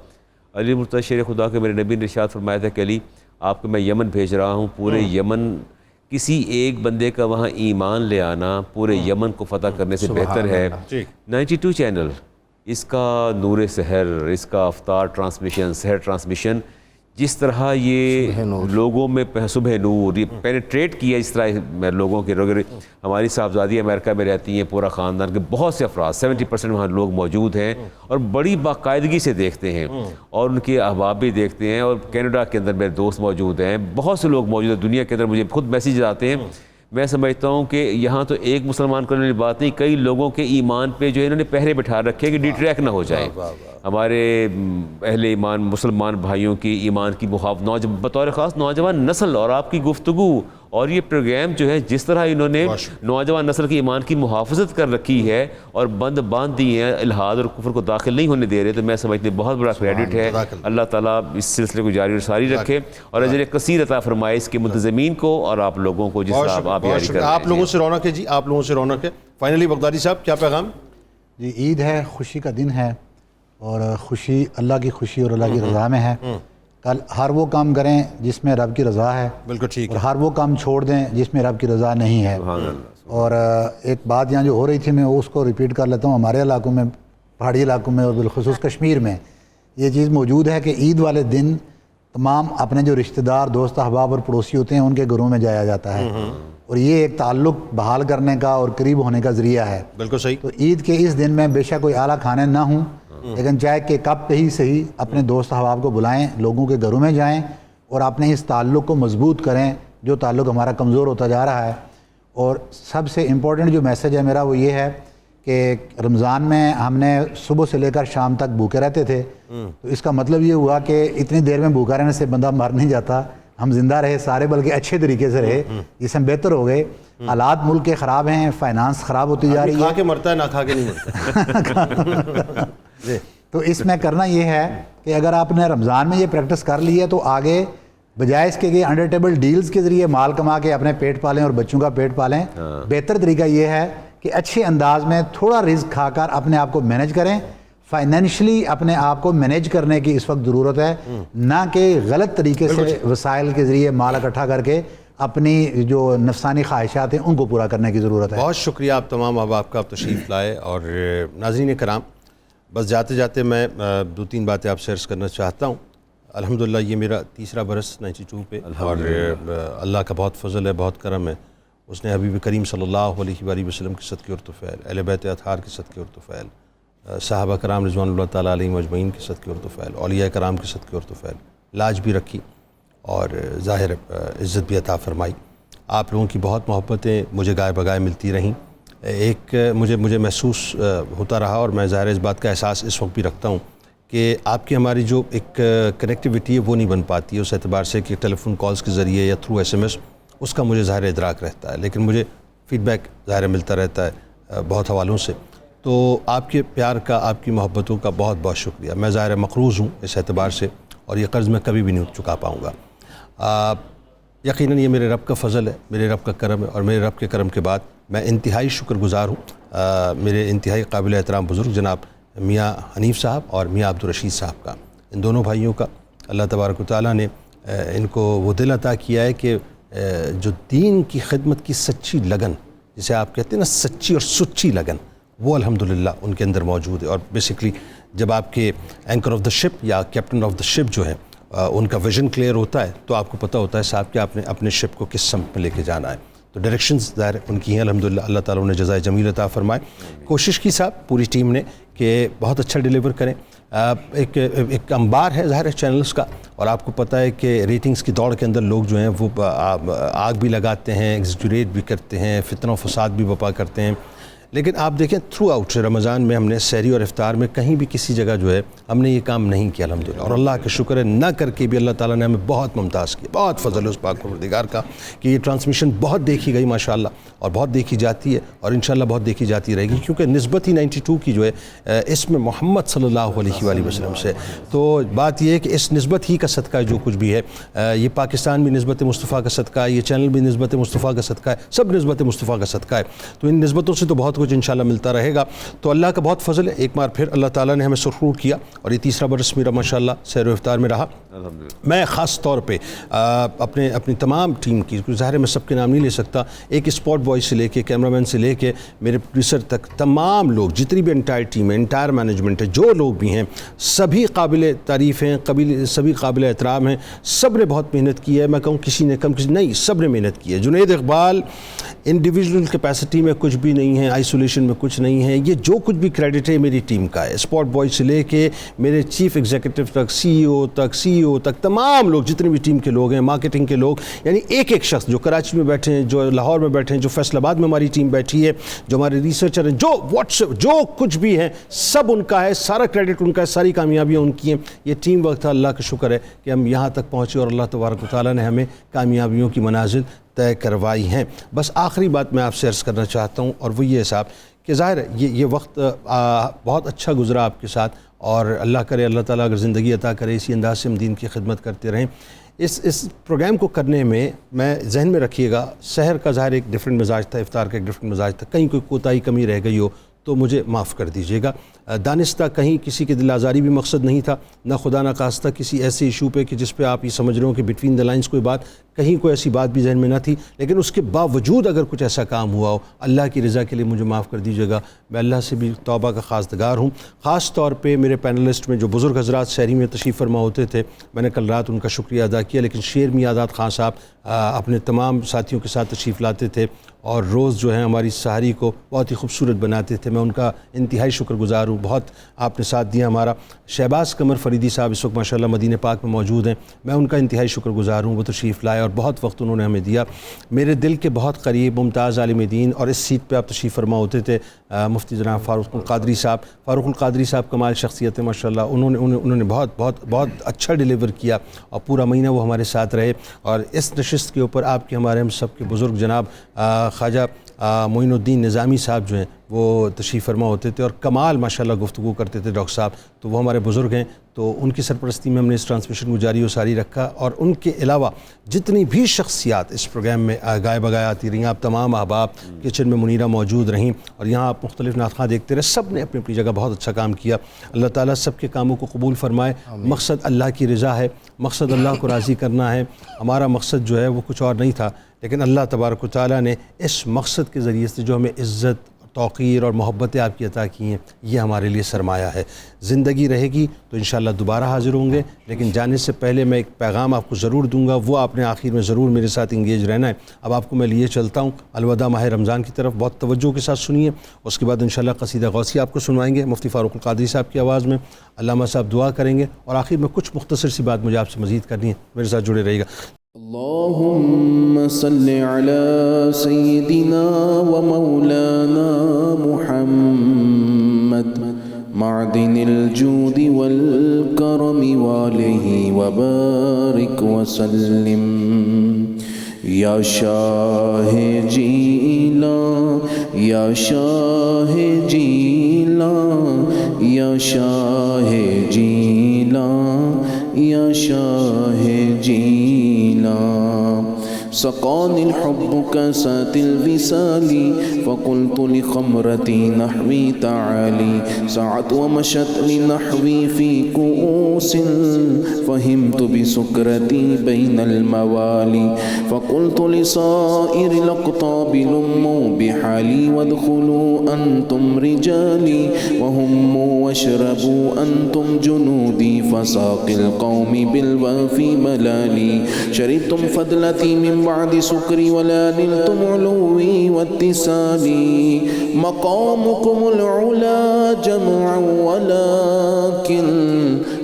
علی مرتضیٰ شیر خدا کے میرے نبی نے ارشاد فرمایا تھا کہ علی آپ کو میں یمن بھیج رہا ہوں، پورے یمن کسی ایک بندے کا وہاں ایمان لے آنا پورے یمن کو فتح کرنے سے بہتر ہے. 92 چینل، اس کا نور سحر، اس کا افطار ٹرانسمیشن، سحر ٹرانسمیشن، جس طرح یہ لوگوں میں صبح نور یہ پینیٹریٹ کیا، اس طرح لوگوں کے ہماری صاحبزادی امریکہ میں رہتی ہیں، پورا خاندان کے بہت سے افراد 70% وہاں لوگ موجود ہیں اور بڑی باقاعدگی سے دیکھتے ہیں اور ان کے احباب بھی دیکھتے ہیں. اور کینیڈا کے اندر میرے دوست موجود ہیں، بہت سے لوگ موجود ہیں دنیا کے اندر، مجھے خود میسیج آتے ہیں. میں سمجھتا ہوں کہ یہاں تو ایک مسلمان کرنے والی بات نہیں، کئی لوگوں کے ایمان پہ جو انہوں نے پہرے بٹھا رکھے کہ ڈی ٹریک نہ ہو جائے. ہمارے اہل ایمان مسلمان بھائیوں کی ایمان کی بطور خاص نوجوان نسل اور آپ کی گفتگو اور یہ پروگرام جو ہے جس طرح انہوں نے نوجوان نسل کی ایمان کی محافظت کر رکھی ہے اور باندھ دی ہیں، الحاد اور کفر کو داخل نہیں ہونے دے رہے، تو میں سمجھتے بہت بڑا کریڈٹ ہے. اللہ تعالیٰ اس سلسلے کو جاری و ساری رکھے اور اجر کثیر عطا فرمائے اس کے منتظمین کو اور آپ لوگوں کو، جس طرح آپ یاری کر رہے ہیں. آپ لوگوں سے رونق ہے جی، آپ لوگوں سے رونق ہے. فائنلی بغدادی صاحب کیا پیغام؟ جی عید ہے، خوشی کا دن ہے اور خوشی اللہ کی خوشی اور اللہ کی رضا میں ہے. کل ہر وہ کام کریں جس میں رب کی رضا ہے، بالکل ٹھیک ہے، اور ہر وہ کام چھوڑ دیں جس میں رب کی رضا نہیں ہے. اور ایک بات یہاں جو ہو رہی تھی میں اس کو ریپیٹ کر لیتا ہوں. ہمارے علاقوں میں، پہاڑی علاقوں میں اور بالخصوص کشمیر میں یہ چیز موجود ہے کہ عید والے دن تمام اپنے جو رشتہ دار دوست احباب اور پڑوسی ہوتے ہیں ان کے گھروں میں جایا جاتا ہے، اور یہ ایک تعلق بحال کرنے کا اور قریب ہونے کا ذریعہ ہے۔ بالکل صحیح۔ تو عید کے اس دن میں بے شک کوئی اعلیٰ کھانے نہ ہوں، لیکن چاہے کہ کب پہ ہی صحیح اپنے دوست احباب کو بلائیں، لوگوں کے گھروں میں جائیں اور اپنے اس تعلق کو مضبوط کریں جو تعلق ہمارا کمزور ہوتا جا رہا ہے۔ اور سب سے امپورٹنٹ جو میسج ہے میرا وہ یہ ہے کہ رمضان میں ہم نے صبح سے لے کر شام تک بھوکے رہتے تھے، تو اس کا مطلب یہ ہوا کہ اتنی دیر میں بھوکا رہنے سے بندہ مر نہیں جاتا، ہم زندہ رہے سارے، بلکہ اچھے طریقے سے رہے، جس سے ہم بہتر ہو گئے۔ حالات ملک کے خراب ہیں، فائنانس خراب ہوتی جا رہی ہے، کھا کے مرتا ہے نہ کھا کے نہیں مرتا۔ تو اس میں کرنا یہ ہے کہ اگر آپ نے رمضان میں یہ پریکٹس کر لی ہے تو آگے بجائے اس کے کہ انڈر ٹیبل ڈیلز کے ذریعے مال کما کے اپنے پیٹ پالیں اور بچوں کا پیٹ پالیں، بہتر طریقہ یہ ہے کہ اچھے انداز میں تھوڑا رزق کھا کر اپنے آپ کو مینیج کریں۔ فائنینشلی اپنے آپ کو مینیج کرنے کی اس وقت ضرورت ہے، نہ کہ غلط طریقے سے وسائل کے ذریعے مال اکٹھا کر کے اپنی جو نفسانی خواہشات ہیں ان کو پورا کرنے کی ضرورت ہے۔ بہت شکریہ آپ تمام احباب کا، آپ تشریف لائے۔ اور ناظرین کرام، بس جاتے جاتے میں 2-3 باتیں آپ سے عرض کرنا چاہتا ہوں۔ الحمدللہ یہ میرا تیسرا برس 92 پہ، اور اللہ کا بہت فضل ہے، بہت کرم ہے، اس نے حبیب کریم صلی اللہ علیہ وآلہ وسلم کے صدقے اور طفیل، اہل بیت اطہار کے صدقے اور طفیل، صحابہ کرام رضوان اللہ تعالیٰ علیہم اجمعین کے صدقے اور طفیل، اولیاء کرام کے صدقے اور طفیل، لاج بھی رکھی اور ظاہر عزت بھی عطا فرمائی۔ آپ لوگوں کی بہت محبتیں مجھے گائے بگائے ملتی رہیں، ایک مجھے محسوس ہوتا رہا، اور میں ظاہر اس بات کا احساس اس وقت بھی رکھتا ہوں کہ آپ کی ہماری جو ایک کنیکٹیوٹی ہے وہ نہیں بن پاتی ہے اس اعتبار سے کہ ٹیلی فون کالز کے ذریعے یا تھرو SMS، اس کا مجھے ظاہر ادراک رہتا ہے، لیکن مجھے فیڈ بیک ظاہر ملتا رہتا ہے بہت حوالوں سے۔ تو آپ کے پیار کا، آپ کی محبتوں کا بہت بہت شکریہ۔ میں ظاہر مقروض ہوں اس اعتبار سے، اور یہ قرض میں کبھی بھی نہیں چکا پاؤں گا۔ یقیناً یہ میرے رب کا فضل ہے، میرے رب کا کرم ہے، اور میرے رب کے کرم کے بعد میں انتہائی شکر گزار ہوں میرے انتہائی قابل احترام بزرگ جناب میاں حنیف صاحب اور میاں عبدالرشید صاحب کا، ان دونوں بھائیوں کا۔ اللہ تبارک و تعالیٰ نے ان کو وہ دل عطا کیا ہے کہ جو دین کی خدمت کی سچی لگن، جسے آپ کہتے ہیں نا سچی اور سچی لگن، وہ الحمدللہ ان کے اندر موجود ہے۔ اور بیسکلی جب آپ کے اینکر آف دا شپ یا کیپٹن آف دا شپ جو ہے ان کا ویژن کلیئر ہوتا ہے تو آپ کو پتہ ہوتا ہے صاحب کہ آپ نے اپنے شپ کو کس سمت میں لے کے جانا ہے۔ تو ڈائریکشنز ظاہر ان کی ہیں الحمدللہ، اللہ تعالیٰ نے جزائے جمیل عطا فرمائے۔ کوشش کی صاحب پوری ٹیم نے کہ بہت اچھا ڈیلیور کریں۔ ایک انبار ہے ظاہر چینلز کا، اور آپ کو پتہ ہے کہ ریٹنگز کی دوڑ کے اندر لوگ جو ہیں وہ آگ بھی لگاتے ہیں، ایگزیجریٹ بھی کرتے ہیں، فتنہ و فساد بھی بپا کرتے ہیں، لیکن آپ دیکھیں تھرو آؤٹ رمضان میں ہم نے سحری اور افطار میں کہیں بھی کسی جگہ جو ہے ہم نے یہ کام نہیں کیا الحمدللہ، اور اللہ کا شکر ہے نہ کر کے بھی اللہ تعالیٰ نے ہمیں بہت ممتاز کیا، بہت فضل ہے اس پاک پروردگار کا کہ یہ ٹرانسمیشن بہت دیکھی گئی ماشاءاللہ، اور بہت دیکھی جاتی ہے، اور انشاءاللہ بہت دیکھی جاتی رہے گی، کیونکہ نسبت ہی 92 کی جو ہے اس میں محمد صلی اللہ علیہ وآلہ وسلم سے، تو بات یہ ہے کہ اس نسبت ہی کا صدقہ جو کچھ بھی ہے، یہ پاکستان بھی نسبت مصطفیٰ کا صدقہ ہے، یہ چینل بھی نسبت مصطفیٰ کا صدقہ ہے، سب نسبت مصطفیٰ کا صدقہ ہے، تو ان نسبتوں سے تو بہت کچھ انشاءاللہ ملتا رہے گا۔ تو اللہ کا بہت فضل ہے، ایک بار پھر اللہ تعالیٰ نے ہمیں سرخرو کیا، اور یہ تیسرا برس میرا ماشاءاللہ سحر و افطار میں رہا۔ میں خاص طور پہ اپنی تمام ٹیم کی، ظاہر ہے میں سب کے نام نہیں لے سکتا، ایک اسپاٹ بوائے سے لے کے کیمرہ مین سے لے کے میرے پروڈیوسر تک تمام لوگ، جتنی بھی انٹائر ٹیم ہے، انٹائر مینجمنٹ ہے، جو لوگ بھی ہیں سبھی قابل تعریف ہیں، سبھی قابل احترام ہیں، سب نے بہت محنت کی ہے۔ میں کہوں کسی نے کم کسی نہیں، سب نے محنت کی ہے۔ جنید اقبال انڈیویجول کیپیسٹی میں کچھ بھی نہیں ہے، آئسولیشن میں کچھ نہیں ہے، یہ جو کچھ بھی کریڈٹ ہے میری ٹیم کا ہے، اسپاٹ بوائے سے لے کے میرے چیف ایگزیکٹو تک، سی او تک تمام لوگ جتنے بھی ٹیم کے لوگ ہیں، مارکیٹنگ کے لوگ، یعنی ایک ایک شخص جو کراچی میں بیٹھے ہیں، جو لاہور میں بیٹھے ہیں، جو فیصل آباد میں ہماری ٹیم بیٹھی ہے، جو ہمارے ریسرچر ہیں، جو واٹس ایپ جو کچھ بھی ہیں سب ان کا ہے، سارا کریڈٹ ان کا ہے، ساری کامیابیاں ان کی ہیں۔ یہ ٹیم ورک تھا، اللہ کا شکر ہے کہ ہم یہاں تک پہنچے، اور اللہ تبارک و تعالیٰ نے ہمیں کامیابیوں کی منازل طے کروائی ہیں۔ بس آخری بات میں آپ سے عرض کرنا چاہتا ہوں، اور وہ یہ صاحب کہ ظاہر ہے یہ وقت بہت اچھا گزرا آپ کے ساتھ، اور اللہ کرے اللہ تعالیٰ اگر زندگی عطا کرے اسی انداز سے ہم دین کی خدمت کرتے رہیں۔ اس پروگرام کو کرنے میں ذہن میں رکھیے گا، سحر کا ظاہر ایک ڈیفرنٹ مزاج تھا، افطار کا ایک ڈیفرنٹ مزاج تھا، کہیں کوئی کوتاہی کمی رہ گئی ہو تو مجھے معاف کر دیجیے گا۔ دانستہ کہیں کسی کے دل آزاری بھی مقصد نہیں تھا، نہ خدا نہ خواستہ کسی ایسے ایشو پہ کہ جس پہ آپ یہ سمجھ رہے ہو کہ بٹوین دا لائنز کوئی بات کہیں کوئی ایسی بات بھی ذہن میں نہ تھی، لیکن اس کے باوجود اگر کچھ ایسا کام ہوا ہو اللہ کی رضا کے لیے مجھے معاف کر دیجیے گا، میں اللہ سے بھی توبہ کا خواستگار ہوں۔ خاص طور پہ میرے پینلسٹ میں جو بزرگ حضرات شہری میں تشریف فرما ہوتے تھے، میں نے کل رات ان کا شکریہ ادا کیا، لیکن شیر میاں آزاد خان صاحب اپنے تمام ساتھیوں کے ساتھ تشریف لاتے تھے اور روز جو ہے ہماری سحری کو بہت ہی خوبصورت بناتے تھے، میں ان کا انتہائی شکر گزار ہوں، بہت آپ نے ساتھ دیا ہمارا۔ شہباز قمر فریدی صاحب اس وقت ماشاءاللہ مدینہ پاک میں موجود ہیں، میں ان کا انتہائی شکر گزار ہوں، وہ تشریف لائے اور بہت وقت انہوں نے ہمیں دیا۔ میرے دل کے بہت قریب ممتاز عالم دین، اور اس سیٹ پہ آپ تشریف فرما ہوتے تھے، مفتی جناب فاروق القادری صاحب۔ فاروق القادری صاحب کمال شخصیت ہے ماشاءاللہ، انہوں نے بہت اچھا ڈیلیور کیا اور پورا مہینہ وہ ہمارے ساتھ رہے، اور اس نشست کے اوپر آپ کے ہمارے ہم سب کے بزرگ جناب خواجہ معین الدین نظامی صاحب جو ہیں وہ تشریف فرما ہوتے تھے اور کمال ماشاءاللہ گفتگو کرتے تھے ڈاکٹر صاحب، تو وہ ہمارے بزرگ ہیں، تو ان کی سرپرستی میں ہم نے اس ٹرانسمیشن کو جاری و ساری رکھا، اور ان کے علاوہ جتنی بھی شخصیات اس پروگرام میں گائے بگائے آتی رہیں، آپ تمام احباب کچن میں منیرہ موجود رہیں، اور یہاں آپ مختلف نعت خواں دیکھتے رہے، سب نے اپنی اپنی جگہ بہت اچھا کام کیا۔ اللہ تعالیٰ سب کے کاموں کو قبول فرمائے۔ مقصد اللہ کی رضا ہے، مقصد اللہ کو راضی کرنا ہے، ہمارا مقصد جو ہے وہ کچھ اور نہیں تھا، لیکن اللہ تبارک و تعالیٰ نے اس مقصد کے ذریعے سے جو ہمیں عزت، توقیر اور محبتیں آپ کی عطا کی ہیں، یہ ہمارے لیے سرمایہ ہے۔ زندگی رہے گی تو انشاءاللہ دوبارہ حاضر ہوں گے، لیکن جانے سے پہلے میں ایک پیغام آپ کو ضرور دوں گا، وہ آپ نے آخر میں ضرور میرے ساتھ انگیج رہنا ہے۔ اب آپ کو میں لیے چلتا ہوں الوداع ماہ رمضان کی طرف، بہت توجہ کے ساتھ سنیے، اس کے بعد انشاءاللہ قصیدہ غوثی آپ کو سنوائیں گے مفتی فاروق القادری صاحب کی آواز میں، علامہ صاحب دعا کریں گے، اور آخر میں کچھ مختصر سی بات مجھے آپ سے مزید کرنی ہے، میرے ساتھ جڑے رہیے گا۔ اللهم صل على سيدنا ومولانا محمد معدن الجود والكرم وآله وبارك وسلم یا شاہ جیلاں یا شاہ جیلاں یا شاہ جیلاں یا شاہ جیلاں سقاني الحب كاسات الوصال فقلت لخمرتي نحوي تعالي سعت ومشت لنحوي في كؤوس فهمت بسكرتي بين الموالي فقلت لصائر الأقطاب لموا بحالي وادخلوا أنتم رجالي وهموا واشربوا أنتم جنودي فساق القوم بالوافي ملالي شربتم فضلتي من بعد سكري ولا نلتم علوي واتسالي مقامكم العلا جمعا ولكن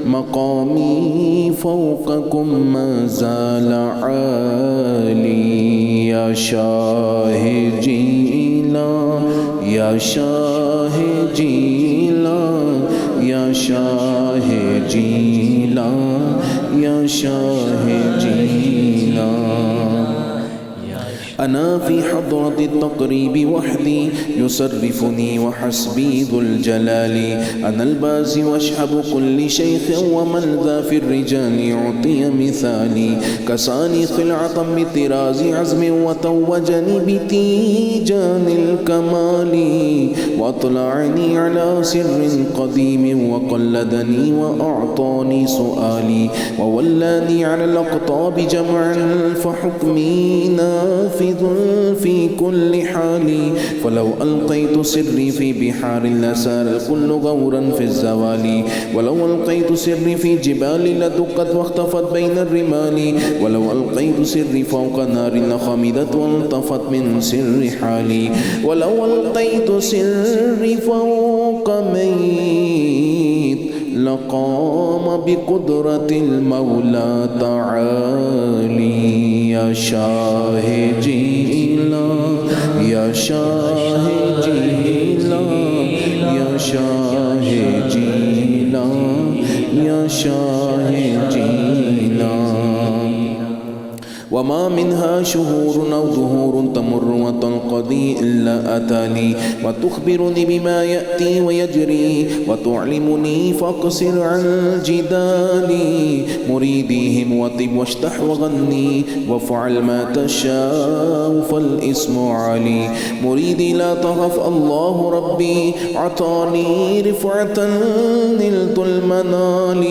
مقامي فوقكم ما زال عالي يا شاه جيلان يا شاه جيلان يا شاه جيلان يا شاه جيلان أنا في حضرة التقريب وحدي يصرفني وحسبي ذو الجلال أنا البازي واشهب كل شيخ ومن ذا في الرجال يعطي مثالي كساني خلعة بطراز عزم وتوجني بتيجان الكمال وأطلعني على سر قديم وقلدني وأعطاني سؤالي وولاني على الأقطاب جمعا فحكمي نافذ في كل حال فلو ألقيت سري في بحار لسار الكل غورا في الزوال ولو ألقيت سري في جبال لدقت واختفت بين الرمال ولو ألقيت سري فوق نار لخمدت والتفت من سر حالي ولو ألقيت سري فوق ميت لقام بقدرة المولى تعالي يا شاه جيلان يا شاه جيلان يا شاه جيلان يا شاه جيلان وما منها شهور أو دهور تمر وتنقضي الماضي إلا أتاني وتخبرني بما يأتي ويجري وتعلمني فاقصر عن جدالي مريديهم وطب واشتح وغني وافعل ما تشاء فالاسم علي مريدي لا تخف الله ربي عطاني رفعة نلت المنال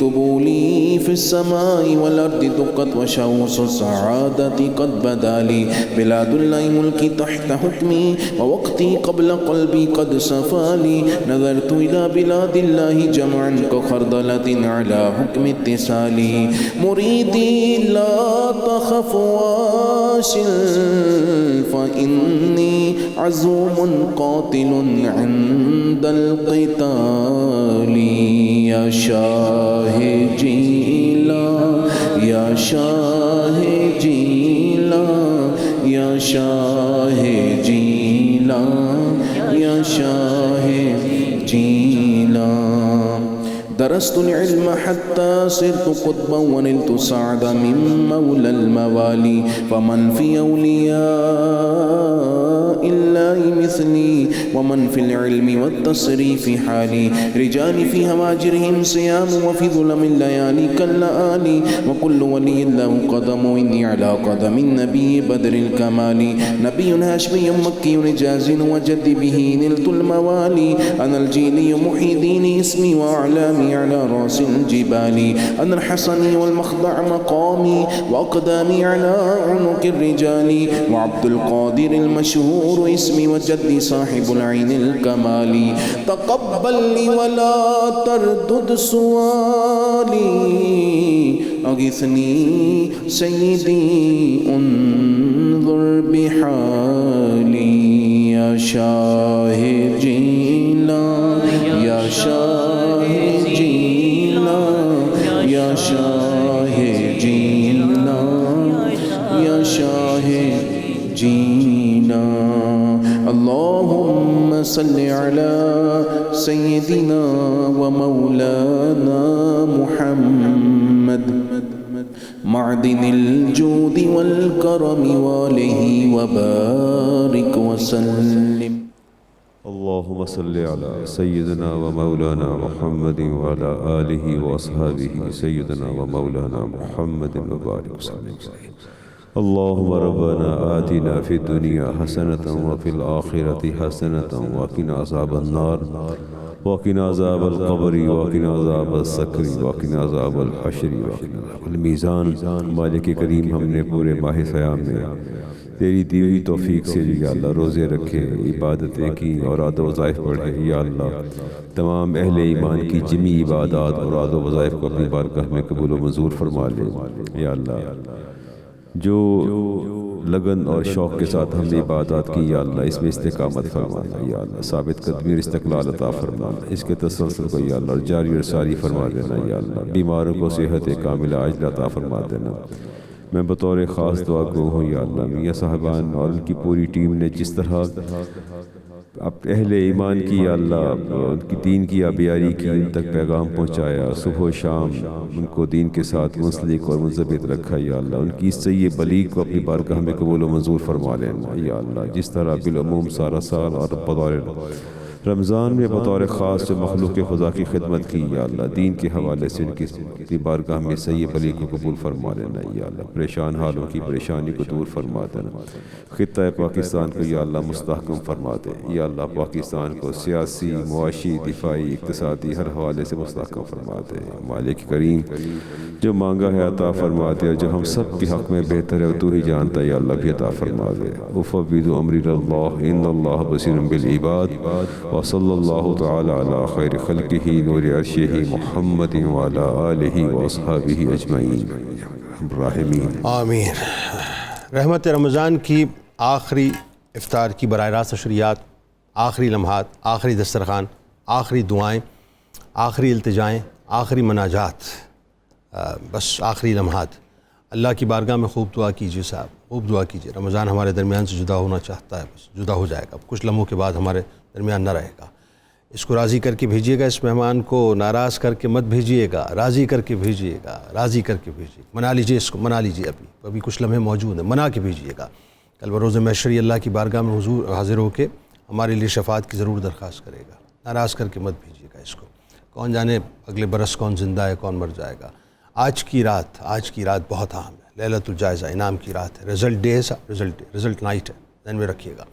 طبولي في السماء والأرض دقت وشوص السعادة قد بدا لي بلاد الله ملكي تحت حكمي ووقتي قبل قلبي قد صفالي نظرت إلى بلاد الله جمعا كخردلة على حكم اتصالي مريدي لا تخف واصل فإني عزوم قاتل عند القتال يا شاه جيلا يا شاه جيلا يا شاه جيلا يا شاه جيلا درست العلم حتى صرت قطبا ونلت سعد من مولى الموالي فمن في أولياء الله مثلي ومن في العلم والتصريف حالي رجال في هواجرهم صيام وفي ظلم الليالي كاللآلي وكل ولي له قدم إني على قدم النبي بدر الكمال نبي هاشمي مكي نجاز وجد به نلت الموالي أنا الجيلي محي ديني اسمي وأعلامي على رأس الجبال أنا الحسني والمخضع مقامي وأقدامي على عنق الرجال وعبد القادر المشهور اسمي وجدي صاحب العين الكمال تقبل لي ولا تردد سؤالي أغثني سيدي انظر بحالي يا شاه جيلا يا شاه جيلا يا شاه جيلا يا شاه جيلا اللهم صل على سيدنا ومولانا محمد معدن الجود والكرم وآله وبارك وسلم اللهم صل على سيدنا ومولانا محمد وعلى آله وأصحابه سيدنا ومولانا محمد وبارك وسلم اللهم ربنا آتنا في الدنيا حسنة وفي الآخرة حسنة وقنا عذاب النار وقنا عذاب القبر وقنا عذاب السکر وقنا عذاب الحشر وقنا عذاب المیزان مالک کریم ہم نے پورے ماہ سیام میں تیری دی ہوئی توفیق سے یا اللہ روزے رکھے عبادتیں کی اور عاد و وظائف پڑھے یا اللہ تمام اہل ایمان کی جمی عبادات اور عاد و وظائف کو اپنی بارگاہ میں قبول و منظور فرما لے یا اللہ جو لگن اور شوق کے ساتھ ہم نے عبادات کی یا اللہ اس میں استقامت فرمانا یا اللہ ثابت قدمی اور استقلال عطا فرمانا اس کے تسلسل کو یا اللہ جاری اور ساری فرما دینا یا اللہ بیماروں کو صحت کاملہ عاجلہ عطا فرما دینا میں بطور خاص دعا گو ہوں یا اللہ میاں صاحبان اور ان کی پوری ٹیم نے جس طرح اہل ایمان کی یا اللہ ان کی دین کی آبیاری کی ان تک پیغام پہنچایا صبح و شام ان کو دین کے ساتھ منسلک اور منضبط رکھا یا اللہ ان کی اس سید بلیغ کو اپنی بارگاہ میں قبول و منظور فرما لینا یا اللہ جس طرح بالعموم سارا سال اور بطور رمضان میں بطور خاص جو مخلوق خدا کی خدمت کی یا اللہ دین کے حوالے سے ان کی بارگاہ میں سید بلیغ کو قبول فرما لینا یا اللہ پریشان حالوں کی پریشانی کو دور فرما دینا خطہ پاکستان کو یا اللہ مستحکم فرما دے یا اللہ پاکستان کو سیاسی معاشی دفاعی اقتصادی ہر حوالے سے مستحکم فرما دے مالک کریم جو مانگا ہے عطا فرما دے جو ہم سب کے حق میں بہتر ہے تو ہی جانتا ہے یا اللہ بھی عطا فرما دے افوض امری اللہ ان اللہ بصیر بالعباد وصلی اللہ تعالی علی خیر خلقہ نور عرشہ محمد وعلی آلہ واصحابہ اجمعین الراحمین آمین۔ رحمت رمضان کی آخری افطار کی براہ راست نشریات، آخری لمحات، آخری دسترخوان، آخری دعائیں، آخری التجائیں، آخری مناجات، بس آخری لمحات اللہ کی بارگاہ میں خوب دعا کیجیے صاحب، خوب دعا کیجیے۔ رمضان ہمارے درمیان سے جدا ہونا چاہتا ہے، بس جدا ہو جائے گا، کچھ لمحوں کے بعد ہمارے درمیان نہ رہے گا۔ اس کو راضی کر کے بھیجیے گا، اس مہمان کو ناراض کر کے مت بھیجیے گا، راضی کر کے بھیجیے گا، راضی کر کے بھیجیے، منا لیجیے اس کو، منا لیجیے، ابھی کچھ لمحے موجود ہیں، منا کے بھیجیے گا کل بروز محشر اللہ کی بارگاہ میں حضور حاضر ہو کے ہمارے لیے شفاعت کی ضرور درخواست کرے گا. ناراض کر کے مت بھیجیے گا اس کو. کون جانے اگلے برس کون زندہ ہے کون مر جائے گا. آج کی رات بہت اہم ہے. لیلۃ الجائزہ انعام کی رات ہے. رزلٹ ڈے ہے, رزلٹ نائٹ ہے, ذہن میں رکھیے گا.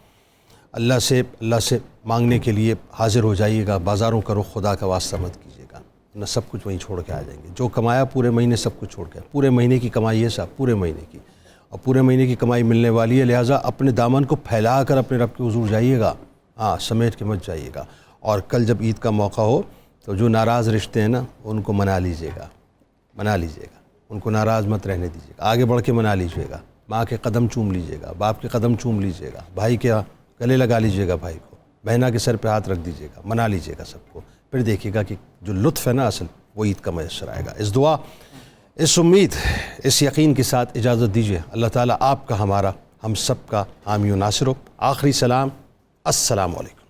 اللہ سے مانگنے کے لیے حاضر ہو جائیے گا. بازاروں کا رخ خدا کا واسطہ مت کیجیے گا, ورنہ سب کچھ وہیں چھوڑ کے آ جائیں گے. جو کمایا پورے مہینے سب کچھ چھوڑ کے, پورے مہینے کی کمائی ہے صاحب, پورے مہینے کی, اور پورے مہینے کی کمائی ملنے والی ہے. لہٰذا اپنے دامن کو پھیلا کر اپنے رب کے حضور جائیے گا, ہاں سمیٹ کے مت جائیے گا. اور کل جب عید کا موقع ہو تو جو ناراض رشتے ہیں نا ان کو منا لیجیے گا, ان کو ناراض مت رہنے دیجیے گا, آگے بڑھ کے منا لیجیے گا. ماں کے قدم چوم لیجیے گا, باپ کے قدم چوم لیجیے گا, بھائی کے گلے لگا لیجیے گا بھائی کو, بہنا کے سر پہ ہاتھ رکھ دیجیے گا, منا لیجیے گا سب کو. پھر دیکھیے گا کہ جو لطف ہے نا اصل وہ عید کا میسر آئے گا. اس دعا, اس امید, اس یقین کے ساتھ اجازت دیجیے. اللہ تعالیٰ آپ کا, ہمارا, ہم سب کا حامی و ناصر ہو. آخری سلام, السلام علیکم.